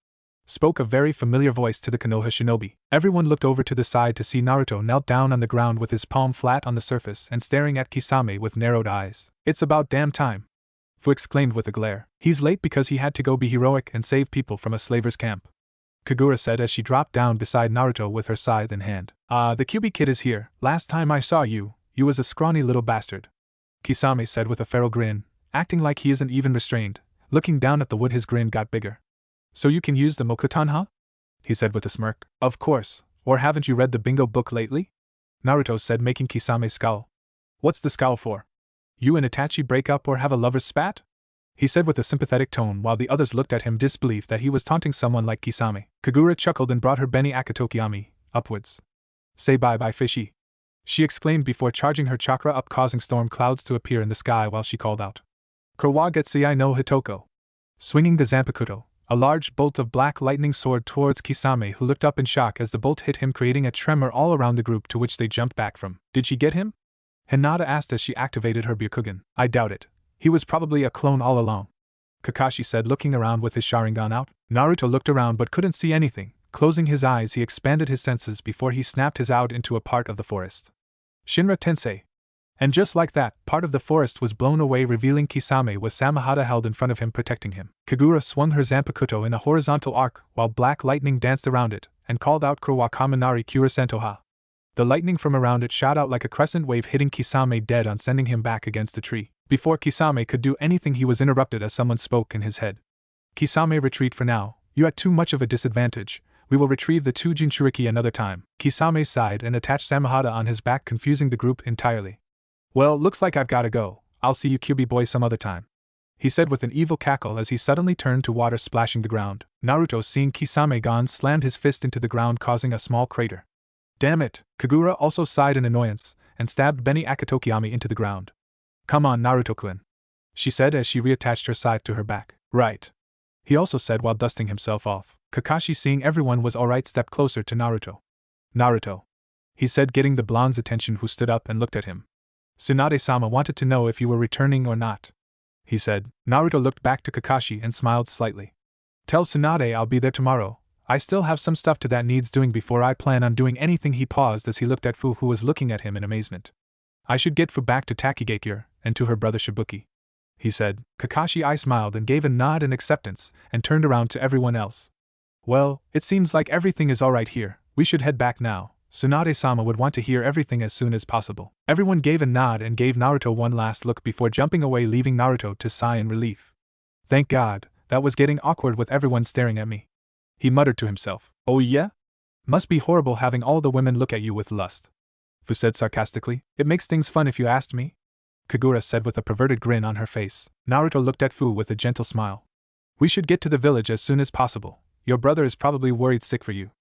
spoke a very familiar voice to the Konoha shinobi. Everyone looked over to the side to see Naruto knelt down on the ground with his palm flat on the surface and staring at Kisame with narrowed eyes. It's about damn time, Fu exclaimed with a glare. He's late because he had to go be heroic and save people from a slaver's camp, Kagura said as she dropped down beside Naruto with her scythe in hand. The Kyuubi kid is here. Last time I saw you was a scrawny little bastard, Kisame said with a feral grin, acting like he isn't even restrained. Looking down at the wood, his grin got bigger. So you can use the Mokutan, huh? He said with a smirk. Of course, or haven't you read the bingo book lately? Naruto said, making Kisame scowl. What's the scowl for? You and Itachi break up or have a lover's spat? He said with a sympathetic tone while the others looked at him disbelief that he was taunting someone like Kisame. Kagura chuckled and brought her Beni Akatokiyami upwards. Say bye-bye, fishy, she exclaimed before charging her chakra up, causing storm clouds to appear in the sky while she called out, Kurwagetsuai no Hitoko. Swinging the Zanpakuto, a large bolt of black lightning soared towards Kisame, who looked up in shock as the bolt hit him, creating a tremor all around the group, to which they jumped back from. Did she get him? Hinata asked as she activated her Byakugan. I doubt it. He was probably a clone all along, Kakashi said, looking around with his Sharingan out. Naruto looked around but couldn't see anything. Closing his eyes, he expanded his senses before he snapped his out into a part of the forest. Shinra Tensei. And just like that, part of the forest was blown away, revealing Kisame with Samahata held in front of him, protecting him. Kagura swung her Zanpakuto in a horizontal arc while black lightning danced around it, and called out Kurwa Kaminari Kurasentoha. The lightning from around it shot out like a crescent wave, hitting Kisame dead on, sending him back against a tree. Before Kisame could do anything, he was interrupted as someone spoke in his head. Kisame, retreat for now. You are at too much of a disadvantage. We will retrieve the 2 Jinchuriki another time. Kisame sighed and attached Samahata on his back, confusing the group entirely. Well, looks like I've gotta go. I'll see you Kyubi boy some other time, he said with an evil cackle as he suddenly turned to water splashing the ground. Naruto, seeing Kisame gone, slammed his fist into the ground, causing a small crater. Damn it! Kagura also sighed in annoyance and stabbed Beni Akatokiyami into the ground. Come on, Naruto-kun, she said as she reattached her scythe to her back. Right, he also said while dusting himself off. Kakashi, seeing everyone was alright, stepped closer to Naruto. Naruto, he said, getting the blonde's attention, who stood up and looked at him. Tsunade-sama wanted to know if you were returning or not, he said. Naruto looked back to Kakashi and smiled slightly. Tell Tsunade I'll be there tomorrow. I still have some stuff that needs doing before I plan on doing anything. He paused as he looked at Fu, who was looking at him in amazement. I should get Fu back to Takigakure and to her brother Shibuki, he said. Kakashi smiled and gave a nod in acceptance and turned around to everyone else. Well, it seems like everything is alright here. We should head back now. Tsunade-sama would want to hear everything as soon as possible. Everyone gave a nod and gave Naruto one last look before jumping away, leaving Naruto to sigh in relief. Thank God, that was getting awkward with everyone staring at me, he muttered to himself. Oh yeah? Must be horrible having all the women look at you with lust, Fu said sarcastically. It makes things fun if you asked me, Kagura said with a perverted grin on her face. Naruto looked at Fu with a gentle smile. We should get to the village as soon as possible. Your brother is probably worried sick for you,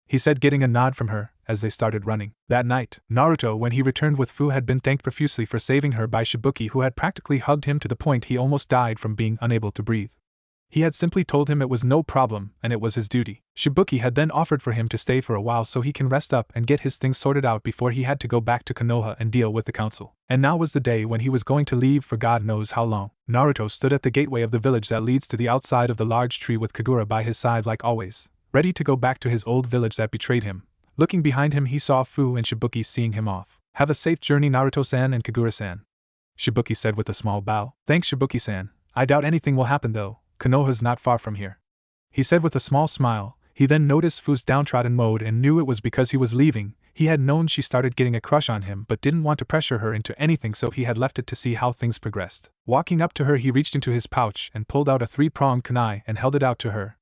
he said, getting a nod from her as they started running. That night, Naruto, when he returned with Fu, had been thanked profusely for saving her by Shibuki, who had practically hugged him to the point he almost died from being unable to breathe. He had simply told him it was no problem and it was his duty. Shibuki had then offered for him to stay for a while so he can rest up and get his things sorted out before he had to go back to Konoha and deal with the council. And now was the day when he was going to leave for God knows how long. Naruto stood at the gateway of the village that leads to the outside of the large tree, with Kagura by his side like always, ready to go back to his old village that betrayed him. Looking behind him, he saw Fu and Shibuki seeing him off. Have a safe journey, Naruto-san and Kagura-san, Shibuki said with a small bow. Thanks, Shibuki-san. I doubt anything will happen though. Konoha's not far from here, he said with a small smile. He then noticed Fu's downtrodden mode and knew it was because he was leaving. He had known she started getting a crush on him but didn't want to pressure her into anything, so he had left it to see how things progressed. Walking up to her, he reached into his pouch and pulled out a 3-pronged kunai and held it out to her.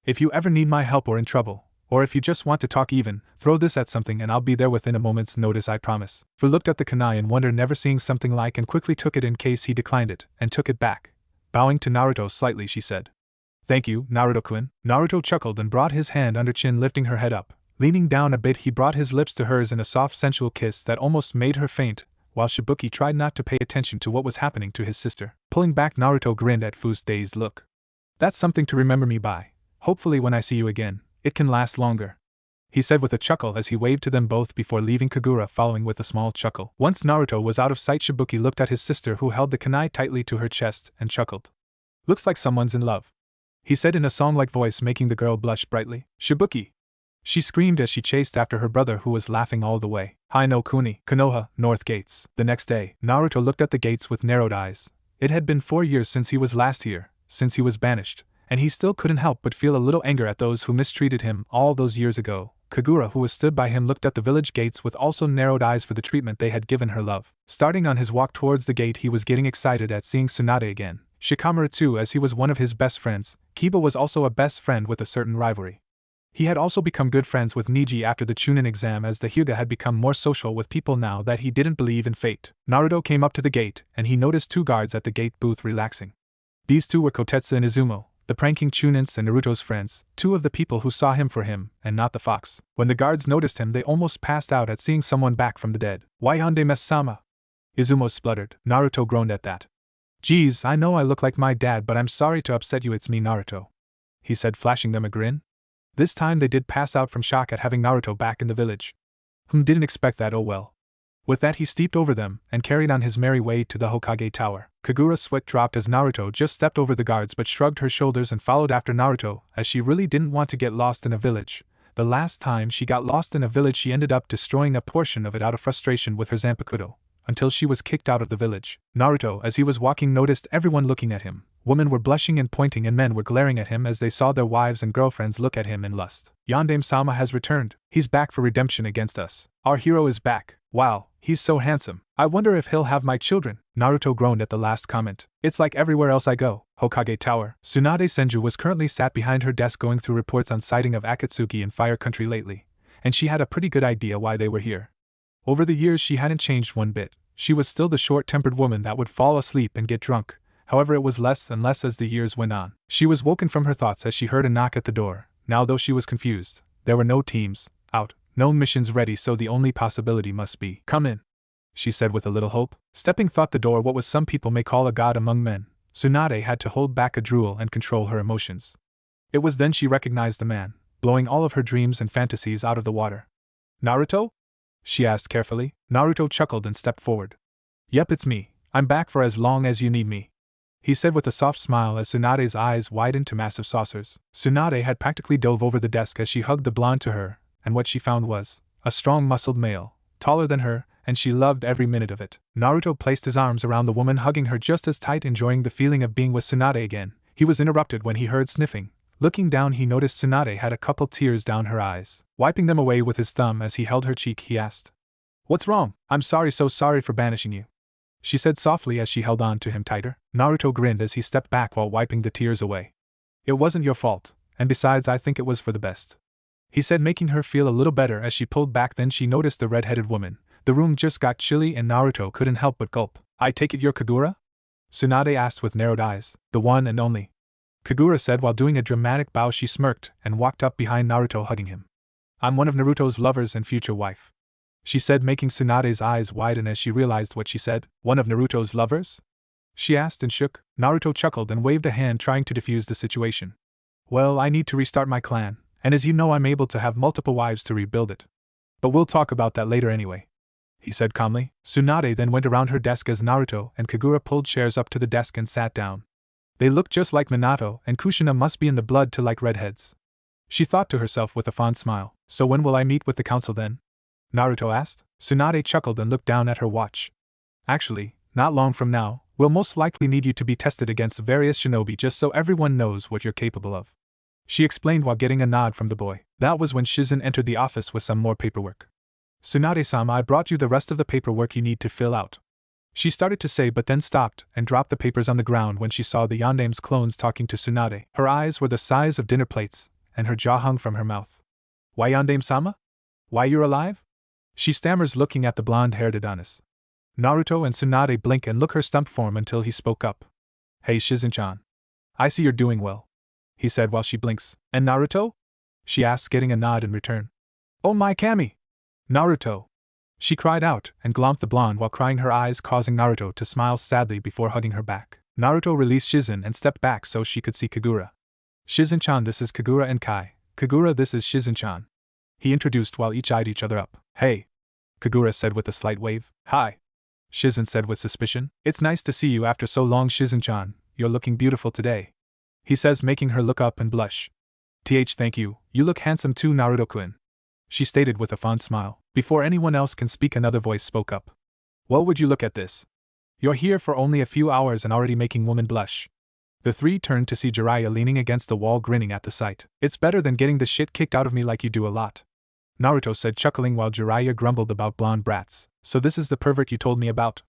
If you ever need my help or in trouble, or if you just want to talk even, throw this at something and I'll be there within a moment's notice, I promise. Fu looked at the kunai in wonder, never seeing something like, and quickly took it in case he declined it, and took it back. Bowing to Naruto slightly, she said, Thank you, Naruto-kun. Naruto chuckled and brought his hand under chin, lifting her head up. Leaning down a bit, he brought his lips to hers in a soft, sensual kiss that almost made her faint, while Shibuki tried not to pay attention to what was happening to his sister. Pulling back, Naruto grinned at Fu's dazed look. That's something to remember me by. Hopefully when I see you again, it can last longer, he said with a chuckle as he waved to them both before leaving, Kagura following with a small chuckle. Once Naruto was out of sight, Shibuki looked at his sister, who held the kunai tightly to her chest, and chuckled. Looks like someone's in love, he said in a song-like voice, making the girl blush brightly. Shibuki, she screamed as she chased after her brother, who was laughing all the way. Hai no Kuni, Konoha, North Gates. The next day, Naruto looked at the gates with narrowed eyes. It had been 4 years since he was last here, since he was banished, and he still couldn't help but feel a little anger at those who mistreated him all those years ago. Kagura, who was stood by him, looked at the village gates with also narrowed eyes for the treatment they had given her love. Starting on his walk towards the gate, he was getting excited at seeing Tsunade again. Shikamaru too, as he was one of his best friends. Kiba was also a best friend with a certain rivalry. He had also become good friends with Niji after the Chunin exam, as the Hyuga had become more social with people now that he didn't believe in fate. Naruto came up to the gate, and he noticed 2 guards at the gate booth relaxing. These 2 were Kotetsu and Izumo, the pranking Chunins and Naruto's friends, 2 of the people who saw him for him, and not the fox. When the guards noticed him, they almost passed out at seeing someone back from the dead. Wayande Mes-sama, Izumo spluttered. Naruto groaned at that. Geez, I know I look like my dad, but I'm sorry to upset you, it's me, Naruto, he said, flashing them a grin. This time they did pass out from shock at having Naruto back in the village. Didn't expect that, oh well. With that, he stepped over them and carried on his merry way to the Hokage Tower. Kagura's sweat dropped as Naruto just stepped over the guards, but shrugged her shoulders and followed after Naruto, as she really didn't want to get lost in a village. The last time she got lost in a village, she ended up destroying a portion of it out of frustration with her Zanpakuto, until she was kicked out of the village. Naruto, as he was walking, noticed everyone looking at him. Women were blushing and pointing, and men were glaring at him as they saw their wives and girlfriends look at him in lust. Yandame-sama has returned. He's back for redemption against us. Our hero is back. Wow, he's so handsome. I wonder if he'll have my children. Naruto groaned at the last comment. It's like everywhere else I go. Hokage Tower. Tsunade Senju was currently sat behind her desk going through reports on sighting of Akatsuki in Fire Country lately, and she had a pretty good idea why they were here. Over the years she hadn't changed one bit. She was still the short-tempered woman that would fall asleep and get drunk. However, it was less and less as the years went on. She was woken from her thoughts as she heard a knock at the door. Now, though she was confused, there were no teams out, no missions ready, so the only possibility must be, "Come in," she said with a little hope. Stepping through the door, what was some people may call a god among men, Tsunade had to hold back a drool and control her emotions. It was then she recognized the man, blowing all of her dreams and fantasies out of the water. "Naruto?" she asked carefully. Naruto chuckled and stepped forward. "Yep, it's me. I'm back for as long as you need me," he said with a soft smile as Tsunade's eyes widened to massive saucers. Tsunade had practically dove over the desk as she hugged the blonde to her, and what she found was a strong muscled male, taller than her, and she loved every minute of it. Naruto placed his arms around the woman, hugging her just as tight, enjoying the feeling of being with Tsunade again. He was interrupted when he heard sniffing. Looking down, he noticed Tsunade had a couple tears down her eyes. Wiping them away with his thumb as he held her cheek, he asked, "What's wrong?" "I'm sorry, so sorry for banishing you," she said softly as she held on to him tighter. Naruto grinned as he stepped back while wiping the tears away. "It wasn't your fault, and besides I think it was for the best," he said, making her feel a little better as she pulled back. Then she noticed the red-headed woman. The room just got chilly and Naruto couldn't help but gulp. "I take it you're Kagura?" Tsunade asked with narrowed eyes. "The one and only," Kagura said while doing a dramatic bow. She smirked and walked up behind Naruto, hugging him. "I'm one of Naruto's lovers and future wife," she said, making Tsunade's eyes widen as she realized what she said. "One of Naruto's lovers?" she asked and shook. Naruto chuckled and waved a hand, trying to defuse the situation. "Well, I need to restart my clan, and as you know I'm able to have multiple wives to rebuild it. But we'll talk about that later anyway," he said calmly. Tsunade then went around her desk as Naruto and Kagura pulled chairs up to the desk and sat down. They looked just like Minato, and Kushina must be in the blood to like redheads, she thought to herself with a fond smile. "So when will I meet with the council then?" Naruto asked. Tsunade chuckled and looked down at her watch. "Actually, not long from now, we'll most likely need you to be tested against various shinobi just so everyone knows what you're capable of," she explained while getting a nod from the boy. That was when Shizen entered the office with some more paperwork. "Tsunade-sama, I brought you the rest of the paperwork you need to fill out," she started to say, but then stopped and dropped the papers on the ground when she saw the Yandame's clones talking to Tsunade. Her eyes were the size of dinner plates, and her jaw hung from her mouth. "Why, Yandame-sama? Why, you're alive?" she stammers, looking at the blonde-haired Adonis. Naruto and Tsunade blink and look her stump form until he spoke up. "Hey Shizen-chan. I see you're doing well," he said while she blinks. "And Naruto?" she asks, getting a nod in return. "Oh my Kami! Naruto!" she cried out and glomped the blonde while crying her eyes, causing Naruto to smile sadly before hugging her back. Naruto released Shizen and stepped back so she could see Kagura. "Shizen-chan, this is Kagura, and Kai. Kagura, this is Shizen-chan," he introduced while each eyed each other up. "Hey," Kagura said with a slight wave. "Hi," Shizen said with suspicion. "It's nice to see you after so long, Shizen-chan. You're looking beautiful today," he says, making her look up and blush. Thank you, you look handsome too, Naruto-kun," she stated with a fond smile. Before anyone else can speak, another voice spoke up. "Well, would you look at this? You're here for only a few hours and already making women blush." The three turned to see Jiraiya leaning against the wall, grinning at the sight. "It's better than getting the shit kicked out of me like you do a lot," Naruto said, chuckling while Jiraiya grumbled about blonde brats. "So this is the pervert you told me about?"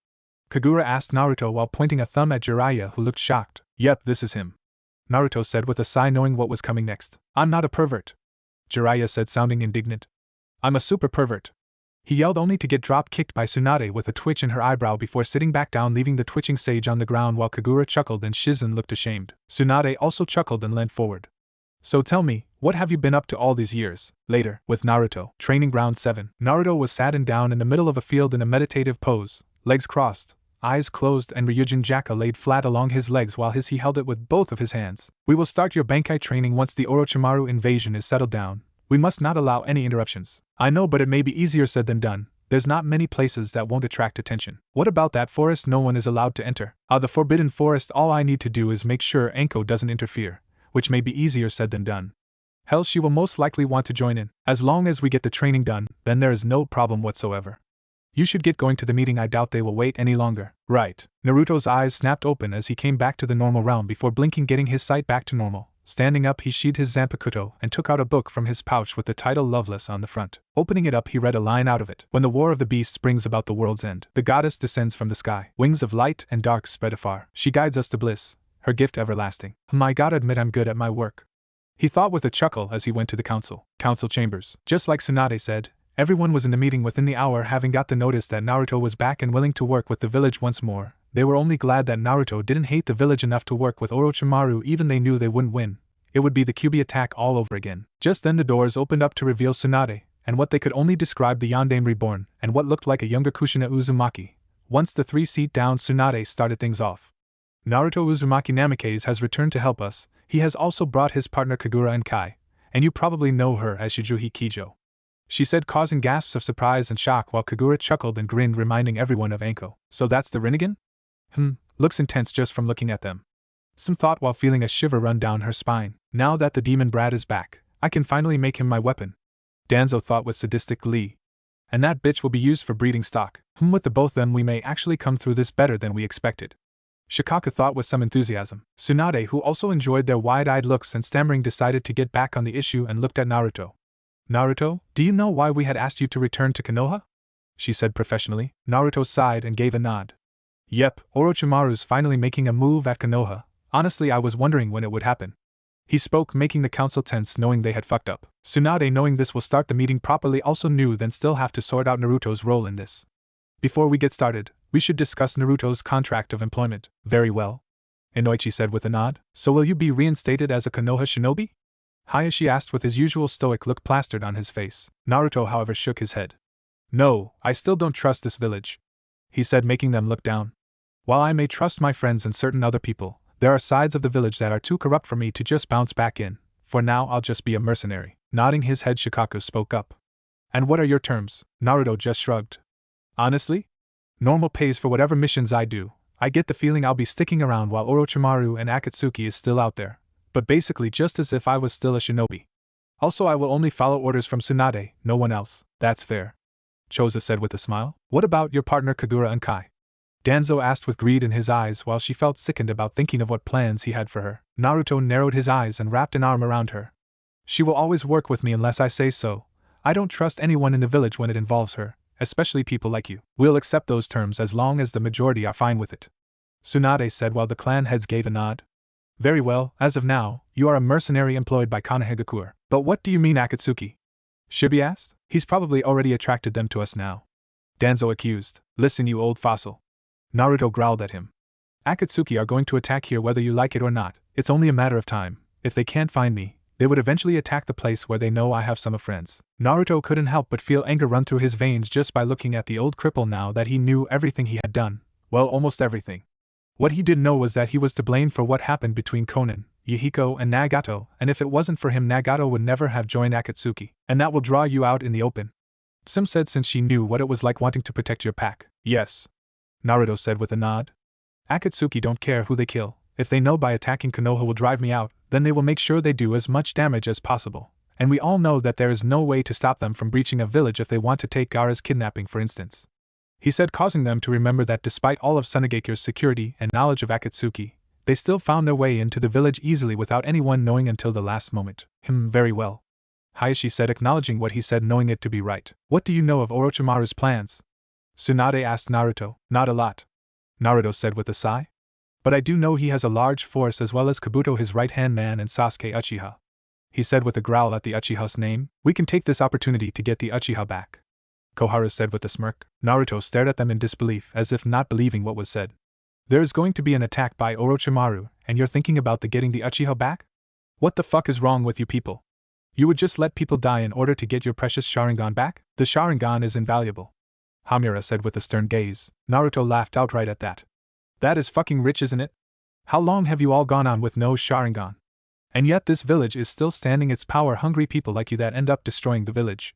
Kagura asked Naruto while pointing a thumb at Jiraiya, who looked shocked. "Yep, this is him," Naruto said with a sigh, knowing what was coming next. "I'm not a pervert," Jiraiya said, sounding indignant. "I'm a super pervert," he yelled, only to get drop-kicked by Tsunade with a twitch in her eyebrow before sitting back down, leaving the twitching sage on the ground while Kagura chuckled and Shizen looked ashamed. Tsunade also chuckled and leaned forward. "So tell me, what have you been up to all these years?" Later, with Naruto. Training Ground 7. Naruto was sat down in the middle of a field in a meditative pose, legs crossed, eyes closed, and Ryujin Jaka laid flat along his legs while he held it with both of his hands. "We will start your Bankai training once the Orochimaru invasion is settled down. We must not allow any interruptions." "I know, but it may be easier said than done. There's not many places that won't attract attention." "What about that forest no one is allowed to enter?" The Forbidden Forest. All I need to do is make sure Anko doesn't interfere, which may be easier said than done. Hell, she will most likely want to join in. As long as we get the training done, then there is no problem whatsoever. You should get going to the meeting. I doubt they will wait any longer." "Right." Naruto's eyes snapped open as he came back to the normal realm before blinking, getting his sight back to normal. Standing up, he sheathed his Zanpakuto and took out a book from his pouch with the title Loveless on the front. Opening it up, he read a line out of it. When the war of the beasts brings about the world's end, the goddess descends from the sky. Wings of light and dark spread afar. She guides us to bliss, her gift everlasting. I gotta admit I'm good at my work, he thought with a chuckle as he went to the council chambers. Just like Tsunade said, everyone was in the meeting within the hour, having got the notice that Naruto was back and willing to work with the village once more. They were only glad that Naruto didn't hate the village enough to work with Orochimaru, even they knew they wouldn't win. It would be the Kyuubi attack all over again. Just then the doors opened up to reveal Tsunade, and what they could only describe the Yondaime reborn, and what looked like a younger Kushina Uzumaki. Once the three sat down, Tsunade started things off. Naruto Uzumaki Namikaze has returned to help us. He has also brought his partner Kagura and Kai, and you probably know her as Shijuhi Kijo, she said, causing gasps of surprise and shock while Kagura chuckled and grinned, reminding everyone of Anko. So that's the Rinnegan? Looks intense just from looking at them, Some thought while feeling a shiver run down her spine. Now that the demon brat is back, I can finally make him my weapon, Danzo thought with sadistic glee. And that bitch will be used for breeding stock. With the both of them we may actually come through this better than we expected, Shikaka thought with some enthusiasm. Tsunade, who also enjoyed their wide-eyed looks and stammering, decided to get back on the issue and looked at Naruto. Naruto, do you know why we had asked you to return to Konoha? She said professionally. Naruto sighed and gave a nod. Yep, Orochimaru's finally making a move at Konoha. Honestly, I was wondering when it would happen. He spoke, making the council tense, knowing they had fucked up. Tsunade, knowing this will start the meeting properly, also knew then still have to sort out Naruto's role in this. Before we get started, we should discuss Naruto's contract of employment. Very well, Inoichi said with a nod. So will you be reinstated as a Konoha shinobi? Hayashi asked with his usual stoic look plastered on his face. Naruto, however, shook his head. No, I still don't trust this village, he said, making them look down. While I may trust my friends and certain other people, there are sides of the village that are too corrupt for me to just bounce back in. For now, I'll just be a mercenary. Nodding his head, Shikaku spoke up. And what are your terms? Naruto just shrugged. Honestly? Normal pays for whatever missions I do. I get the feeling I'll be sticking around while Orochimaru and Akatsuki is still out there, but basically just as if I was still a shinobi. Also, I will only follow orders from Tsunade, no one else. That's fair, Choza said with a smile. What about your partner Kagura and Kai? Danzo asked with greed in his eyes while she felt sickened about thinking of what plans he had for her. Naruto narrowed his eyes and wrapped an arm around her. She will always work with me unless I say so. I don't trust anyone in the village when it involves her, especially people like you. We'll accept those terms as long as the majority are fine with it, Tsunade said while the clan heads gave a nod. Very well, as of now, you are a mercenary employed by Konohagakure. But what do you mean, Akatsuki? Shibi asked. He's probably already attracted them to us now, Danzo accused. Listen, you old fossil, Naruto growled at him. Akatsuki are going to attack here whether you like it or not. It's only a matter of time. If they can't find me, they would eventually attack the place where they know I have some friends. Naruto couldn't help but feel anger run through his veins just by looking at the old cripple now that he knew everything he had done. Well, almost everything. What he didn't know was that he was to blame for what happened between Konan, Yahiko, and Nagato, and if it wasn't for him, Nagato would never have joined Akatsuki. And that will draw you out in the open, Sim said, since she knew what it was like wanting to protect your pack. Yes, Naruto said with a nod. Akatsuki don't care who they kill. If they know by attacking Konoha will drive me out, then they will make sure they do as much damage as possible. And we all know that there is no way to stop them from breaching a village if they want to take Gaara's kidnapping, for instance, he said, causing them to remember that despite all of Tsunagekere's security and knowledge of Akatsuki, they still found their way into the village easily without anyone knowing until the last moment. Very well, Hayashi said, acknowledging what he said, knowing it to be right. What do you know of Orochimaru's plans? Tsunade asked Naruto. Not a lot, Naruto said with a sigh. But I do know he has a large force as well as Kabuto, his right-hand man, and Sasuke Uchiha, he said with a growl at the Uchiha's name. We can take this opportunity to get the Uchiha back, Koharu said with a smirk. Naruto stared at them in disbelief, as if not believing what was said. There is going to be an attack by Orochimaru, and you're thinking about getting the Uchiha back? What the fuck is wrong with you people? You would just let people die in order to get your precious Sharingan back? The Sharingan is invaluable, Hamura said with a stern gaze. Naruto laughed outright at that. That is fucking rich, isn't it? How long have you all gone on with no Sharingan? And yet this village is still standing. It's power-hungry people like you that end up destroying the village.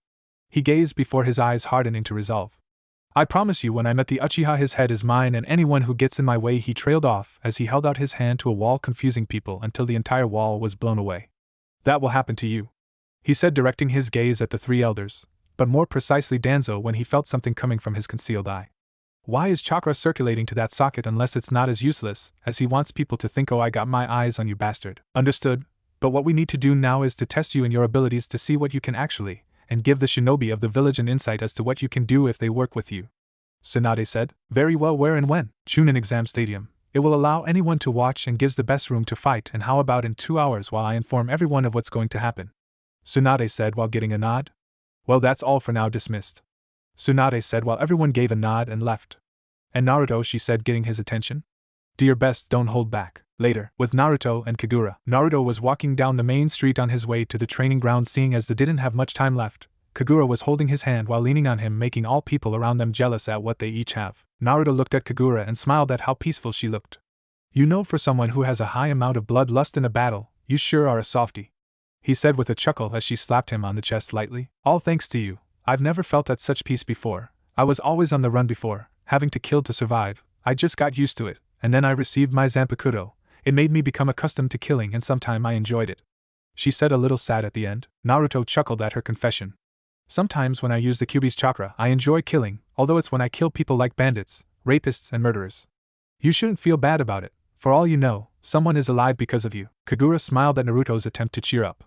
He gazed before his eyes hardened into resolve. I promise you, when I met the Uchiha, his head is mine, and anyone who gets in my way. He trailed off as he held out his hand to a wall, confusing people until the entire wall was blown away. That will happen to you, he said, directing his gaze at the three elders, but more precisely Danzo, when he felt something coming from his concealed eye. Why is chakra circulating to that socket unless it's not as useless as he wants people to think? Oh, I got my eyes on you, bastard. Understood, But what we need to do now is to test you and your abilities to see what you can actually, and give the shinobi of the village an insight as to what you can do if they work with you. Tsunade said. Very well, where and when? Chunin Exam Stadium. It will allow anyone to watch and gives the best room to fight, and how about in 2 hours while I inform everyone of what's going to happen? Tsunade said while getting a nod. Well, that's all for now, dismissed. Tsunade said while everyone gave a nod and left. And Naruto, she said, getting his attention. Do your best, don't hold back. Later, with Naruto and Kagura. Naruto was walking down the main street on his way to the training ground, seeing as they didn't have much time left. Kagura was holding his hand while leaning on him, making all people around them jealous at what they each have. Naruto looked at Kagura and smiled at how peaceful she looked. You know, for someone who has a high amount of bloodlust in a battle, you sure are a softie, he said with a chuckle as she slapped him on the chest lightly. All thanks to you. I've never felt at such peace before. I was always on the run before, having to kill to survive. I just got used to it, and then I received my Zanpakuto. It made me become accustomed to killing, and sometime I enjoyed it. She said, a little sad at the end. Naruto chuckled at her confession. Sometimes when I use the Kyuubi's chakra, I enjoy killing, although it's when I kill people like bandits, rapists, and murderers. You shouldn't feel bad about it. For all you know, someone is alive because of you. Kagura smiled at Naruto's attempt to cheer up.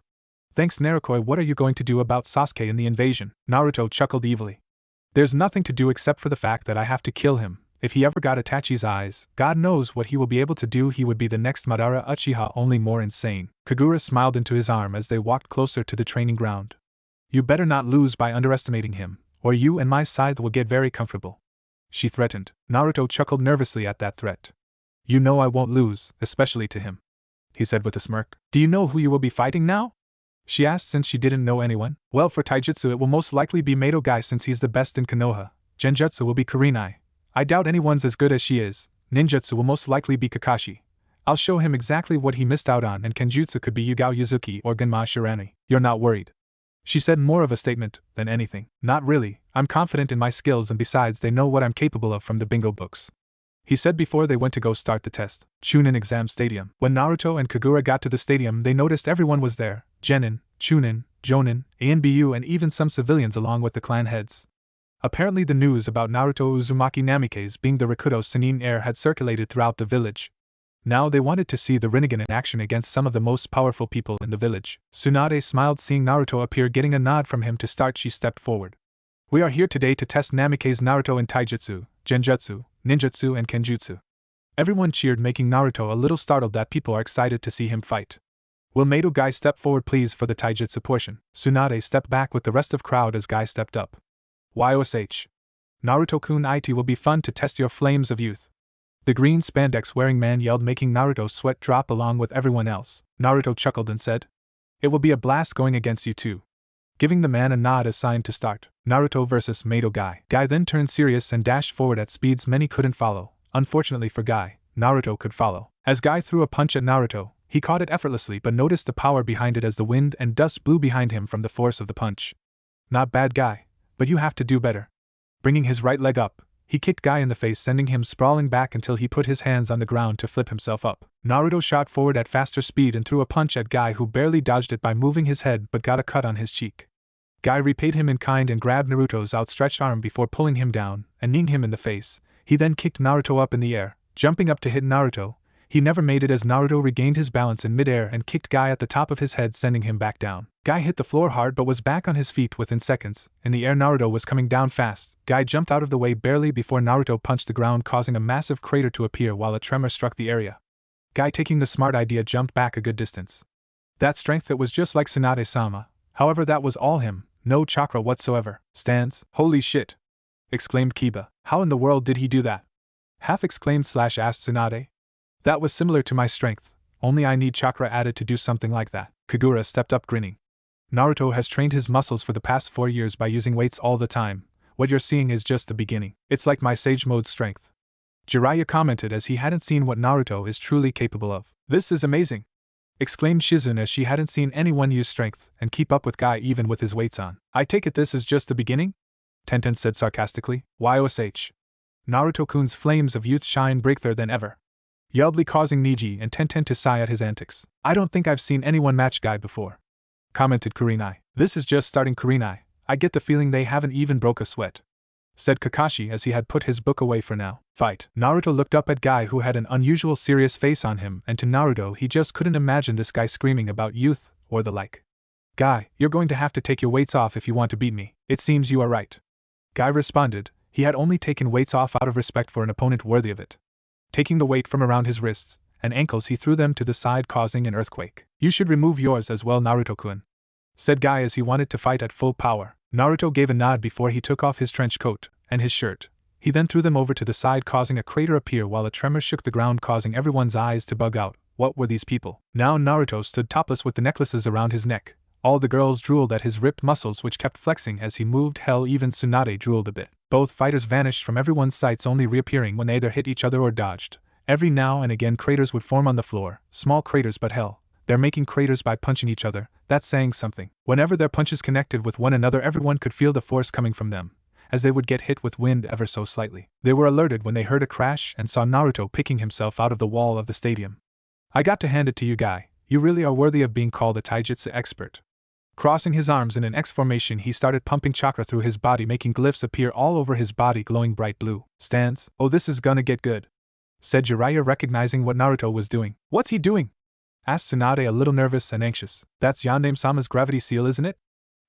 Thanks, Narukoi. What are you going to do about Sasuke and the invasion? Naruto chuckled evilly. There's nothing to do except for the fact that I have to kill him. If he ever got Itachi's eyes, God knows what he will be able to do. He would be the next Madara Uchiha, only more insane. Kagura smiled into his arm as they walked closer to the training ground. You better not lose by underestimating him, or you and my side will get very comfortable, she threatened. Naruto chuckled nervously at that threat. You know I won't lose, especially to him, he said with a smirk. Do you know who you will be fighting now? She asked, since she didn't know anyone. Well, for taijutsu it will most likely be Mato Guy, since he's the best in Konoha. Genjutsu will be Kurenai. I doubt anyone's as good as she is. Ninjutsu will most likely be Kakashi. I'll show him exactly what he missed out on, and Kenjutsu could be Yugao Yuzuki or Genma Shirani. You're not worried? She said, more of a statement than anything. Not really. I'm confident in my skills, and besides they know what I'm capable of from the bingo books, he said before they went to go start the test. Chunin Exam Stadium. When Naruto and Kagura got to the stadium, they noticed everyone was there. Genin, Chunin, Jonin, ANBU, and even some civilians along with the clan heads. Apparently the news about Naruto Uzumaki Namikaze being the Rakuto Sannin heir had circulated throughout the village. Now they wanted to see the Rinnegan in action against some of the most powerful people in the village. Tsunade smiled seeing Naruto appear. Getting a nod from him to start, she stepped forward. We are here today to test Namikaze Naruto in taijutsu, genjutsu, ninjutsu, and kenjutsu. Everyone cheered, making Naruto a little startled that people are excited to see him fight. Will Mato Guy step forward please for the taijutsu portion? Tsunade stepped back with the rest of crowd as Guy stepped up. YOSH. Naruto-kun, it will be fun to test your flames of youth, the green spandex wearing man yelled, making Naruto's sweat drop along with everyone else. Naruto chuckled and said, it will be a blast going against you too, giving the man a nod as sign to start. Naruto vs Mato Guy. Guy then turned serious and dashed forward at speeds many couldn't follow. Unfortunately for Guy, Naruto could follow. As Guy threw a punch at Naruto, he caught it effortlessly but noticed the power behind it as the wind and dust blew behind him from the force of the punch. Not bad, Guy, but you have to do better. Bringing his right leg up, he kicked Guy in the face, sending him sprawling back until he put his hands on the ground to flip himself up. Naruto shot forward at faster speed and threw a punch at Guy, who barely dodged it by moving his head but got a cut on his cheek. Guy repaid him in kind and grabbed Naruto's outstretched arm before pulling him down and kneeing him in the face. He then kicked Naruto up in the air, jumping up to hit Naruto. He never made it as Naruto regained his balance in midair and kicked Guy at the top of his head, sending him back down. Guy hit the floor hard but was back on his feet within seconds. In the air, Naruto was coming down fast. Guy jumped out of the way barely before Naruto punched the ground, causing a massive crater to appear while a tremor struck the area. Guy, taking the smart idea, jumped back a good distance. That strength, it was just like Tsunade-sama. However, that was all him, no chakra whatsoever. Stands? Holy shit! Exclaimed Kiba. How in the world did he do that? Half exclaimed / asked Tsunade. That was similar to my strength, only I need chakra added to do something like that. Kagura stepped up grinning. Naruto has trained his muscles for the past 4 years by using weights all the time. What you're seeing is just the beginning. It's like my Sage Mode strength, Jiraiya commented as he hadn't seen what Naruto is truly capable of. This is amazing! Exclaimed Shizune as she hadn't seen anyone use strength and keep up with Guy even with his weights on. I take it this is just the beginning? Tenten said sarcastically. YOSH. Naruto-kun's flames of youth shine brighter than ever, yelled, causing Niji and Tenten to sigh at his antics. I don't think I've seen anyone match Guy before, commented Kurenai. This is just starting, Kurenai. I get the feeling they haven't even broke a sweat, said Kakashi as he had put his book away for now. Fight. Naruto looked up at Guy, who had an unusual serious face on him, and to Naruto he just couldn't imagine this guy screaming about youth, or the like. Guy, you're going to have to take your weights off if you want to beat me. It seems you are right. Guy responded. He had only taken weights off out of respect for an opponent worthy of it. Taking the weight from around his wrists and ankles, he threw them to the side, causing an earthquake. You should remove yours as well, Naruto-kun, said Guy as he wanted to fight at full power. Naruto gave a nod before he took off his trench coat and his shirt. He then threw them over to the side, causing a crater appear while a tremor shook the ground, causing everyone's eyes to bug out. What were these people? Now Naruto stood topless with the necklaces around his neck. All the girls drooled at his ripped muscles, which kept flexing as he moved. Hell, even Tsunade drooled a bit. Both fighters vanished from everyone's sights, only reappearing when they either hit each other or dodged. Every now and again craters would form on the floor, small craters, but hell, they're making craters by punching each other. That's saying something. Whenever their punches connected with one another, everyone could feel the force coming from them, as they would get hit with wind ever so slightly. They were alerted when they heard a crash and saw Naruto picking himself out of the wall of the stadium. I got to hand it to you, Guy. You really are worthy of being called a taijutsu expert. Crossing his arms in an X formation, he started pumping chakra through his body, making glyphs appear all over his body, glowing bright blue. Stands. Oh, this is gonna get good, said Jiraiya, recognizing what Naruto was doing. What's he doing? Asked Tsunade, a little nervous and anxious. That's Yandere-sama's gravity seal, isn't it?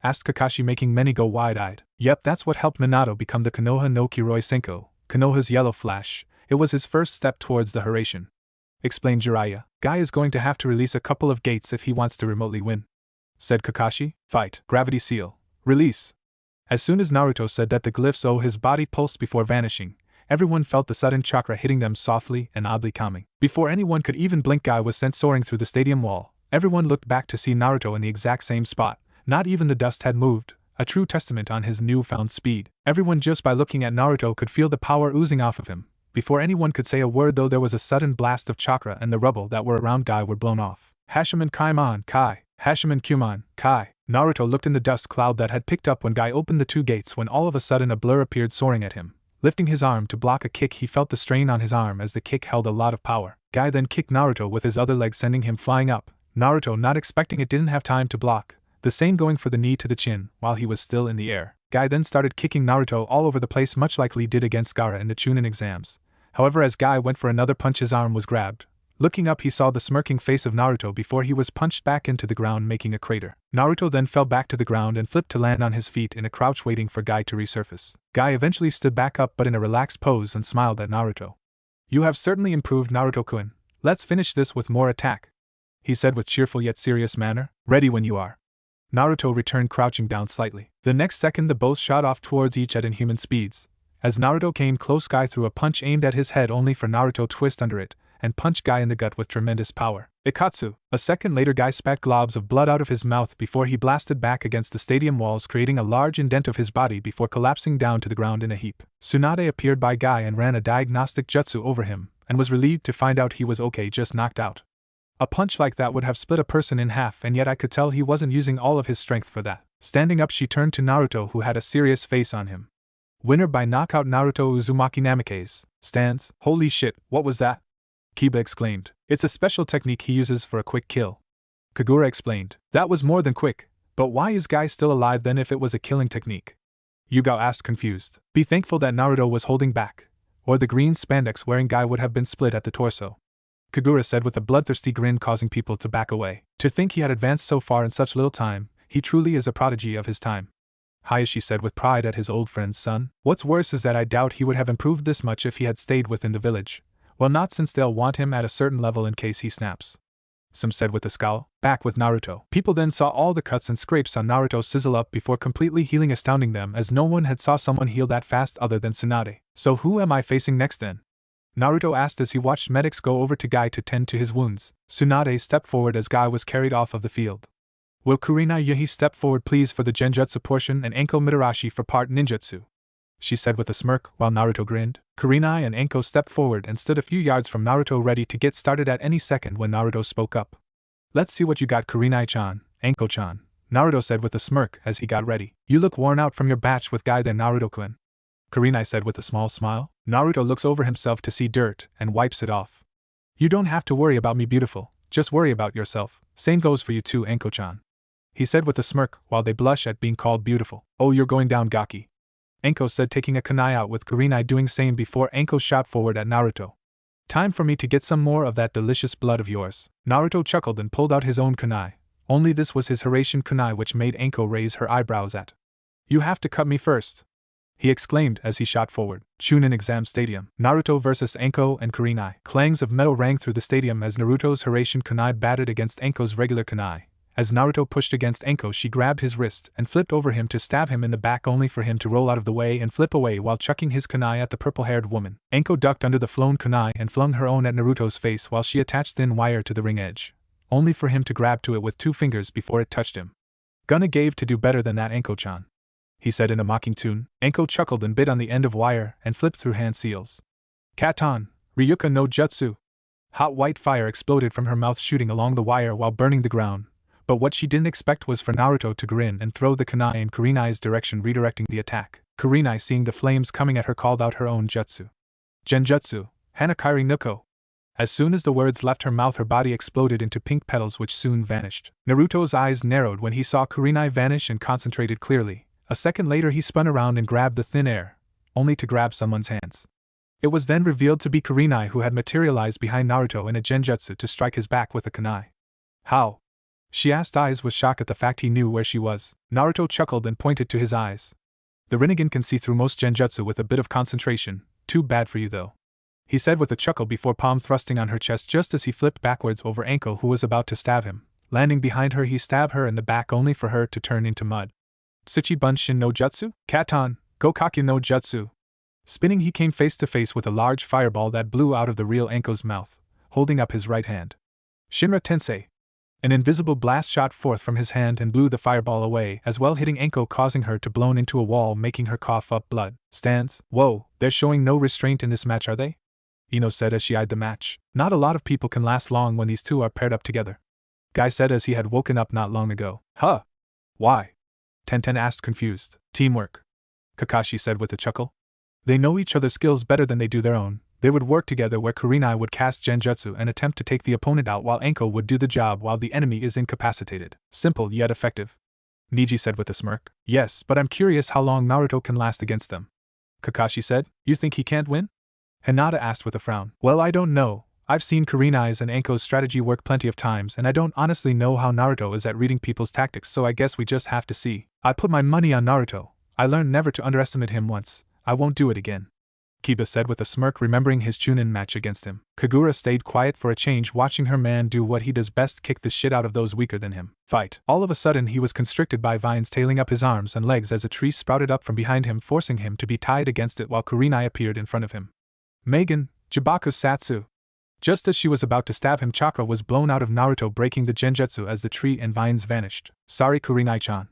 Asked Kakashi, making many go wide-eyed. Yep, that's what helped Minato become the Konoha no Kiroi Senko, Konoha's yellow flash. It was his first step towards the Hiraishin, explained Jiraiya. Guy is going to have to release a couple of gates if he wants to remotely win, said Kakashi. Fight. Gravity seal. Release. As soon as Naruto said that, the glyphs his body pulsed before vanishing. Everyone felt the sudden chakra hitting them softly and oddly calming. Before anyone could even blink, Guy was sent soaring through the stadium wall. Everyone looked back to see Naruto in the exact same spot. Not even the dust had moved, a true testament on his newfound speed. Everyone, just by looking at Naruto, could feel the power oozing off of him. Before anyone could say a word, though, there was a sudden blast of chakra and the rubble that were around Guy were blown off. Hashiman Kaimon Kai. Hashiman Kumon Kai. Naruto looked in the dust cloud that had picked up when Guy opened the two gates, when all of a sudden a blur appeared soaring at him. Lifting his arm to block a kick, he felt the strain on his arm as the kick held a lot of power. Guy then kicked Naruto with his other leg, sending him flying up. Naruto, not expecting it, didn't have time to block, the same going for the knee to the chin while he was still in the air. Guy then started kicking Naruto all over the place, much like Lee did against Gaara in the Chunin exams. However, as Guy went for another punch, his arm was grabbed. Looking up, he saw the smirking face of Naruto before he was punched back into the ground, making a crater. Naruto then fell back to the ground and flipped to land on his feet in a crouch, waiting for Guy to resurface. Guy eventually stood back up, but in a relaxed pose, and smiled at Naruto. You have certainly improved, Naruto-kun. Let's finish this with more attack, he said with cheerful yet serious manner. Ready when you are. Naruto returned, crouching down slightly. The next second, the both shot off towards each at inhuman speeds. As Naruto came close, Guy threw a punch aimed at his head, only for Naruto twist under it and punch Guy in the gut with tremendous power. Ikatsu. A second later, Guy spat globs of blood out of his mouth before he blasted back against the stadium walls, creating a large indent of his body before collapsing down to the ground in a heap. Tsunade appeared by Guy and ran a diagnostic jutsu over him, and was relieved to find out he was okay, just knocked out. A punch like that would have split a person in half, and yet I could tell he wasn't using all of his strength for that. Standing up, she turned to Naruto, who had a serious face on him. Winner by knockout, Naruto Uzumaki Namikaze. Stands. Holy shit, what was that? Kiba exclaimed. It's a special technique he uses for a quick kill. Kagura explained. That was more than quick, but why is Guy still alive then if it was a killing technique? Yugao asked, confused. Be thankful that Naruto was holding back, or the green spandex wearing Guy would have been split at the torso, Kagura said with a bloodthirsty grin, causing people to back away. To think he had advanced so far in such little time, he truly is a prodigy of his time. Hayashi said with pride at his old friend's son. What's worse is that I doubt he would have improved this much if he had stayed within the village. Well, not since they'll want him at a certain level in case he snaps, Some said with a scowl. Back with Naruto. People then saw all the cuts and scrapes on Naruto sizzle up before completely healing, astounding them, as no one had saw someone heal that fast other than Tsunade. So who am I facing next then? Naruto asked as he watched medics go over to Guy to tend to his wounds. Tsunade stepped forward as Guy was carried off of the field. Will Kurenai Yuhi step forward please for the Genjutsu portion, and Anko Mitarashi for part ninjutsu? She said with a smirk, while Naruto grinned. Kurenai and Anko stepped forward and stood a few yards from Naruto, ready to get started at any second when Naruto spoke up. Let's see what you got, Kurenai-chan, Anko-chan, Naruto said with a smirk as he got ready. You look worn out from your batch with Guy there, Naruto-kun, Kurenai said with a small smile. Naruto looks over himself to see dirt and wipes it off. You don't have to worry about me, beautiful, just worry about yourself. Same goes for you too, Anko-chan, he said with a smirk while they blush at being called beautiful. Oh, you're going down, Gaki, Anko said, taking a kunai out with Kurenai doing same before Anko shot forward at Naruto. Time for me to get some more of that delicious blood of yours. Naruto chuckled and pulled out his own kunai, only this was his Hiraishin kunai, which made Anko raise her eyebrows at. You have to cut me first, he exclaimed as he shot forward. Chunin Exam Stadium. Naruto vs. Anko and Kurenai. Clangs of metal rang through the stadium as Naruto's Hiraishin kunai batted against Anko's regular kunai. As Naruto pushed against Anko, she grabbed his wrist and flipped over him to stab him in the back, only for him to roll out of the way and flip away while chucking his kunai at the purple-haired woman. Anko ducked under the flown kunai and flung her own at Naruto's face while she attached thin wire to the ring edge, only for him to grab to it with 2 fingers before it touched him. Gonna gave to do better than that, Anko-chan, he said in a mocking tune. Anko chuckled and bit on the end of wire and flipped through hand seals. Katon, Ryuka no Jutsu. Hot white fire exploded from her mouth, shooting along the wire while burning the ground. But what she didn't expect was for Naruto to grin and throw the kunai in Kurenai's direction, redirecting the attack. Kurenai, seeing the flames coming at her, called out her own jutsu. Genjutsu, Hanakiri Nuko. As soon as the words left her mouth, her body exploded into pink petals which soon vanished. Naruto's eyes narrowed when he saw Kurenai vanish and concentrated clearly. A second later he spun around and grabbed the thin air, only to grab someone's hands. It was then revealed to be Kurenai, who had materialized behind Naruto in a genjutsu to strike his back with a kunai. How? She asked, eyes with shock at the fact he knew where she was. Naruto chuckled and pointed to his eyes. The Rinnegan can see through most genjutsu with a bit of concentration. Too bad for you though, he said with a chuckle before palm thrusting on her chest just as he flipped backwards over Anko, who was about to stab him. Landing behind her, he stabbed her in the back only for her to turn into mud. Tsuchi Bunshin no Jutsu? Katon, Gokakyu no Jutsu. Spinning, he came face to face with a large fireball that blew out of the real Anko's mouth, holding up his right hand. Shinra Tensei. An invisible blast shot forth from his hand and blew the fireball away, as well hitting Anko, causing her to blown into a wall, making her cough up blood. Stands. Whoa, they're showing no restraint in this match, are they? Ino said as she eyed the match. Not a lot of people can last long when these two are paired up together, Guy said as he had woken up not long ago. Huh? Why? Tenten asked, confused. Teamwork, Kakashi said with a chuckle. They know each other's skills better than they do their own. They would work together where Kurenai would cast genjutsu and attempt to take the opponent out, while Anko would do the job while the enemy is incapacitated. Simple yet effective, Niji said with a smirk. Yes, but I'm curious how long Naruto can last against them, Kakashi said. You think he can't win? Hinata asked with a frown. Well, I don't know. I've seen Kurenai's and Anko's strategy work plenty of times, and I don't honestly know how Naruto is at reading people's tactics, so I guess we just have to see. I put my money on Naruto. I learned never to underestimate him once. I won't do it again, Kiba said with a smirk, remembering his Chunin match against him. Kagura stayed quiet for a change, watching her man do what he does best, kick the shit out of those weaker than him. Fight. All of a sudden he was constricted by vines tailing up his arms and legs as a tree sprouted up from behind him, forcing him to be tied against it while Kurenai appeared in front of him. Megan, Jibaku's Satsu. Just as she was about to stab him, chakra was blown out of Naruto, breaking the genjutsu as the tree and vines vanished. Sorry, Kurenai-chan,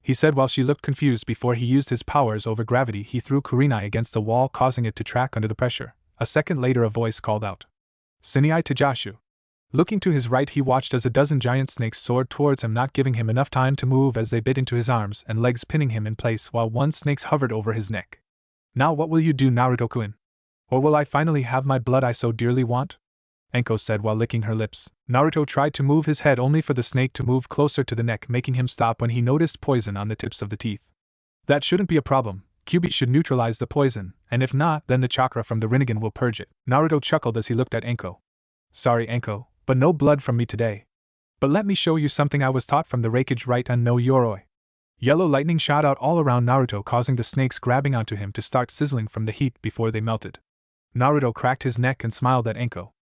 he said while she looked confused. Before he used his powers over gravity, he threw Kurenai against the wall, causing it to track under the pressure. A second later a voice called out, Siniai Tajashu. Looking to his right, he watched as a dozen giant snakes soared towards him, not giving him enough time to move as they bit into his arms and legs, pinning him in place while one snake hovered over his neck. Now what will you do, Naruto-kun? Or will I finally have my blood I so dearly want? Anko said while licking her lips. Naruto tried to move his head, only for the snake to move closer to the neck, making him stop when he noticed poison on the tips of the teeth. That shouldn't be a problem. Kyuubi should neutralize the poison, and if not, then the chakra from the Rinnegan will purge it. Naruto chuckled as he looked at Anko. Sorry, Anko, but no blood from me today. But let me show you something I was taught from the Reikage right on no Yoroi. Yellow lightning shot out all around Naruto, causing the snakes grabbing onto him to start sizzling from the heat before they melted. Naruto cracked his neck and smiled at Anko.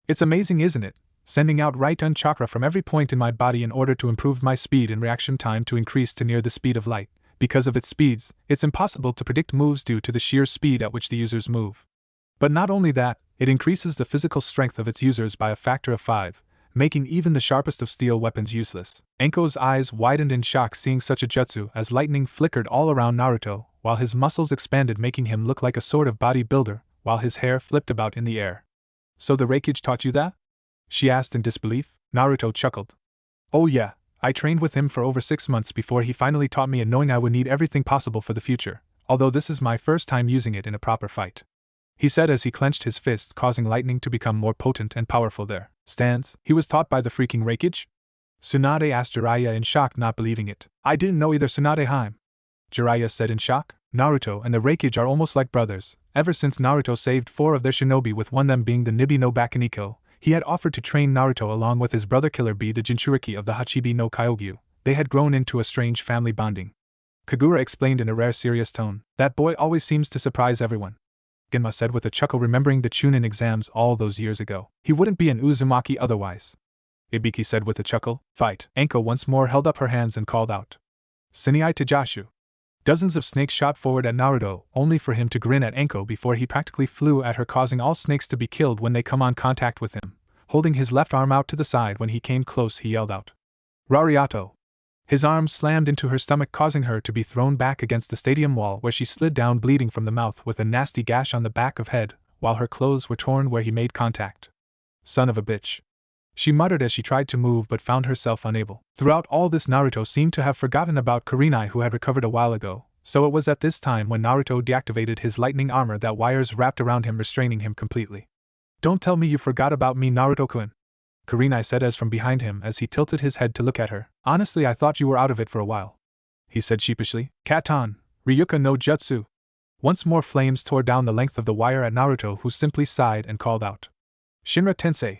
It's amazing, isn't it? Sending out right-on chakra from every point in my body in order to improve my speed and reaction time to increase to near the speed of light. Because of its speeds, it's impossible to predict moves due to the sheer speed at which the users move. But not only that, it increases the physical strength of its users by a factor of 5, making even the sharpest of steel weapons useless. Anko's eyes widened in shock, seeing such a jutsu, as lightning flickered all around Naruto, while his muscles expanded, making him look like a sort of bodybuilder, while his hair flipped about in the air. So the Reikage taught you that? She asked in disbelief. Naruto chuckled. Oh yeah, I trained with him for over 6 months before he finally taught me, and knowing I would need everything possible for the future, although this is my first time using it in a proper fight, he said as he clenched his fists, causing lightning to become more potent and powerful there. Stands. He was taught by the freaking Reikage? Tsunade asked Jiraiya in shock, not believing it. I didn't know either, Tsunade Haim, Jiraiya said in shock. Naruto and the Raikage are almost like brothers. Ever since Naruto saved 4 of their shinobi, with one them being the Nibi no Bakuniko, he had offered to train Naruto along with his brother Killer Bee, the Jinchuriki of the Hachibi no Kyogyu. They had grown into a strange family bonding. Kagura explained in a rare serious tone. That boy always seems to surprise everyone. Genma said with a chuckle, remembering the Chunin exams all those years ago. He wouldn't be an Uzumaki otherwise. Ibiki said with a chuckle. Fight. Anko once more held up her hands and called out. Siniai Tajashu. Dozens of snakes shot forward at Naruto, only for him to grin at Anko before he practically flew at her, causing all snakes to be killed when they come on contact with him. Holding his left arm out to the side when he came close, he yelled out, Rariato! His arm slammed into her stomach, causing her to be thrown back against the stadium wall, where she slid down bleeding from the mouth with a nasty gash on the back of head, while her clothes were torn where he made contact. Son of a bitch. She muttered as she tried to move but found herself unable. Throughout all this, Naruto seemed to have forgotten about Kurenai, who had recovered a while ago, so it was at this time when Naruto deactivated his lightning armor that wires wrapped around him, restraining him completely. Don't tell me you forgot about me, Naruto-kun, Kurenai said as from behind him as he tilted his head to look at her. Honestly, I thought you were out of it for a while, he said sheepishly. Katan, Ryuka no Jutsu. Once more flames tore down the length of the wire at Naruto, who simply sighed and called out, Shinra Tensei.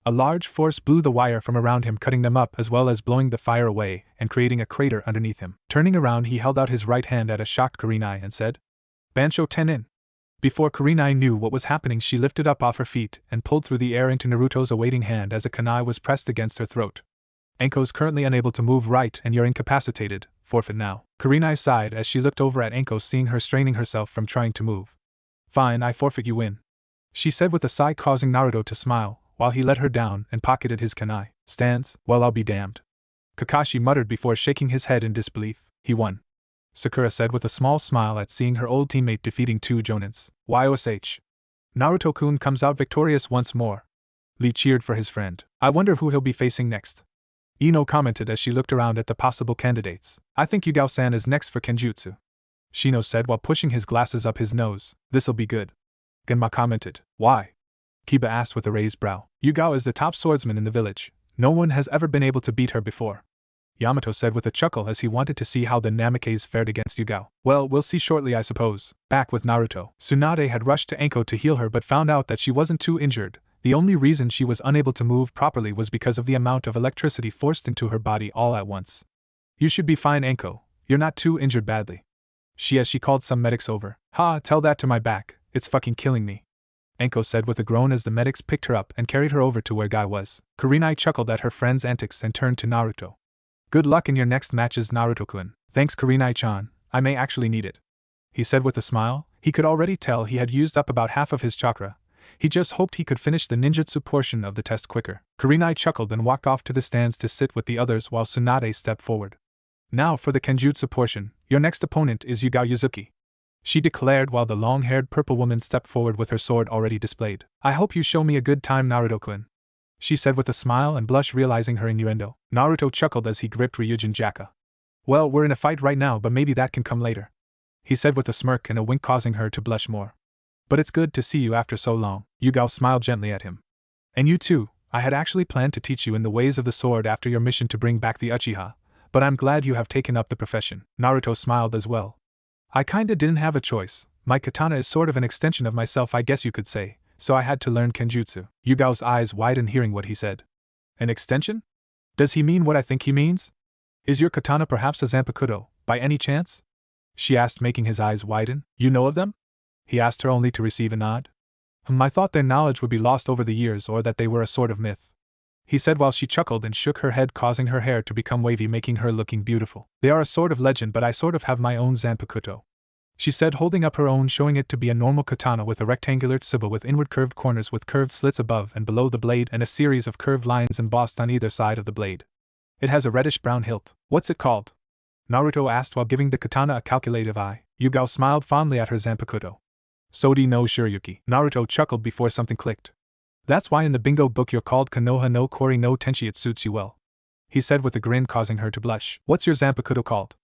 A large force blew the wire from around him, cutting them up as well as blowing the fire away and creating a crater underneath him. Turning around, he held out his right hand at a shocked Kurenai and said, Bansho Tenin. Before Kurenai knew what was happening, she lifted up off her feet and pulled through the air into Naruto's awaiting hand as a kunai was pressed against her throat. Anko's currently unable to move right and you're incapacitated, forfeit now. Kurenai sighed as she looked over at Anko, seeing her straining herself from trying to move. Fine, I forfeit, you win, she said with a sigh, causing Naruto to smile, while he let her down and pocketed his kunai. Stands? Well, I'll be damned, Kakashi muttered before shaking his head in disbelief. He won, Sakura said with a small smile at seeing her old teammate defeating 2 jonins. YOSH. Naruto-kun comes out victorious once more. Lee cheered for his friend. I wonder who he'll be facing next, Ino commented as she looked around at the possible candidates. I think Yugao-san is next for Kenjutsu, Shino said while pushing his glasses up his nose. This'll be good, Genma commented. Why? Kiba asked with a raised brow. Yugao is the top swordsman in the village. No one has ever been able to beat her before, Yamato said with a chuckle as he wanted to see how the Namikes fared against Yugao. Well, we'll see shortly, I suppose. Back with Naruto. Tsunade had rushed to Anko to heal her but found out that she wasn't too injured. The only reason she was unable to move properly was because of the amount of electricity forced into her body all at once. You should be fine, Anko. You're not too injured badly, she called some medics over. Ha, tell that to my back. It's fucking killing me, Anko said with a groan as the medics picked her up and carried her over to where Guy was. Kurenai chuckled at her friend's antics and turned to Naruto. Good luck in your next matches, Naruto-kun. Thanks, Kurenai-chan. I may actually need it, he said with a smile. He could already tell he had used up about half of his chakra. He just hoped he could finish the ninjutsu portion of the test quicker. Kurenai chuckled and walked off to the stands to sit with the others while Tsunade stepped forward. Now for the Kenjutsu portion. Your next opponent is Yugao Yuzuki, she declared while the long-haired purple woman stepped forward with her sword already displayed. I hope you show me a good time, Naruto-kun, she said with a smile and blush, realizing her innuendo. Naruto chuckled as he gripped Ryujin Jaka. Well, we're in a fight right now, but maybe that can come later, he said with a smirk and a wink, causing her to blush more. But it's good to see you after so long. Yugao smiled gently at him. And you too. I had actually planned to teach you in the ways of the sword after your mission to bring back the Uchiha, but I'm glad you have taken up the profession. Naruto smiled as well. I kinda didn't have a choice. My katana is sort of an extension of myself, I guess you could say, so I had to learn Kenjutsu. Yugao's eyes widened hearing what he said. An extension? Does he mean what I think he means? Is your katana perhaps a Zanpakuto, by any chance? She asked, making his eyes widen. You know of them? He asked her only to receive a nod. I thought their knowledge would be lost over the years, or that they were a sort of myth, he said while she chuckled and shook her head, causing her hair to become wavy, making her looking beautiful. They are a sort of legend, but I sort of have my own Zanpakuto, she said, holding up her own, showing it to be a normal katana with a rectangular tsuba with inward curved corners with curved slits above and below the blade and a series of curved lines embossed on either side of the blade. It has a reddish-brown hilt. What's it called? Naruto asked while giving the katana a calculative eye. Yugao smiled fondly at her Zanpakuto. Sodi no Shiryuki. Naruto chuckled before something clicked. That's why in the bingo book you're called Konoha no Kori no Tenshi. It suits you well, he said with a grin, causing her to blush. What's your Zanpakuto called?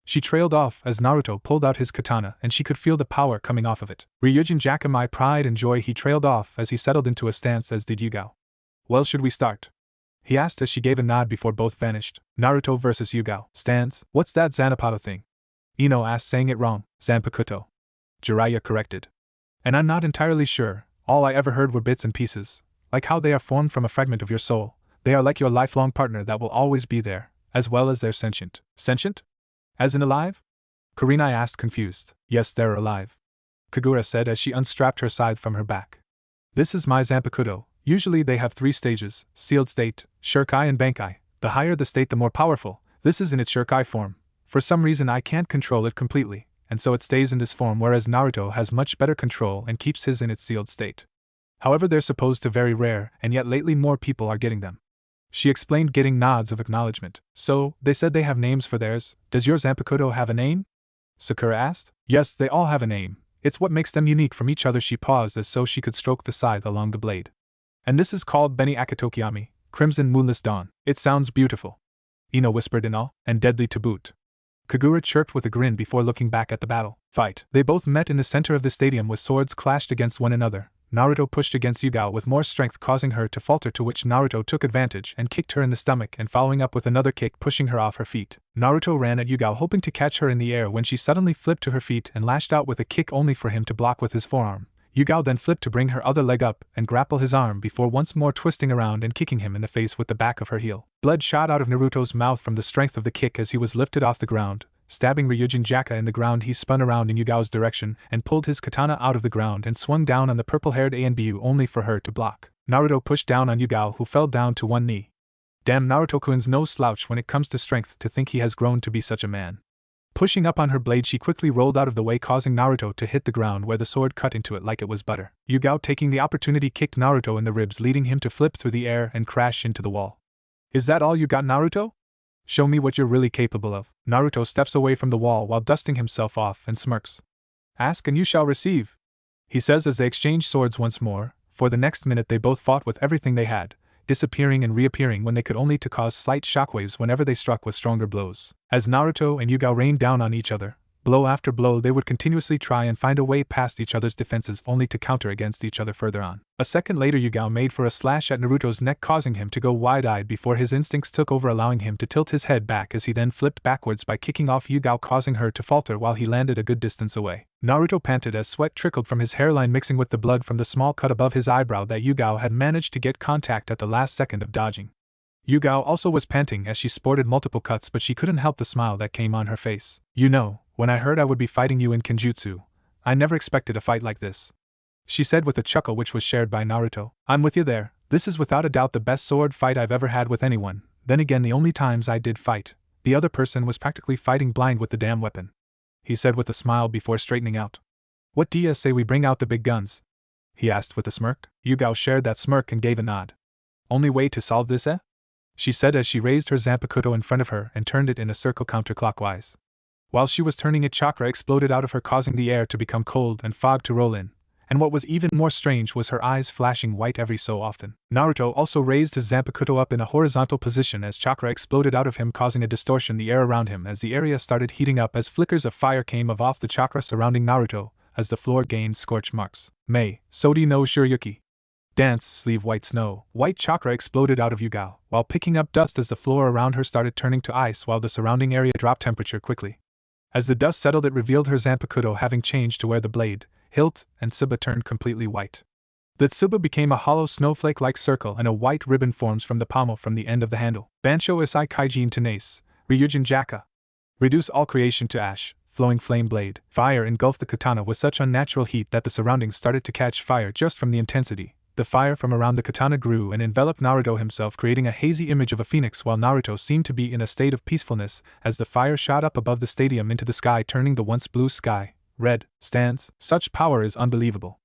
She trailed off as Naruto pulled out his katana and she could feel the power coming off of it. Ryujin Jaka, my pride and joy. He trailed off as he settled into a stance, as did Yugao. Well, should we start? He asked as she gave a nod before both vanished. Naruto versus Yugao. Stance? What's that Zanapato thing? Ino asked, saying it wrong. Zanpakuto. Jiraiya corrected. And I'm not entirely sure, all I ever heard were bits and pieces, like how they are formed from a fragment of your soul. They are like your lifelong partner that will always be there, as well as they're sentient. Sentient? As in alive? Kurenai asked confused. Yes, they're alive, Kagura said as she unstrapped her scythe from her back. This is my Zanpakuto. Usually they have 3 stages: sealed state, Shurikai and Bankai. The higher the state the more powerful. This is in its Shurikai form. For some reason I can't control it completely, and so it stays in this form, whereas Naruto has much better control and keeps his in its sealed state. However, they're supposed to very rare, and yet lately more people are getting them. She explained, getting nods of acknowledgement. So, they said they have names for theirs. Does your Zanpakuto have a name? Sakura asked. Yes, they all have a name. It's what makes them unique from each other. She paused as so she could stroke the scythe along the blade. And this is called Beni Akatokiyami, Crimson Moonless Dawn. It sounds beautiful, Ino whispered in awe, and deadly to boot. Kagura chirped with a grin before looking back at the battle. Fight. They both met in the center of the stadium with swords clashed against one another. Naruto pushed against Yugao with more strength, causing her to falter, to which Naruto took advantage and kicked her in the stomach, and following up with another kick, pushing her off her feet. Naruto ran at Yugao hoping to catch her in the air when she suddenly flipped to her feet and lashed out with a kick only for him to block with his forearm. Yugao then flipped to bring her other leg up and grapple his arm before once more twisting around and kicking him in the face with the back of her heel. Blood shot out of Naruto's mouth from the strength of the kick as he was lifted off the ground. Stabbing Ryujin Jaka in the ground, he spun around in Yugao's direction and pulled his katana out of the ground and swung down on the purple-haired Anbu only for her to block. Naruto pushed down on Yugao, who fell down to one knee. Damn, Naruto-kun's no slouch when it comes to strength. To think he has grown to be such a man. Pushing up on her blade, she quickly rolled out of the way, causing Naruto to hit the ground where the sword cut into it like it was butter. Yugao, taking the opportunity, kicked Naruto in the ribs, leading him to flip through the air and crash into the wall. Is that all you got, Naruto? Show me what you're really capable of. Naruto steps away from the wall while dusting himself off and smirks. Ask and you shall receive, he says as they exchange swords once more. For the next minute they both fought with everything they had, disappearing and reappearing when they could, only to cause slight shockwaves whenever they struck with stronger blows. As Naruto and Yugao rained down on each other, blow after blow, they would continuously try and find a way past each other's defenses, only to counter against each other further on. A second later, Yugao made for a slash at Naruto's neck, causing him to go wide-eyed before his instincts took over, allowing him to tilt his head back as he then flipped backwards by kicking off Yugao, causing her to falter while he landed a good distance away. Naruto panted as sweat trickled from his hairline, mixing with the blood from the small cut above his eyebrow that Yugao had managed to get contact at the last second of dodging. Yugao also was panting as she sported multiple cuts, but she couldn't help the smile that came on her face. You know, when I heard I would be fighting you in Kenjutsu, I never expected a fight like this, she said with a chuckle which was shared by Naruto. I'm with you there. This is without a doubt the best sword fight I've ever had with anyone. Then again, the only times I did fight, the other person was practically fighting blind with the damn weapon, he said with a smile before straightening out. What do you say we bring out the big guns? He asked with a smirk. Yugao shared that smirk and gave a nod. Only way to solve this, eh? She said as she raised her Zanpakuto in front of her and turned it in a circle counterclockwise. While she was turning it, chakra exploded out of her, causing the air to become cold and fog to roll in, and what was even more strange was her eyes flashing white every so often. Naruto also raised his Zanpakuto up in a horizontal position as chakra exploded out of him, causing a distortion in the air around him as the area started heating up as flickers of fire came off the chakra surrounding Naruto as the floor gained scorch marks. Mei, Sodi no Shiryuki. Dance, sleeve, white snow. White chakra exploded out of Yugao, while picking up dust as the floor around her started turning to ice while the surrounding area dropped temperature quickly. As the dust settled, it revealed her Zanpakuto having changed to where the blade, hilt, and tsuba turned completely white. The tsuba became a hollow snowflake-like circle and a white ribbon forms from the pommel from the end of the handle. Bansho Isai Kaijin Tenace, Ryujin Jaka. Reduce all creation to ash, flowing flame blade. Fire engulfed the katana with such unnatural heat that the surroundings started to catch fire just from the intensity. The fire from around the katana grew and enveloped Naruto himself, creating a hazy image of a phoenix, while Naruto seemed to be in a state of peacefulness as the fire shot up above the stadium into the sky, turning the once blue sky red. Stands. Such power is unbelievable,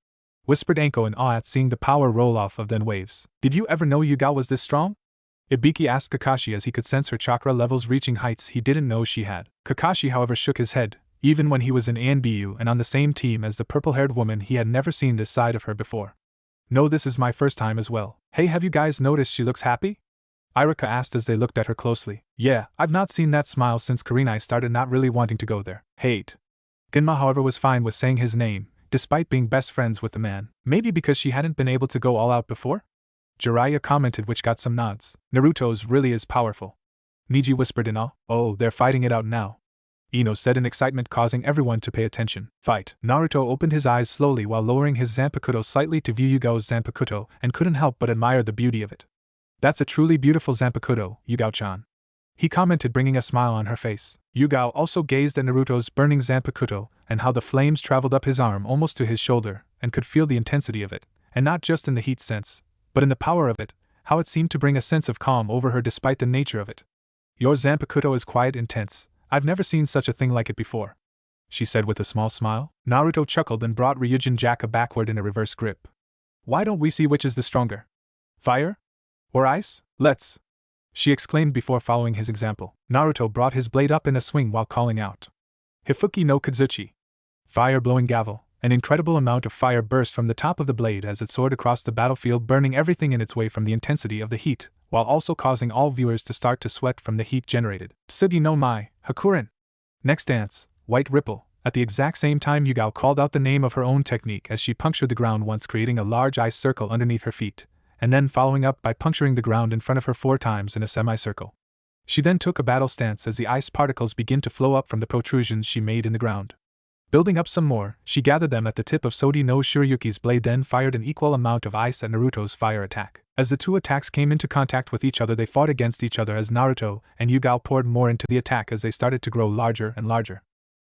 whispered Anko in awe at seeing the power roll off of then waves. Did you ever know Yugao was this strong? Ibiki asked Kakashi as he could sense her chakra levels reaching heights he didn't know she had. Kakashi, however, shook his head. Even when he was in ANBU and on the same team as the purple-haired woman, he had never seen this side of her before. No, this is my first time as well. Hey, have you guys noticed she looks happy? Iruka asked as they looked at her closely. Yeah, I've not seen that smile since Kurenai started not really wanting to go there. Hate. Genma, however, was fine with saying his name, despite being best friends with the man. Maybe because she hadn't been able to go all out before? Jiraiya commented, which got some nods. Naruto's really is powerful, Niji whispered in awe. Oh, they're fighting it out now. Ino said in excitement, causing everyone to pay attention. Fight. Naruto opened his eyes slowly while lowering his Zanpakuto slightly to view Yugao's Zanpakuto and couldn't help but admire the beauty of it. That's a truly beautiful Zanpakuto, Yugao-chan. He commented, bringing a smile on her face. Yugao also gazed at Naruto's burning Zanpakuto and how the flames traveled up his arm almost to his shoulder and could feel the intensity of it, and not just in the heat sense, but in the power of it, how it seemed to bring a sense of calm over her despite the nature of it. Your Zanpakuto is quite intense. I've never seen such a thing like it before, she said with a small smile. Naruto chuckled and brought Ryujin Jaka backward in a reverse grip. Why don't we see which is the stronger? Fire? Or ice? Let's! She exclaimed before following his example. Naruto brought his blade up in a swing while calling out, Hifuki no Kazuchi. Fire-blowing gavel. An incredible amount of fire burst from the top of the blade as it soared across the battlefield, burning everything in its way from the intensity of the heat, while also causing all viewers to start to sweat from the heat generated. Tsugi no Mai, Hakuren. Next dance, White Ripple. At the exact same time, Yugao called out the name of her own technique as she punctured the ground once, creating a large ice circle underneath her feet, and then following up by puncturing the ground in front of her 4 times in a semicircle. She then took a battle stance as the ice particles began to flow up from the protrusions she made in the ground. Building up some more, she gathered them at the tip of Sodi no Shiryuki's blade, then fired an equal amount of ice at Naruto's fire attack. As the two attacks came into contact with each other, they fought against each other as Naruto and Yugao poured more into the attack as they started to grow larger and larger.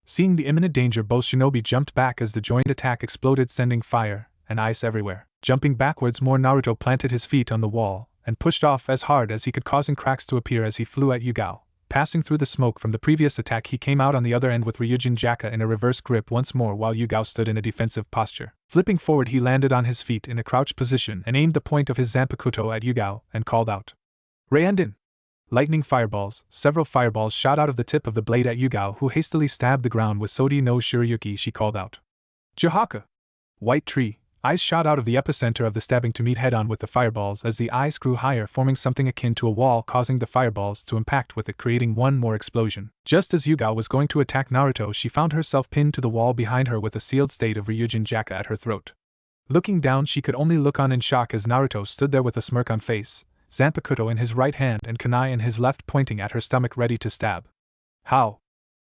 Seeing the imminent danger, both shinobi jumped back as the joint attack exploded, sending fire and ice everywhere. Jumping backwards more, Naruto planted his feet on the wall and pushed off as hard as he could, causing cracks to appear as he flew at Yugao. Passing through the smoke from the previous attack, he came out on the other end with Ryujin Jaka in a reverse grip once more while Yugao stood in a defensive posture. Flipping forward, he landed on his feet in a crouched position and aimed the point of his Zanpakuto at Yugao and called out, Reianden! Lightning fireballs. Several fireballs shot out of the tip of the blade at Yugao, who hastily stabbed the ground with Sodi no Shiryuki. She called out, Jahaka! White tree. Eyes shot out of the epicenter of the stabbing to meet head-on with the fireballs as the eyes grew higher, forming something akin to a wall, causing the fireballs to impact with it, creating one more explosion. Just as Yugao was going to attack Naruto, she found herself pinned to the wall behind her with a sealed state of Ryujin Jaka at her throat. Looking down, she could only look on in shock as Naruto stood there with a smirk on face, Zanpakuto in his right hand and kunai in his left, pointing at her stomach ready to stab. How?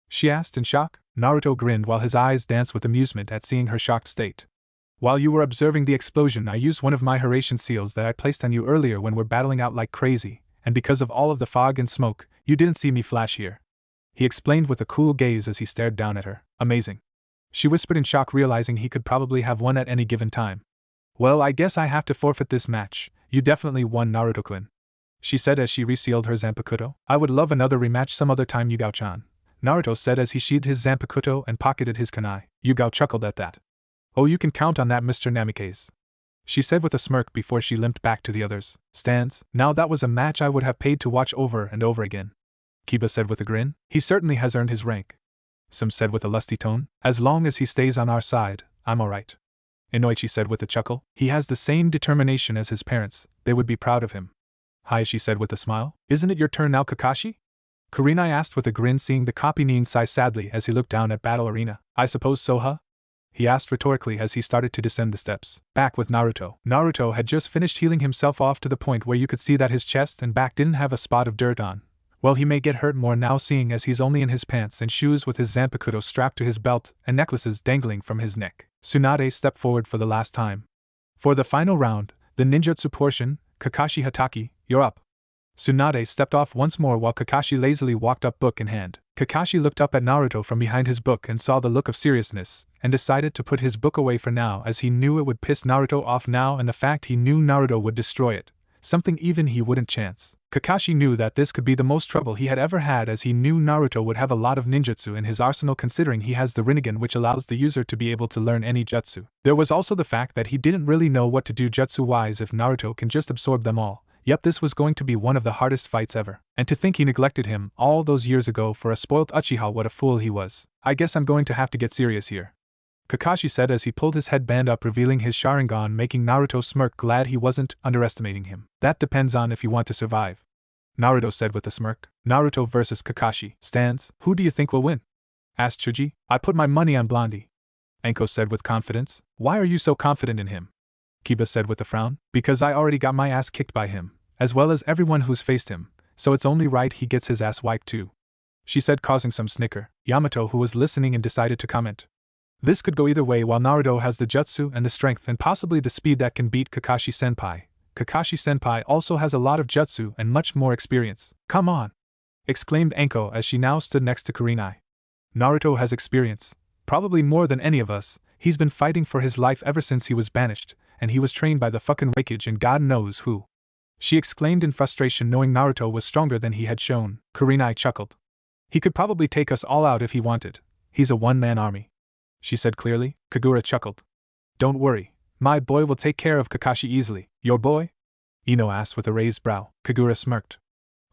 She asked in shock. Naruto grinned while his eyes danced with amusement at seeing her shocked state. While you were observing the explosion, I used one of my Horatian seals that I placed on you earlier when we're battling out like crazy, and because of all of the fog and smoke, you didn't see me flash here. He explained with a cool gaze as he stared down at her. Amazing. She whispered in shock, realizing he could probably have won at any given time. Well, I guess I have to forfeit this match. You definitely won, Naruto-kun, she said as she resealed her Zanpakuto. I would love another rematch some other time, Yugao-chan, Naruto said as he sheathed his Zanpakuto and pocketed his kunai. Yugao chuckled at that. Oh, you can count on that, Mr. Namikaze, she said with a smirk before she limped back to the others. Stands. Now that was a match I would have paid to watch over and over again, Kiba said with a grin. He certainly has earned his rank, Sim said with a lusty tone. As long as he stays on our side, I'm alright, Inoichi said with a chuckle. He has the same determination as his parents, they would be proud of him. Hayashi said with a smile. Isn't it your turn now, Kakashi? Kurenai asked with a grin, seeing the copy Nin sigh sadly as he looked down at Battle Arena. I suppose so, huh? He asked rhetorically as he started to descend the steps. Back with Naruto. Naruto had just finished healing himself off to the point where you could see that his chest and back didn't have a spot of dirt on. Well, he may get hurt more now, seeing as he's only in his pants and shoes with his Zanpakuto strapped to his belt and necklaces dangling from his neck. Tsunade stepped forward for the last time. For the final round, the ninjutsu portion, Kakashi Hatake, you're up. Tsunade stepped off once more while Kakashi lazily walked up, book in hand. Kakashi looked up at Naruto from behind his book and saw the look of seriousness, and decided to put his book away for now as he knew it would piss Naruto off now, and the fact he knew Naruto would destroy it, something even he wouldn't chance. Kakashi knew that this could be the most trouble he had ever had, as he knew Naruto would have a lot of ninjutsu in his arsenal, considering he has the Rinnegan, which allows the user to be able to learn any jutsu. There was also the fact that he didn't really know what to do jutsu-wise if Naruto can just absorb them all. Yep, this was going to be one of the hardest fights ever. And to think he neglected him all those years ago for a spoilt Uchiha, what a fool he was. I guess I'm going to have to get serious here, Kakashi said as he pulled his headband up, revealing his Sharingan, making Naruto smirk, glad he wasn't underestimating him. That depends on if you want to survive, Naruto said with a smirk. Naruto versus Kakashi. Stands. Who do you think will win? Asked Chuji. I put my money on Blondie, Anko said with confidence. Why are you so confident in him? Kiba said with a frown. Because I already got my ass kicked by him, as well as everyone who's faced him, so it's only right he gets his ass wiped too. she said, causing some snicker. Yamato, who was listening and decided to comment. This could go either way. While Naruto has the jutsu and the strength and possibly the speed that can beat Kakashi-senpai, Kakashi-senpai also has a lot of jutsu and much more experience. Come on! Exclaimed Anko as she now stood next to Kurenai. Naruto has experience, probably more than any of us. He's been fighting for his life ever since he was banished, and he was trained by the fucking Raikage and God knows who. She exclaimed in frustration, knowing Naruto was stronger than he had shown. Kurenai chuckled. He could probably take us all out if he wanted. He's a one-man army, she said clearly. Kagura chuckled. Don't worry, my boy will take care of Kakashi easily. Your boy? Ino asked with a raised brow. Kagura smirked.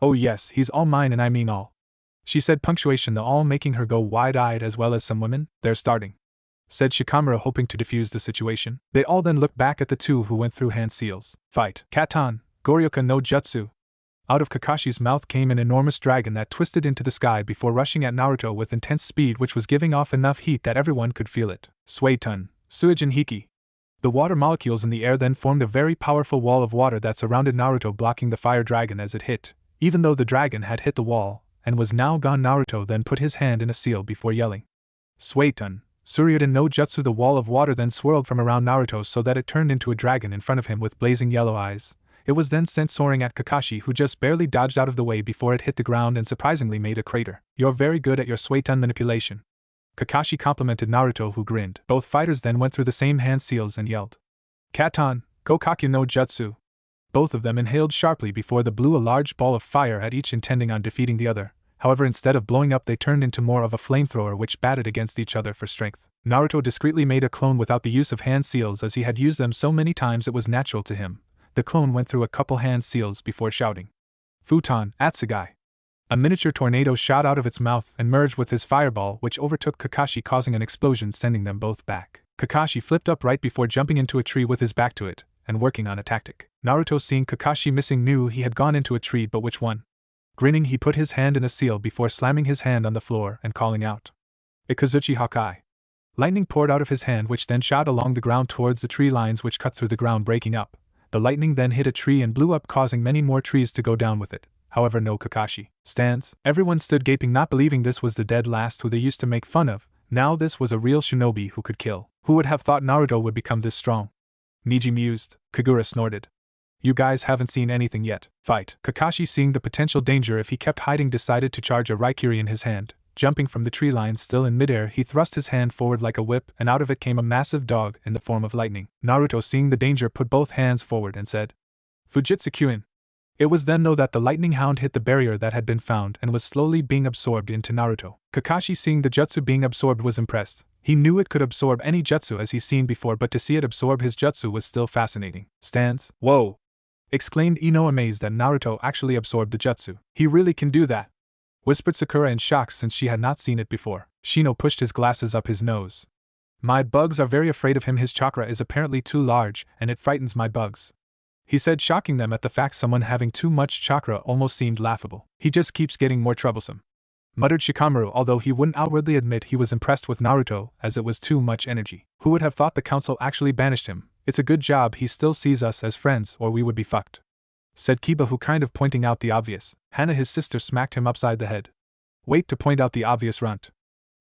Oh yes, he's all mine, and I mean all, she said, punctuation the all making her go wide-eyed, as well as some women. They're starting, said Shikamaru, hoping to defuse the situation. They all then looked back at the two who went through hand seals. Fight. Katan, Goryoka no Jutsu. Out of Kakashi's mouth came an enormous dragon that twisted into the sky before rushing at Naruto with intense speed, which was giving off enough heat that everyone could feel it. Suetun, Suijin Hiki. The water molecules in the air then formed a very powerful wall of water that surrounded Naruto, blocking the fire dragon as it hit. Even though the dragon had hit the wall and was now gone, Naruto then put his hand in a seal before yelling. Suetun, Suryuden no Jutsu. The wall of water then swirled from around Naruto so that it turned into a dragon in front of him with blazing yellow eyes. It was then sent soaring at Kakashi, who just barely dodged out of the way before it hit the ground and surprisingly made a crater. You're very good at your Suetun manipulation, Kakashi complimented Naruto, who grinned. Both fighters then went through the same hand seals and yelled, Katan, Gokakyu no Jutsu. Both of them inhaled sharply before they blew a large ball of fire at each, intending on defeating the other. However, instead of blowing up, they turned into more of a flamethrower which batted against each other for strength. Naruto discreetly made a clone without the use of hand seals, as he had used them so many times it was natural to him. The clone went through a couple hand seals before shouting, Futon, Atsugai. A miniature tornado shot out of its mouth and merged with his fireball, which overtook Kakashi, causing an explosion, sending them both back. Kakashi flipped up right before jumping into a tree with his back to it, and working on a tactic. Naruto, seeing Kakashi missing, knew he had gone into a tree, but which one? Grinning, he put his hand in a seal before slamming his hand on the floor and calling out, Ikazuchi Hawkeye. Lightning poured out of his hand, which then shot along the ground towards the tree lines which cut through the ground, breaking up. The lightning then hit a tree and blew up, causing many more trees to go down with it. However, no Kakashi. Stands. Everyone stood gaping, not believing this was the dead last who they used to make fun of. Now this was a real shinobi who could kill. Who would have thought Naruto would become this strong? Niji mused. Kagura snorted. You guys haven't seen anything yet. Fight. Kakashi, seeing the potential danger if he kept hiding, decided to charge a Raikiri in his hand. Jumping from the tree line still in midair, he thrust his hand forward like a whip, and out of it came a massive dog in the form of lightning. Naruto, seeing the danger, put both hands forward and said, Fujitsu-kyuin. It was then, though, that the lightning hound hit the barrier that had been found and was slowly being absorbed into Naruto. Kakashi, seeing the jutsu being absorbed, was impressed. He knew it could absorb any jutsu as he's seen before, but to see it absorb his jutsu was still fascinating. Stands. Whoa! Exclaimed Ino, amazed that Naruto actually absorbed the jutsu. He really can do that, whispered Sakura in shock, since she had not seen it before. Shino pushed his glasses up his nose. My bugs are very afraid of him. His chakra is apparently too large, and it frightens my bugs, he said, shocking them at the fact someone having too much chakra almost seemed laughable. He just keeps getting more troublesome, muttered Shikamaru, although he wouldn't outwardly admit he was impressed with Naruto, as it was too much energy. Who would have thought the council actually banished him? It's a good job he still sees us as friends, or we would be fucked, said Kiba, who kind of pointing out the obvious. Hana, his sister, smacked him upside the head. Wait to point out the obvious, runt.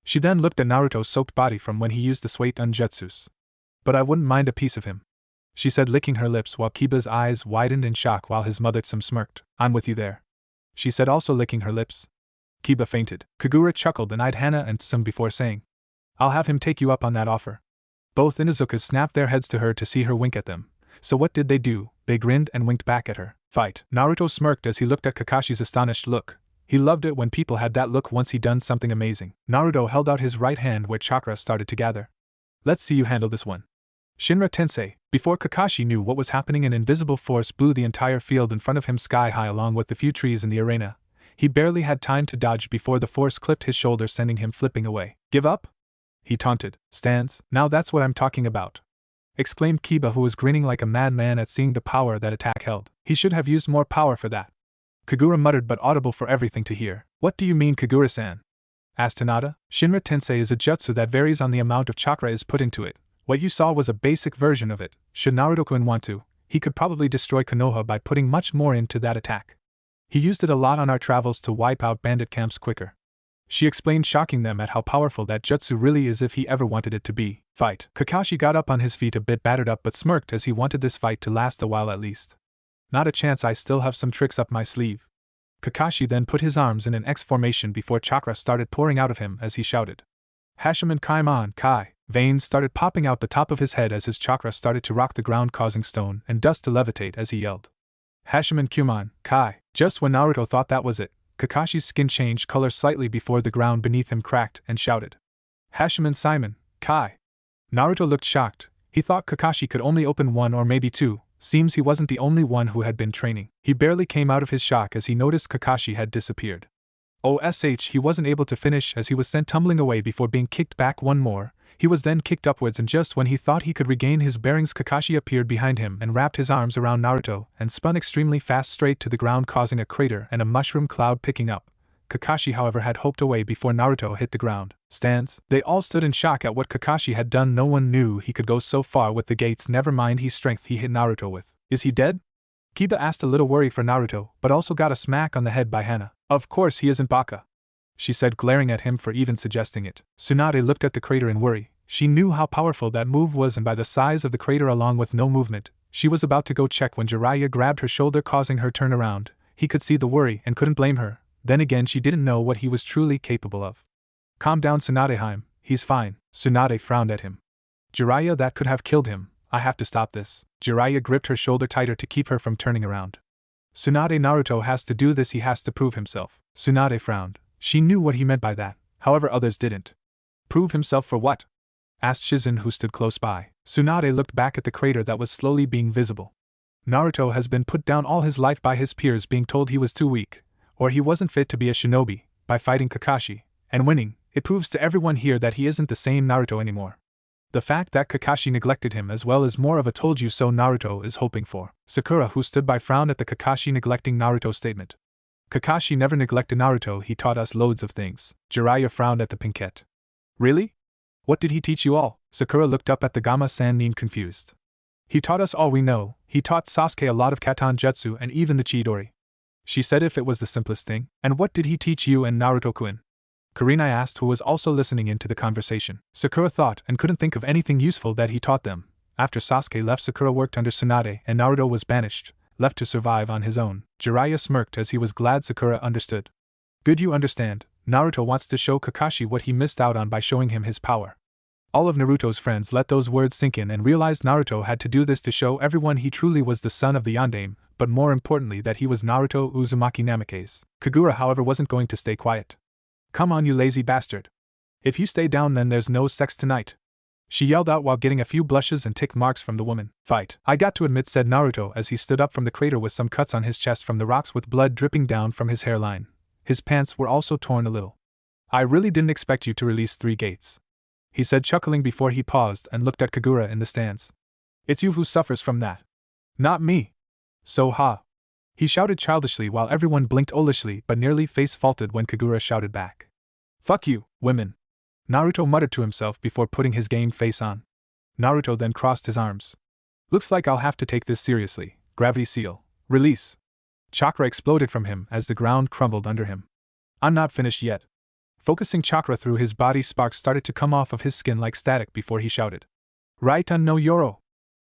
She then looked at Naruto's soaked body from when he used the Suetun jutsus. But I wouldn't mind a piece of him, she said, licking her lips, while Kiba's eyes widened in shock while his mother some smirked. I'm with you there, she said, also licking her lips. Kiba fainted. Kagura chuckled and eyed Hana and Tsum before saying, I'll have him take you up on that offer. Both Inuzukas snapped their heads to her to see her wink at them. So what did they do? They grinned and winked back at her. Fight. Naruto smirked as he looked at Kakashi's astonished look. He loved it when people had that look once he'd done something amazing. Naruto held out his right hand where chakra started to gather. Let's see you handle this one, Shinra Tensei. Before Kakashi knew what was happening, an invisible force blew the entire field in front of him sky high, along with the few trees in the arena. He barely had time to dodge before the force clipped his shoulder, sending him flipping away. Give up? He taunted. Stands. Now that's what I'm talking about, exclaimed Kiba, who was grinning like a madman at seeing the power that attack held. He should have used more power for that, Kagura muttered, but audible for everything to hear. What do you mean, Kagura-san? asked Hinata. Shinra Tensei is a jutsu that varies on the amount of chakra is put into it. What you saw was a basic version of it. Should Naruto-kun want to, he could probably destroy Konoha by putting much more into that attack. He used it a lot on our travels to wipe out bandit camps quicker. She explained, shocking them at how powerful that jutsu really is if he ever wanted it to be. Fight. Kakashi got up on his feet, a bit battered up, but smirked as he wanted this fight to last a while at least. Not a chance, I still have some tricks up my sleeve. Kakashi then put his arms in an X formation before chakra started pouring out of him as he shouted. Hashiman Kaimon Kai. Veins started popping out the top of his head as his chakra started to rock the ground, causing stone and dust to levitate as he yelled. Hashiman Kumon Kai. Just when Naruto thought that was it, Kakashi's skin changed color slightly before the ground beneath him cracked and shouted. Hashiman Simon Kai. Naruto looked shocked. He thought Kakashi could only open one or maybe two. Seems he wasn't the only one who had been training. He barely came out of his shock as he noticed Kakashi had disappeared. He wasn't able to finish as he was sent tumbling away before being kicked back one more. He was then kicked upwards, and just when he thought he could regain his bearings, Kakashi appeared behind him and wrapped his arms around Naruto and spun extremely fast straight to the ground, causing a crater and a mushroom cloud picking up. Kakashi, however, had hoped away before Naruto hit the ground. Stands. They all stood in shock at what Kakashi had done. No one knew he could go so far with the gates, never mind his strength he hit Naruto with. Is he dead? Kiba asked, a little worried for Naruto, but also got a smack on the head by Hana. Of course he isn't, Baka, she said, glaring at him for even suggesting it. Tsunade looked at the crater in worry. She knew how powerful that move was, and by the size of the crater along with no movement, she was about to go check when Jiraiya grabbed her shoulder, causing her turn around. He could see the worry and couldn't blame her. Then again, she didn't know what he was truly capable of. Calm down, Tsunadeheim, he's fine. Tsunade frowned at him. Jiraiya, that could have killed him. I have to stop this. Jiraiya gripped her shoulder tighter to keep her from turning around. Tsunade, Naruto has to do this, he has to prove himself. Tsunade frowned. She knew what he meant by that, however others didn't. Prove himself for what? Asked Shizen, who stood close by. Tsunade looked back at the crater that was slowly being visible. Naruto has been put down all his life by his peers, being told he was too weak, or he wasn't fit to be a shinobi, by fighting Kakashi, and winning. It proves to everyone here that he isn't the same Naruto anymore. The fact that Kakashi neglected him as well is more of a told you so Naruto is hoping for. Sakura, who stood by, frowned at the Kakashi neglecting Naruto statement. Kakashi never neglected Naruto, he taught us loads of things. Jiraiya frowned at the pinkette. Really? What did he teach you all? Sakura looked up at the Gama-san, confused. He taught us all we know. He taught Sasuke a lot of Katan Jutsu and even the Chidori. She said if it was the simplest thing. And what did he teach you and Naruto-kun? Kurenai asked, who was also listening in to the conversation. Sakura thought and couldn't think of anything useful that he taught them. After Sasuke left, Sakura worked under Tsunade and Naruto was banished, left to survive on his own. Jiraiya smirked as he was glad Sakura understood. Good, you understand. Naruto wants to show Kakashi what he missed out on by showing him his power. All of Naruto's friends let those words sink in and realized Naruto had to do this to show everyone he truly was the son of the Yondaime, but more importantly that he was Naruto Uzumaki Namikaze. Kagura, however, wasn't going to stay quiet. Come on, you lazy bastard. If you stay down, then there's no sex tonight. She yelled out while getting a few blushes and tick marks from the woman. Fight. I got to admit, said Naruto as he stood up from the crater with some cuts on his chest from the rocks with blood dripping down from his hairline. His pants were also torn a little. I really didn't expect you to release 3 gates, he said, chuckling before he paused and looked at Kagura in the stands. It's you who suffers from that. Not me. So ha. He shouted childishly while everyone blinked olishly but nearly face-faulted when Kagura shouted back. Fuck you, women. Naruto muttered to himself before putting his game face on. Naruto then crossed his arms. Looks like I'll have to take this seriously. Gravity seal. Release. Chakra exploded from him as the ground crumbled under him. I'm not finished yet. Focusing chakra through his body, sparks started to come off of his skin like static before he shouted. Raitan no Yoro.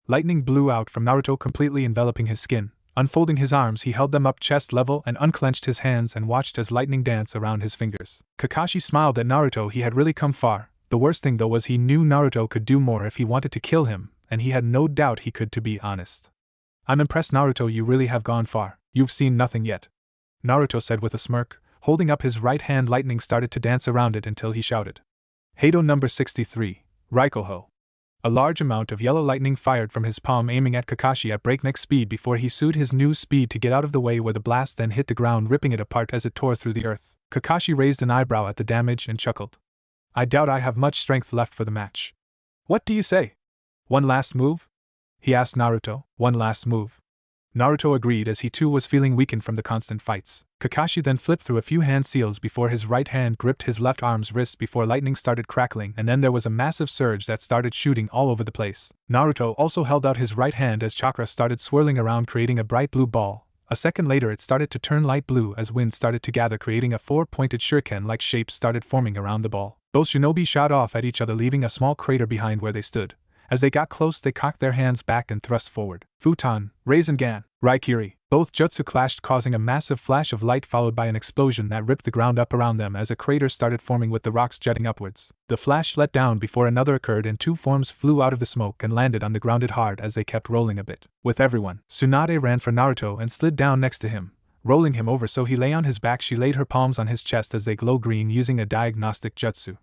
Lightning blew out from Naruto, completely enveloping his skin. Unfolding his arms, he held them up chest level and unclenched his hands and watched as lightning danced around his fingers. Kakashi smiled at Naruto. He had really come far. The worst thing though was he knew Naruto could do more if he wanted to kill him, and he had no doubt he could, to be honest. I'm impressed, Naruto, you really have gone far. You've seen nothing yet, Naruto said with a smirk. Holding up his right hand, lightning started to dance around it until he shouted. Heido number 63, Raikoho. A large amount of yellow lightning fired from his palm, aiming at Kakashi at breakneck speed before he sued his new speed to get out of the way, where the blast then hit the ground, ripping it apart as it tore through the earth. Kakashi raised an eyebrow at the damage and chuckled. I doubt I have much strength left for the match. What do you say? One last move? He asked Naruto. One last move. Naruto agreed as he too was feeling weakened from the constant fights. Kakashi then flipped through a few hand seals before his right hand gripped his left arm's wrist before lightning started crackling, and then there was a massive surge that started shooting all over the place. Naruto also held out his right hand as chakra started swirling around, creating a bright blue ball, A second later it started to turn light blue as wind started to gather, creating a four-pointed shuriken-like shape started forming around the ball. Both shinobi shot off at each other, leaving a small crater behind where they stood. As they got close, they cocked their hands back and thrust forward. Futon, Rinnegan, Raikiri. Both jutsu clashed, causing a massive flash of light followed by an explosion that ripped the ground up around them as a crater started forming with the rocks jutting upwards. The flash let down before another occurred and two forms flew out of the smoke and landed on the ground hard as they kept rolling a bit. With everyone, Tsunade ran for Naruto and slid down next to him, rolling him over so he lay on his back. She laid her palms on his chest as they glow green using a diagnostic jutsu.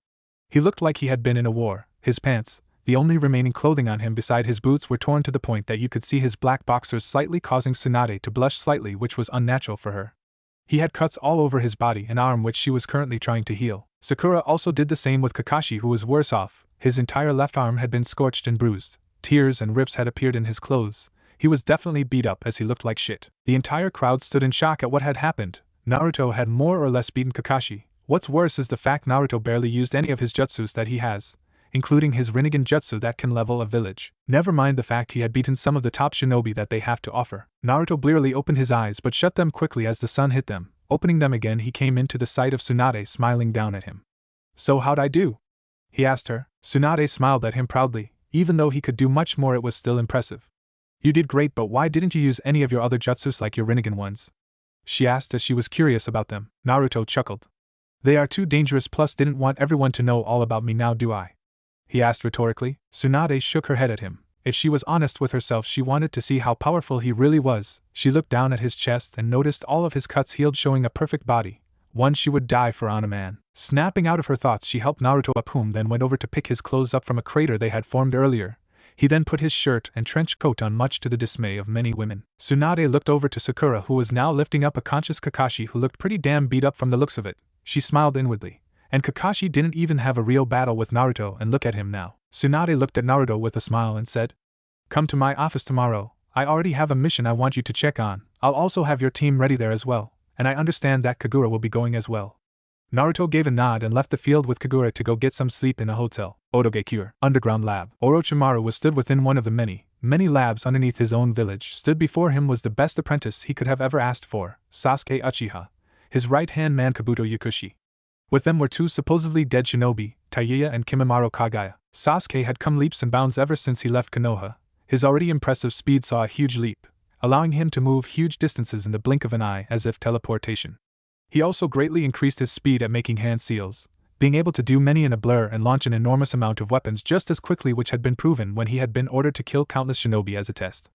He looked like he had been in a war. His pants, the only remaining clothing on him beside his boots, were torn to the point that you could see his black boxers slightly, causing Tsunade to blush slightly, which was unnatural for her. He had cuts all over his body and arm which she was currently trying to heal. Sakura also did the same with Kakashi, who was worse off. His entire left arm had been scorched and bruised. Tears and rips had appeared in his clothes. He was definitely beat up as he looked like shit. The entire crowd stood in shock at what had happened. Naruto had more or less beaten Kakashi. What's worse is the fact Naruto barely used any of his jutsus that he has, including his Rinnegan jutsu that can level a village. Never mind the fact he had beaten some of the top shinobi that they have to offer. Naruto blearily opened his eyes but shut them quickly as the sun hit them. Opening them again, he came into the sight of Tsunade smiling down at him. "So how'd I do?" he asked her. Tsunade smiled at him proudly. Even though he could do much more, it was still impressive. "You did great, but why didn't you use any of your other jutsus like your Rinnegan ones?" she asked as she was curious about them. Naruto chuckled. "They are too dangerous, plus didn't want everyone to know all about me, now do I?" he asked rhetorically. Tsunade shook her head at him. If she was honest with herself, she wanted to see how powerful he really was. She looked down at his chest and noticed all of his cuts healed, showing a perfect body, one she would die for on a man. Snapping out of her thoughts, she helped Naruto up, whom then went over to pick his clothes up from a crater they had formed earlier. He then put his shirt and trench coat on, much to the dismay of many women. Tsunade looked over to Sakura, who was now lifting up a conscious Kakashi who looked pretty damn beat up from the looks of it. She smiled inwardly. And Kakashi didn't even have a real battle with Naruto, and look at him now. Tsunade looked at Naruto with a smile and said, "Come to my office tomorrow. I already have a mission I want you to check on. I'll also have your team ready there as well, and I understand that Kagura will be going as well." Naruto gave a nod and left the field with Kagura to go get some sleep in a hotel. Otogekure, underground lab. Orochimaru was stood within one of the many labs underneath his own village. Stood before him was the best apprentice he could have ever asked for, Sasuke Uchiha, his right-hand man Kabuto Yakushi. With them were two supposedly dead shinobi, Taiuya and Kimimaro Kagaya. Sasuke had come leaps and bounds ever since he left Konoha. His already impressive speed saw a huge leap, allowing him to move huge distances in the blink of an eye as if teleportation. He also greatly increased his speed at making hand seals, being able to do many in a blur and launch an enormous amount of weapons just as quickly, which had been proven when he had been ordered to kill countless shinobi as a test.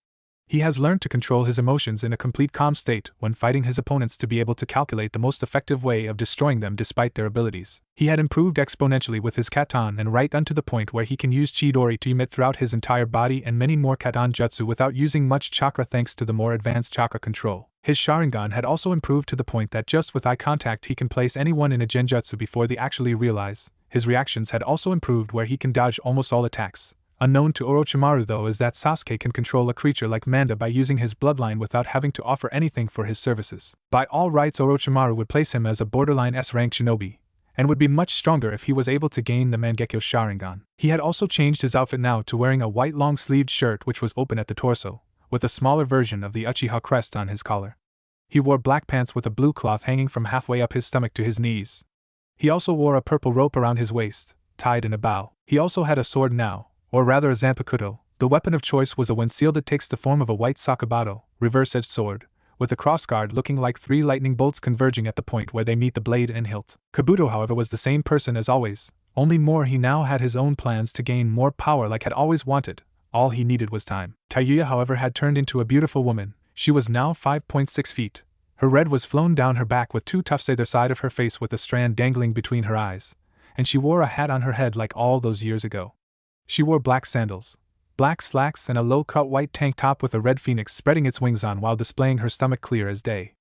He has learned to control his emotions in a complete calm state when fighting his opponents to be able to calculate the most effective way of destroying them despite their abilities. He had improved exponentially with his Katan, and right unto the point where he can use Chidori to emit throughout his entire body and many more Katan jutsu without using much chakra thanks to the more advanced chakra control. His Sharingan had also improved to the point that just with eye contact he can place anyone in a genjutsu before they actually realize. His reactions had also improved where he can dodge almost all attacks. Unknown to Orochimaru though is that Sasuke can control a creature like Manda by using his bloodline without having to offer anything for his services. By all rights, Orochimaru would place him as a borderline S-rank shinobi, and would be much stronger if he was able to gain the Mangekyo Sharingan. He had also changed his outfit now to wearing a white long-sleeved shirt which was open at the torso, with a smaller version of the Uchiha crest on his collar. He wore black pants with a blue cloth hanging from halfway up his stomach to his knees. He also wore a purple rope around his waist, tied in a bow. He also had a sword now, or rather a Zanpakuto. The weapon of choice was a when sealed it takes the form of a white Sakabato, reverse-edged sword, with a crossguard looking like three lightning bolts converging at the point where they meet the blade and hilt. Kabuto however was the same person as always, only more he now had his own plans to gain more power like had always wanted. All he needed was time. Taiuya however had turned into a beautiful woman. She was now 5.6 feet. Her red was flown down her back with two tufts either side of her face with a strand dangling between her eyes, and she wore a hat on her head like all those years ago. She wore black sandals, black slacks and a low-cut white tank top with a red phoenix spreading its wings on while displaying her stomach clear as day.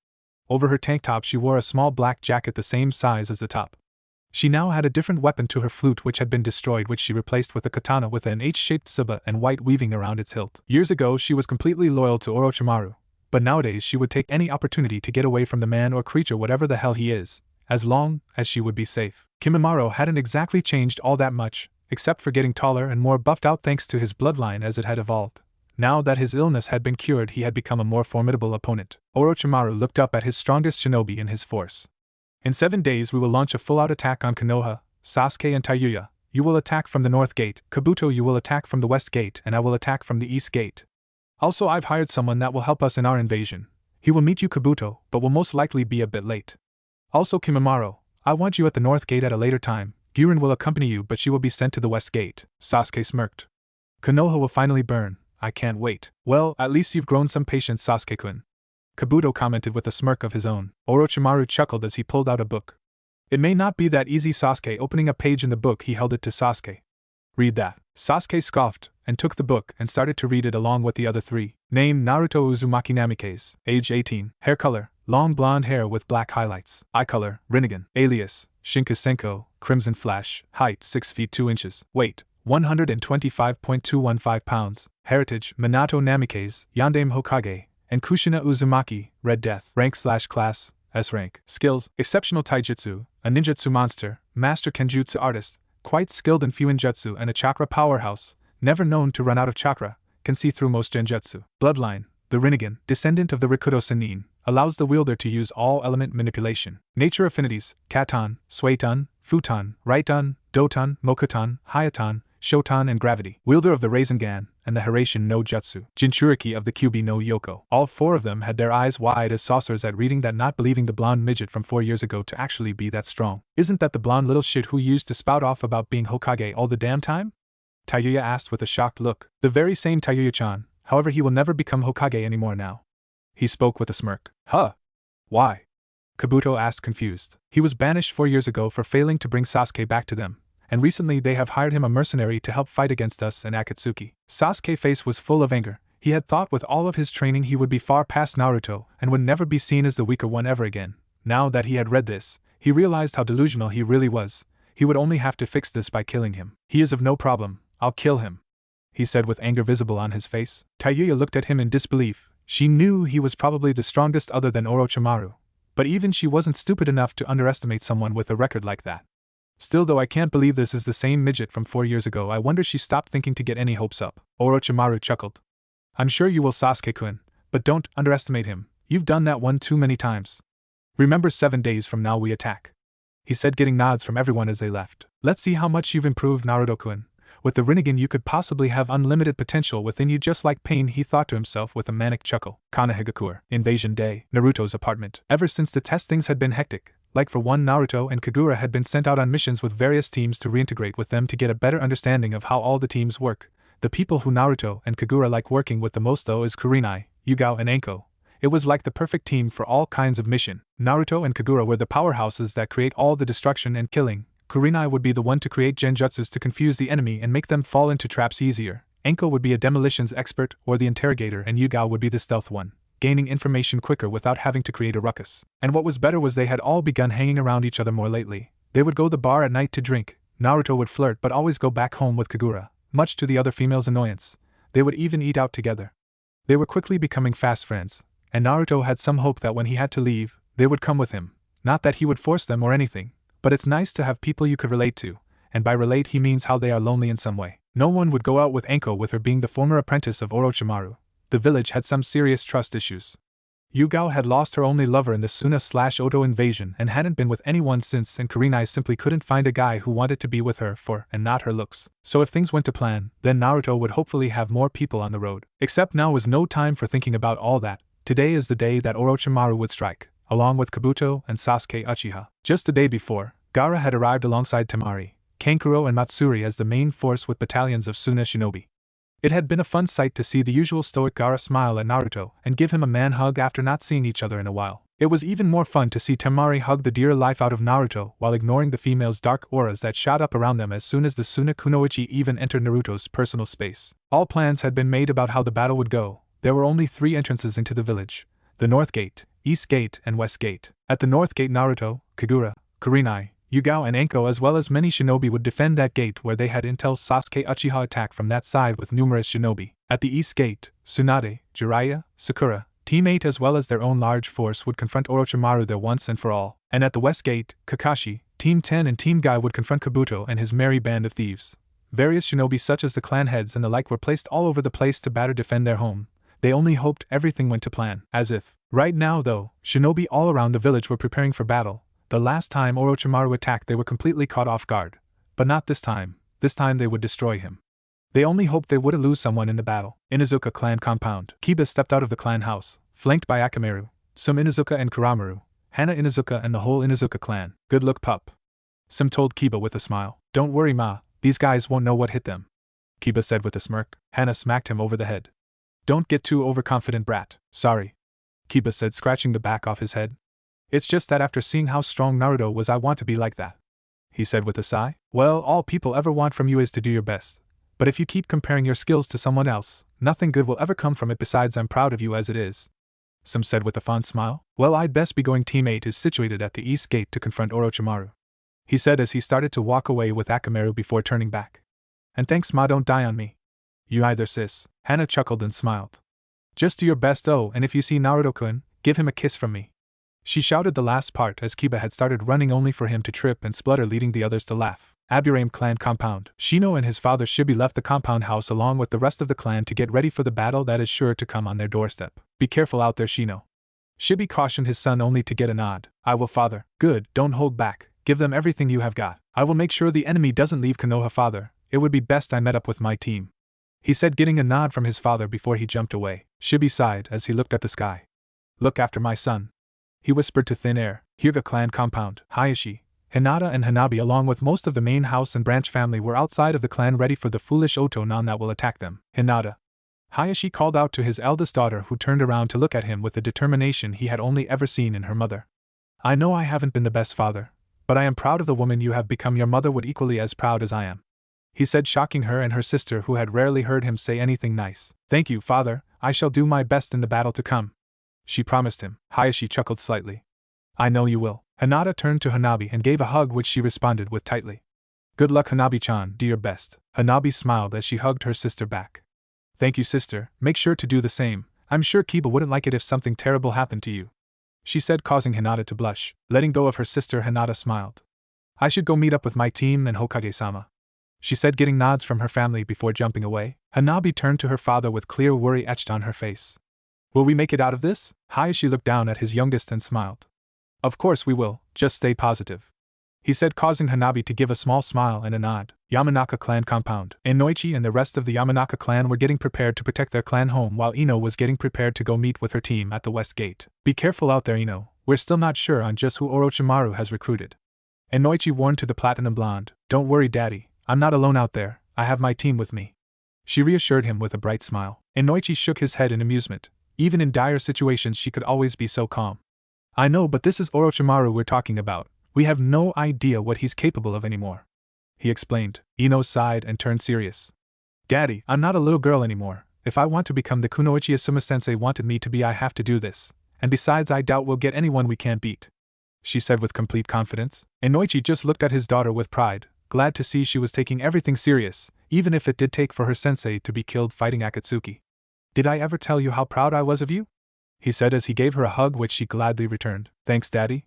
Over her tank top she wore a small black jacket the same size as the top. She now had a different weapon to her flute which had been destroyed, which she replaced with a katana with an H-shaped tsuba and white weaving around its hilt. Years ago she was completely loyal to Orochimaru, but nowadays she would take any opportunity to get away from the man or creature whatever the hell he is, as long as she would be safe. Kimimaro hadn't exactly changed all that much, except for getting taller and more buffed out thanks to his bloodline as it had evolved. Now that his illness had been cured, he had become a more formidable opponent. Orochimaru looked up at his strongest shinobi in his force. In 7 days we will launch a full-out attack on Konoha, Sasuke and Taiyuya. You will attack from the north gate, Kabuto you will attack from the west gate, and I will attack from the east gate. Also I've hired someone that will help us in our invasion. He will meet you Kabuto, but will most likely be a bit late. Also Kimimaro, I want you at the north gate at a later time. Guren will accompany you but she will be sent to the west gate. Sasuke smirked. Konoha will finally burn. I can't wait. Well, at least you've grown some patience, Sasuke-kun. Kabuto commented with a smirk of his own. Orochimaru chuckled as he pulled out a book. It may not be that easy, Sasuke. Opening a page in the book, he held it to Sasuke. Read that. Sasuke scoffed, and took the book and started to read it along with the other 3. Name Naruto Uzumaki Namikaze. Age 18. Hair color, long blonde hair with black highlights. Eye color, Rinnegan. Alias, Shinku Senko, Crimson Flash. Height 6 feet 2 inches. Weight, 125.215 pounds. Heritage, Minato Namikaze, Yandame Hokage, and Kushina Uzumaki, Red Death. Rank/class, S rank. Skills, exceptional taijutsu, a ninjutsu monster, master kenjutsu artist, quite skilled in fuinjutsu and a chakra powerhouse, never known to run out of chakra, can see through most genjutsu. Bloodline, the Rinnegan, descendant of the Rikudo Sennin, allows the wielder to use all element manipulation. Nature affinities, Katon, Suiton, Futon, Raiton, Doton, Mokuton, Hayatan, Shoton and Gravity. Wielder of the Rinnegan and the Hiraishin no Jutsu. Jinchuriki of the Kyubi no Yoko. All 4 of them had their eyes wide as saucers at reading that, not believing the blonde midget from 4 years ago to actually be that strong. Isn't that the blonde little shit who used to spout off about being Hokage all the damn time? Taiyuya asked with a shocked look. The very same Taiyuya-chan, however he will never become Hokage anymore now. He spoke with a smirk. Huh? Why? Kabuto asked confused. He was banished 4 years ago for failing to bring Sasuke back to them, and recently they have hired him a mercenary to help fight against us and Akatsuki. Sasuke's face was full of anger. He had thought with all of his training he would be far past Naruto and would never be seen as the weaker one ever again. Now that he had read this, he realized how delusional he really was. He would only have to fix this by killing him. He is of no problem. I'll kill him, he said with anger visible on his face. Taiyuya looked at him in disbelief. She knew he was probably the strongest other than Orochimaru, but even she wasn't stupid enough to underestimate someone with a record like that. Still, though, I can't believe this is the same midget from 4 years ago. I wonder she stopped thinking to get any hopes up. Orochimaru chuckled. I'm sure you will, Sasuke-kun, but don't underestimate him. You've done that one too many times. Remember, 7 days from now we attack, he said, getting nods from everyone as they left. Let's see how much you've improved, Naruto-kun. With the Rinnegan you could possibly have unlimited potential within you, just like Pain, he thought to himself with a manic chuckle. Konohagakure. Invasion Day. Naruto's apartment. Ever since the test, things had been hectic. Like for one, Naruto and Kagura had been sent out on missions with various teams to reintegrate with them to get a better understanding of how all the teams work. The people who Naruto and Kagura like working with the most though is Kurenai, Yugao and Anko. It was like the perfect team for all kinds of mission. Naruto and Kagura were the powerhouses that create all the destruction and killing. Kurenai would be the one to create genjutsus to confuse the enemy and make them fall into traps easier. Anko would be a demolitions expert or the interrogator, and Yugao would be the stealth one, gaining information quicker without having to create a ruckus. And what was better was they had all begun hanging around each other more lately. They would go to the bar at night to drink. Naruto would flirt but always go back home with Kagura, much to the other females' annoyance. They would even eat out together. They were quickly becoming fast friends, and Naruto had some hope that when he had to leave, they would come with him. Not that he would force them or anything, but it's nice to have people you could relate to, and by relate he means how they are lonely in some way. No one would go out with Anko, with her being the former apprentice of Orochimaru. The village had some serious trust issues. Yugao had lost her only lover in the Suna/Oto invasion and hadn't been with anyone since, and Kurenai simply couldn't find a guy who wanted to be with her for, and not her looks. So if things went to plan, then Naruto would hopefully have more people on the road. Except now was no time for thinking about all that. Today is the day that Orochimaru would strike, along with Kabuto and Sasuke Uchiha. Just the day before, Gaara had arrived alongside Temari, Kankuro and Matsuri as the main force with battalions of Suna shinobi. It had been a fun sight to see the usual stoic Gaara smile at Naruto and give him a man hug after not seeing each other in a while. It was even more fun to see Temari hug the dear life out of Naruto while ignoring the females' dark auras that shot up around them as soon as the Suna Kunoichi even entered Naruto's personal space. All plans had been made about how the battle would go. There were only 3 entrances into the village: the North Gate, East Gate, and West Gate. At the North Gate, Naruto, Kagura, Kurenai, Yugao and Anko as well as many shinobi would defend that gate, where they had intel Sasuke Uchiha attack from that side with numerous shinobi. At the East Gate, Tsunade, Jiraiya, Sakura, Team 8 as well as their own large force would confront Orochimaru there once and for all. And at the West Gate, Kakashi, Team 10 and Team Guy would confront Kabuto and his merry band of thieves. Various shinobi such as the clan heads and the like were placed all over the place to better defend their home. They only hoped everything went to plan. As if. Right now though, shinobi all around the village were preparing for battle. The last time Orochimaru attacked they were completely caught off guard. But not this time. This time they would destroy him. They only hoped they wouldn't lose someone in the battle. Inuzuka clan compound. Kiba stepped out of the clan house, flanked by Akamaru, Sum Inuzuka and Kuramaru, Hana Inuzuka and the whole Inuzuka clan. Good look, pup. Sum told Kiba with a smile. Don't worry, ma, these guys won't know what hit them. Kiba said with a smirk. Hana smacked him over the head. Don't get too overconfident, brat. Sorry. Kiba said, scratching the back off his head. It's just that after seeing how strong Naruto was, I want to be like that. He said with a sigh. Well, all people ever want from you is to do your best. But if you keep comparing your skills to someone else, nothing good will ever come from it. Besides, I'm proud of you as it is. Sum said with a fond smile. Well, I'd best be going. Team 8 is situated at the east gate to confront Orochimaru. He said as he started to walk away with Akamaru before turning back. And thanks, ma, don't die on me. You either, sis. Hana chuckled and smiled. Just do your best, oh, and if you see Naruto-kun, give him a kiss from me. She shouted the last part as Kiba had started running only for him to trip and splutter, leading the others to laugh. Aburame clan compound. Shino and his father Shibi left the compound house along with the rest of the clan to get ready for the battle that is sure to come on their doorstep. Be careful out there, Shino. Shibi cautioned his son only to get a nod. I will, father. Good, don't hold back. Give them everything you have got. I will make sure the enemy doesn't leave Konoha, father. It would be best I met up with my team. He said, getting a nod from his father before he jumped away. Shibi sighed as he looked at the sky. Look after my son. He whispered to thin air. Hyuga clan compound. Hayashi, Hinata and Hanabi along with most of the main house and branch family were outside of the clan ready for the foolish Otonan that will attack them. Hinata. Hayashi called out to his eldest daughter, who turned around to look at him with the determination he had only ever seen in her mother. I know I haven't been the best father, but I am proud of the woman you have become. Your mother would equally as proud as I am. He said, shocking her and her sister, who had rarely heard him say anything nice. Thank you, father, I shall do my best in the battle to come. She promised him. Hayashi chuckled slightly. I know you will. Hinata turned to Hanabi and gave a hug, which she responded with tightly. Good luck, Hanabi-chan, do your best. Hanabi smiled as she hugged her sister back. Thank you, sister, make sure to do the same. I'm sure Kiba wouldn't like it if something terrible happened to you, she said, causing Hinata to blush. Letting go of her sister, Hinata smiled. I should go meet up with my team and Hokage-sama, she said, getting nods from her family before jumping away. Hanabi turned to her father with clear worry etched on her face. Will we make it out of this? Hayashi looked down at his youngest and smiled. Of course we will, just stay positive, he said, causing Hanabi to give a small smile and a nod. Yamanaka clan compound. Inoichi and the rest of the Yamanaka clan were getting prepared to protect their clan home while Ino was getting prepared to go meet with her team at the west gate. Be careful out there, Ino, we're still not sure on just who Orochimaru has recruited. Inoichi warned to the platinum blonde. Don't worry, daddy, I'm not alone out there, I have my team with me. She reassured him with a bright smile. Inoichi shook his head in amusement. Even in dire situations she could always be so calm. I know, but this is Orochimaru we're talking about. We have no idea what he's capable of anymore, he explained. Ino sighed and turned serious. Daddy, I'm not a little girl anymore. If I want to become the kunoichi Asuma-sensei wanted me to be, I have to do this. And besides, I doubt we'll get anyone we can't beat, she said with complete confidence. Inoichi just looked at his daughter with pride, glad to see she was taking everything serious, even if it did take for her sensei to be killed fighting Akatsuki. Did I ever tell you how proud I was of you? He said as he gave her a hug, which she gladly returned. Thanks, daddy,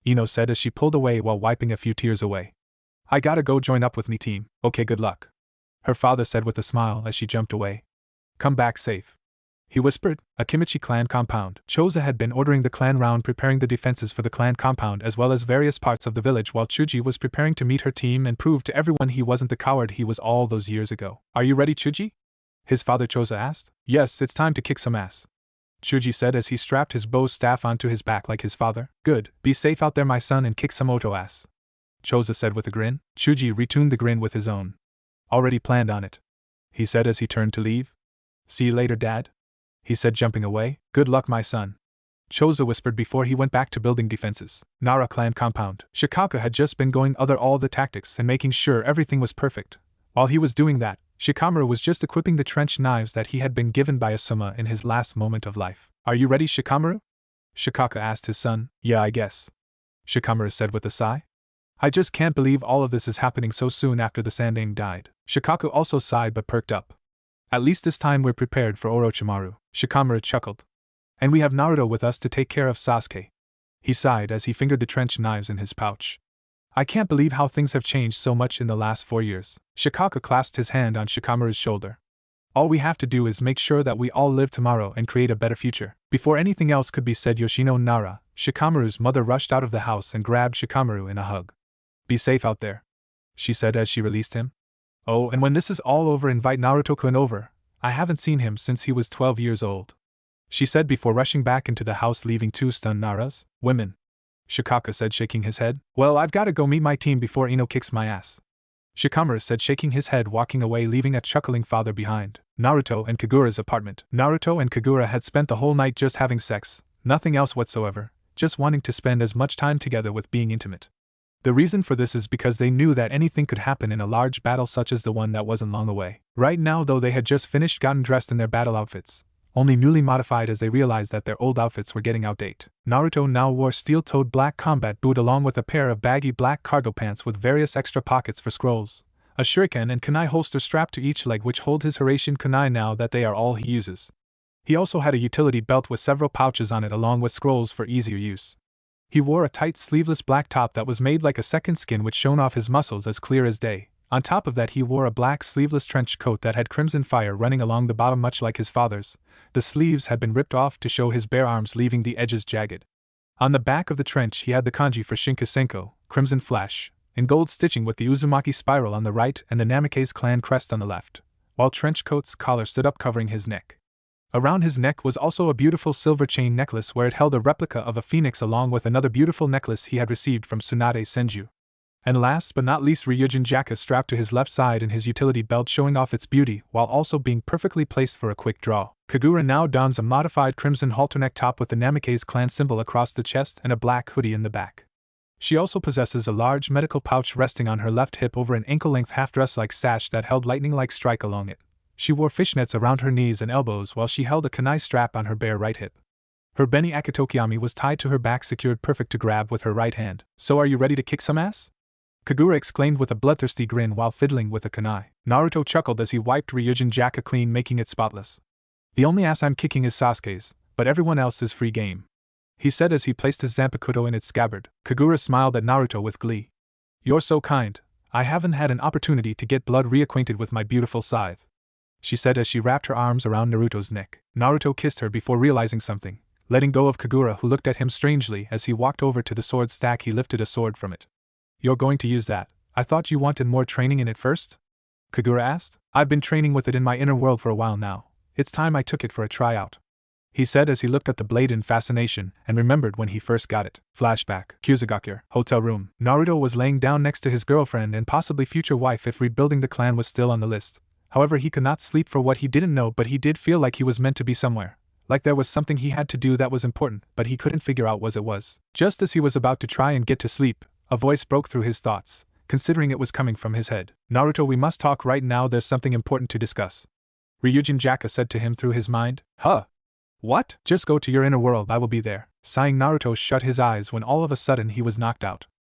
Ino said as she pulled away while wiping a few tears away. I gotta go join up with me team. Okay, good luck, her father said with a smile as she jumped away. Come back safe, he whispered. Akimichi clan compound. Choza had been ordering the clan round, preparing the defenses for the clan compound as well as various parts of the village, while Chuji was preparing to meet her team and prove to everyone he wasn't the coward he was all those years ago. Are you ready, Chuji? His father Choza asked. Yes, it's time to kick some ass, Chuji said as he strapped his bow staff onto his back like his father. Good, be safe out there, my son, and kick some Oto ass, Choza said with a grin. Chuji retuned the grin with his own. Already planned on it, he said as he turned to leave. See you later, dad, he said, jumping away. Good luck, my son, Choza whispered before he went back to building defenses. Nara clan compound. Shikaka had just been going over all the tactics and making sure everything was perfect. While he was doing that, Shikamaru was just equipping the trench knives that he had been given by Asuma in his last moment of life. Are you ready, Shikamaru? Shikaka asked his son. Yeah, I guess, Shikamaru said with a sigh. I just can't believe all of this is happening so soon after the Sandaime died. Shikaka also sighed but perked up. At least this time we're prepared for Orochimaru, Shikamaru chuckled. And we have Naruto with us to take care of Sasuke. He sighed as he fingered the trench knives in his pouch. I can't believe how things have changed so much in the last 4 years. Shikaka clasped his hand on Shikamaru's shoulder. All we have to do is make sure that we all live tomorrow and create a better future. Before anything else could be said, Yoshino Nara, Shikamaru's mother, rushed out of the house and grabbed Shikamaru in a hug. Be safe out there, she said as she released him. Oh, and when this is all over, invite Naruto-kun over. I haven't seen him since he was 12 years old, she said before rushing back into the house, leaving 2 stunned Naras. Women, Shikaka said, shaking his head. Well, I've got to go meet my team before Ino kicks my ass, Shikamaru said, shaking his head, walking away, leaving a chuckling father behind. Naruto and Kagura's apartment. Naruto and Kagura had spent the whole night just having sex, nothing else whatsoever, just wanting to spend as much time together with being intimate. The reason for this is because they knew that anything could happen in a large battle such as the one that wasn't long away. Right now, though, they had just gotten dressed in their battle outfits, only newly modified as they realized that their old outfits were getting outdated. Naruto now wore steel-toed black combat boot along with a pair of baggy black cargo pants with various extra pockets for scrolls, a shuriken and kunai holster strapped to each leg which hold his Hiraishin kunai now that they are all he uses. He also had a utility belt with several pouches on it along with scrolls for easier use. He wore a tight sleeveless black top that was made like a second skin which shone off his muscles as clear as day. On top of that, he wore a black sleeveless trench coat that had crimson fire running along the bottom much like his father's. The sleeves had been ripped off to show his bare arms, leaving the edges jagged. On the back of the trench he had the kanji for Shinkasenko, Crimson Flash, in gold stitching with the Uzumaki spiral on the right and the Namikaze clan crest on the left, while trench coat's collar stood up covering his neck. Around his neck was also a beautiful silver chain necklace where it held a replica of a phoenix along with another beautiful necklace he had received from Tsunade Senju. And last but not least, Ryujin Jaka strapped to his left side and his utility belt showing off its beauty while also being perfectly placed for a quick draw. Kagura now dons a modified crimson halterneck top with the Namikaze clan symbol across the chest and a black hoodie in the back. She also possesses a large medical pouch resting on her left hip over an ankle-length half-dress-like sash that held lightning-like strike along it. She wore fishnets around her knees and elbows while she held a kunai strap on her bare right hip. Her Beni Akatokiyami was tied to her back, secured perfect to grab with her right hand. So are you ready to kick some ass? Kagura exclaimed with a bloodthirsty grin while fiddling with a kunai. Naruto chuckled as he wiped Ryujin Jaka clean, making it spotless. The only ass I'm kicking is Sasuke's, but everyone else is free game, he said as he placed his Zanpakuto in its scabbard. Kagura smiled at Naruto with glee. You're so kind. I haven't had an opportunity to get blood reacquainted with my beautiful scythe, she said as she wrapped her arms around Naruto's neck. Naruto kissed her before realizing something, letting go of Kagura, who looked at him strangely as he walked over to the sword stack. He lifted a sword from it. You're going to use that? I thought you wanted more training in it first? Kagura asked. I've been training with it in my inner world for a while now. It's time I took it for a tryout, he said as he looked at the blade in fascination and remembered when he first got it. Flashback. Kusagakure. Hotel room. Naruto was laying down next to his girlfriend and possibly future wife if rebuilding the clan was still on the list. However, he could not sleep for what he didn't know, but he did feel like he was meant to be somewhere. Like there was something he had to do that was important, but he couldn't figure out what it was. Just as he was about to try and get to sleep, a voice broke through his thoughts, considering it was coming from his head. Naruto, we must talk right now, there's something important to discuss, Ryujin Jaka said to him through his mind. Huh? What? Just go to your inner world, I will be there. Sighing, Naruto shut his eyes when all of a sudden he was knocked out.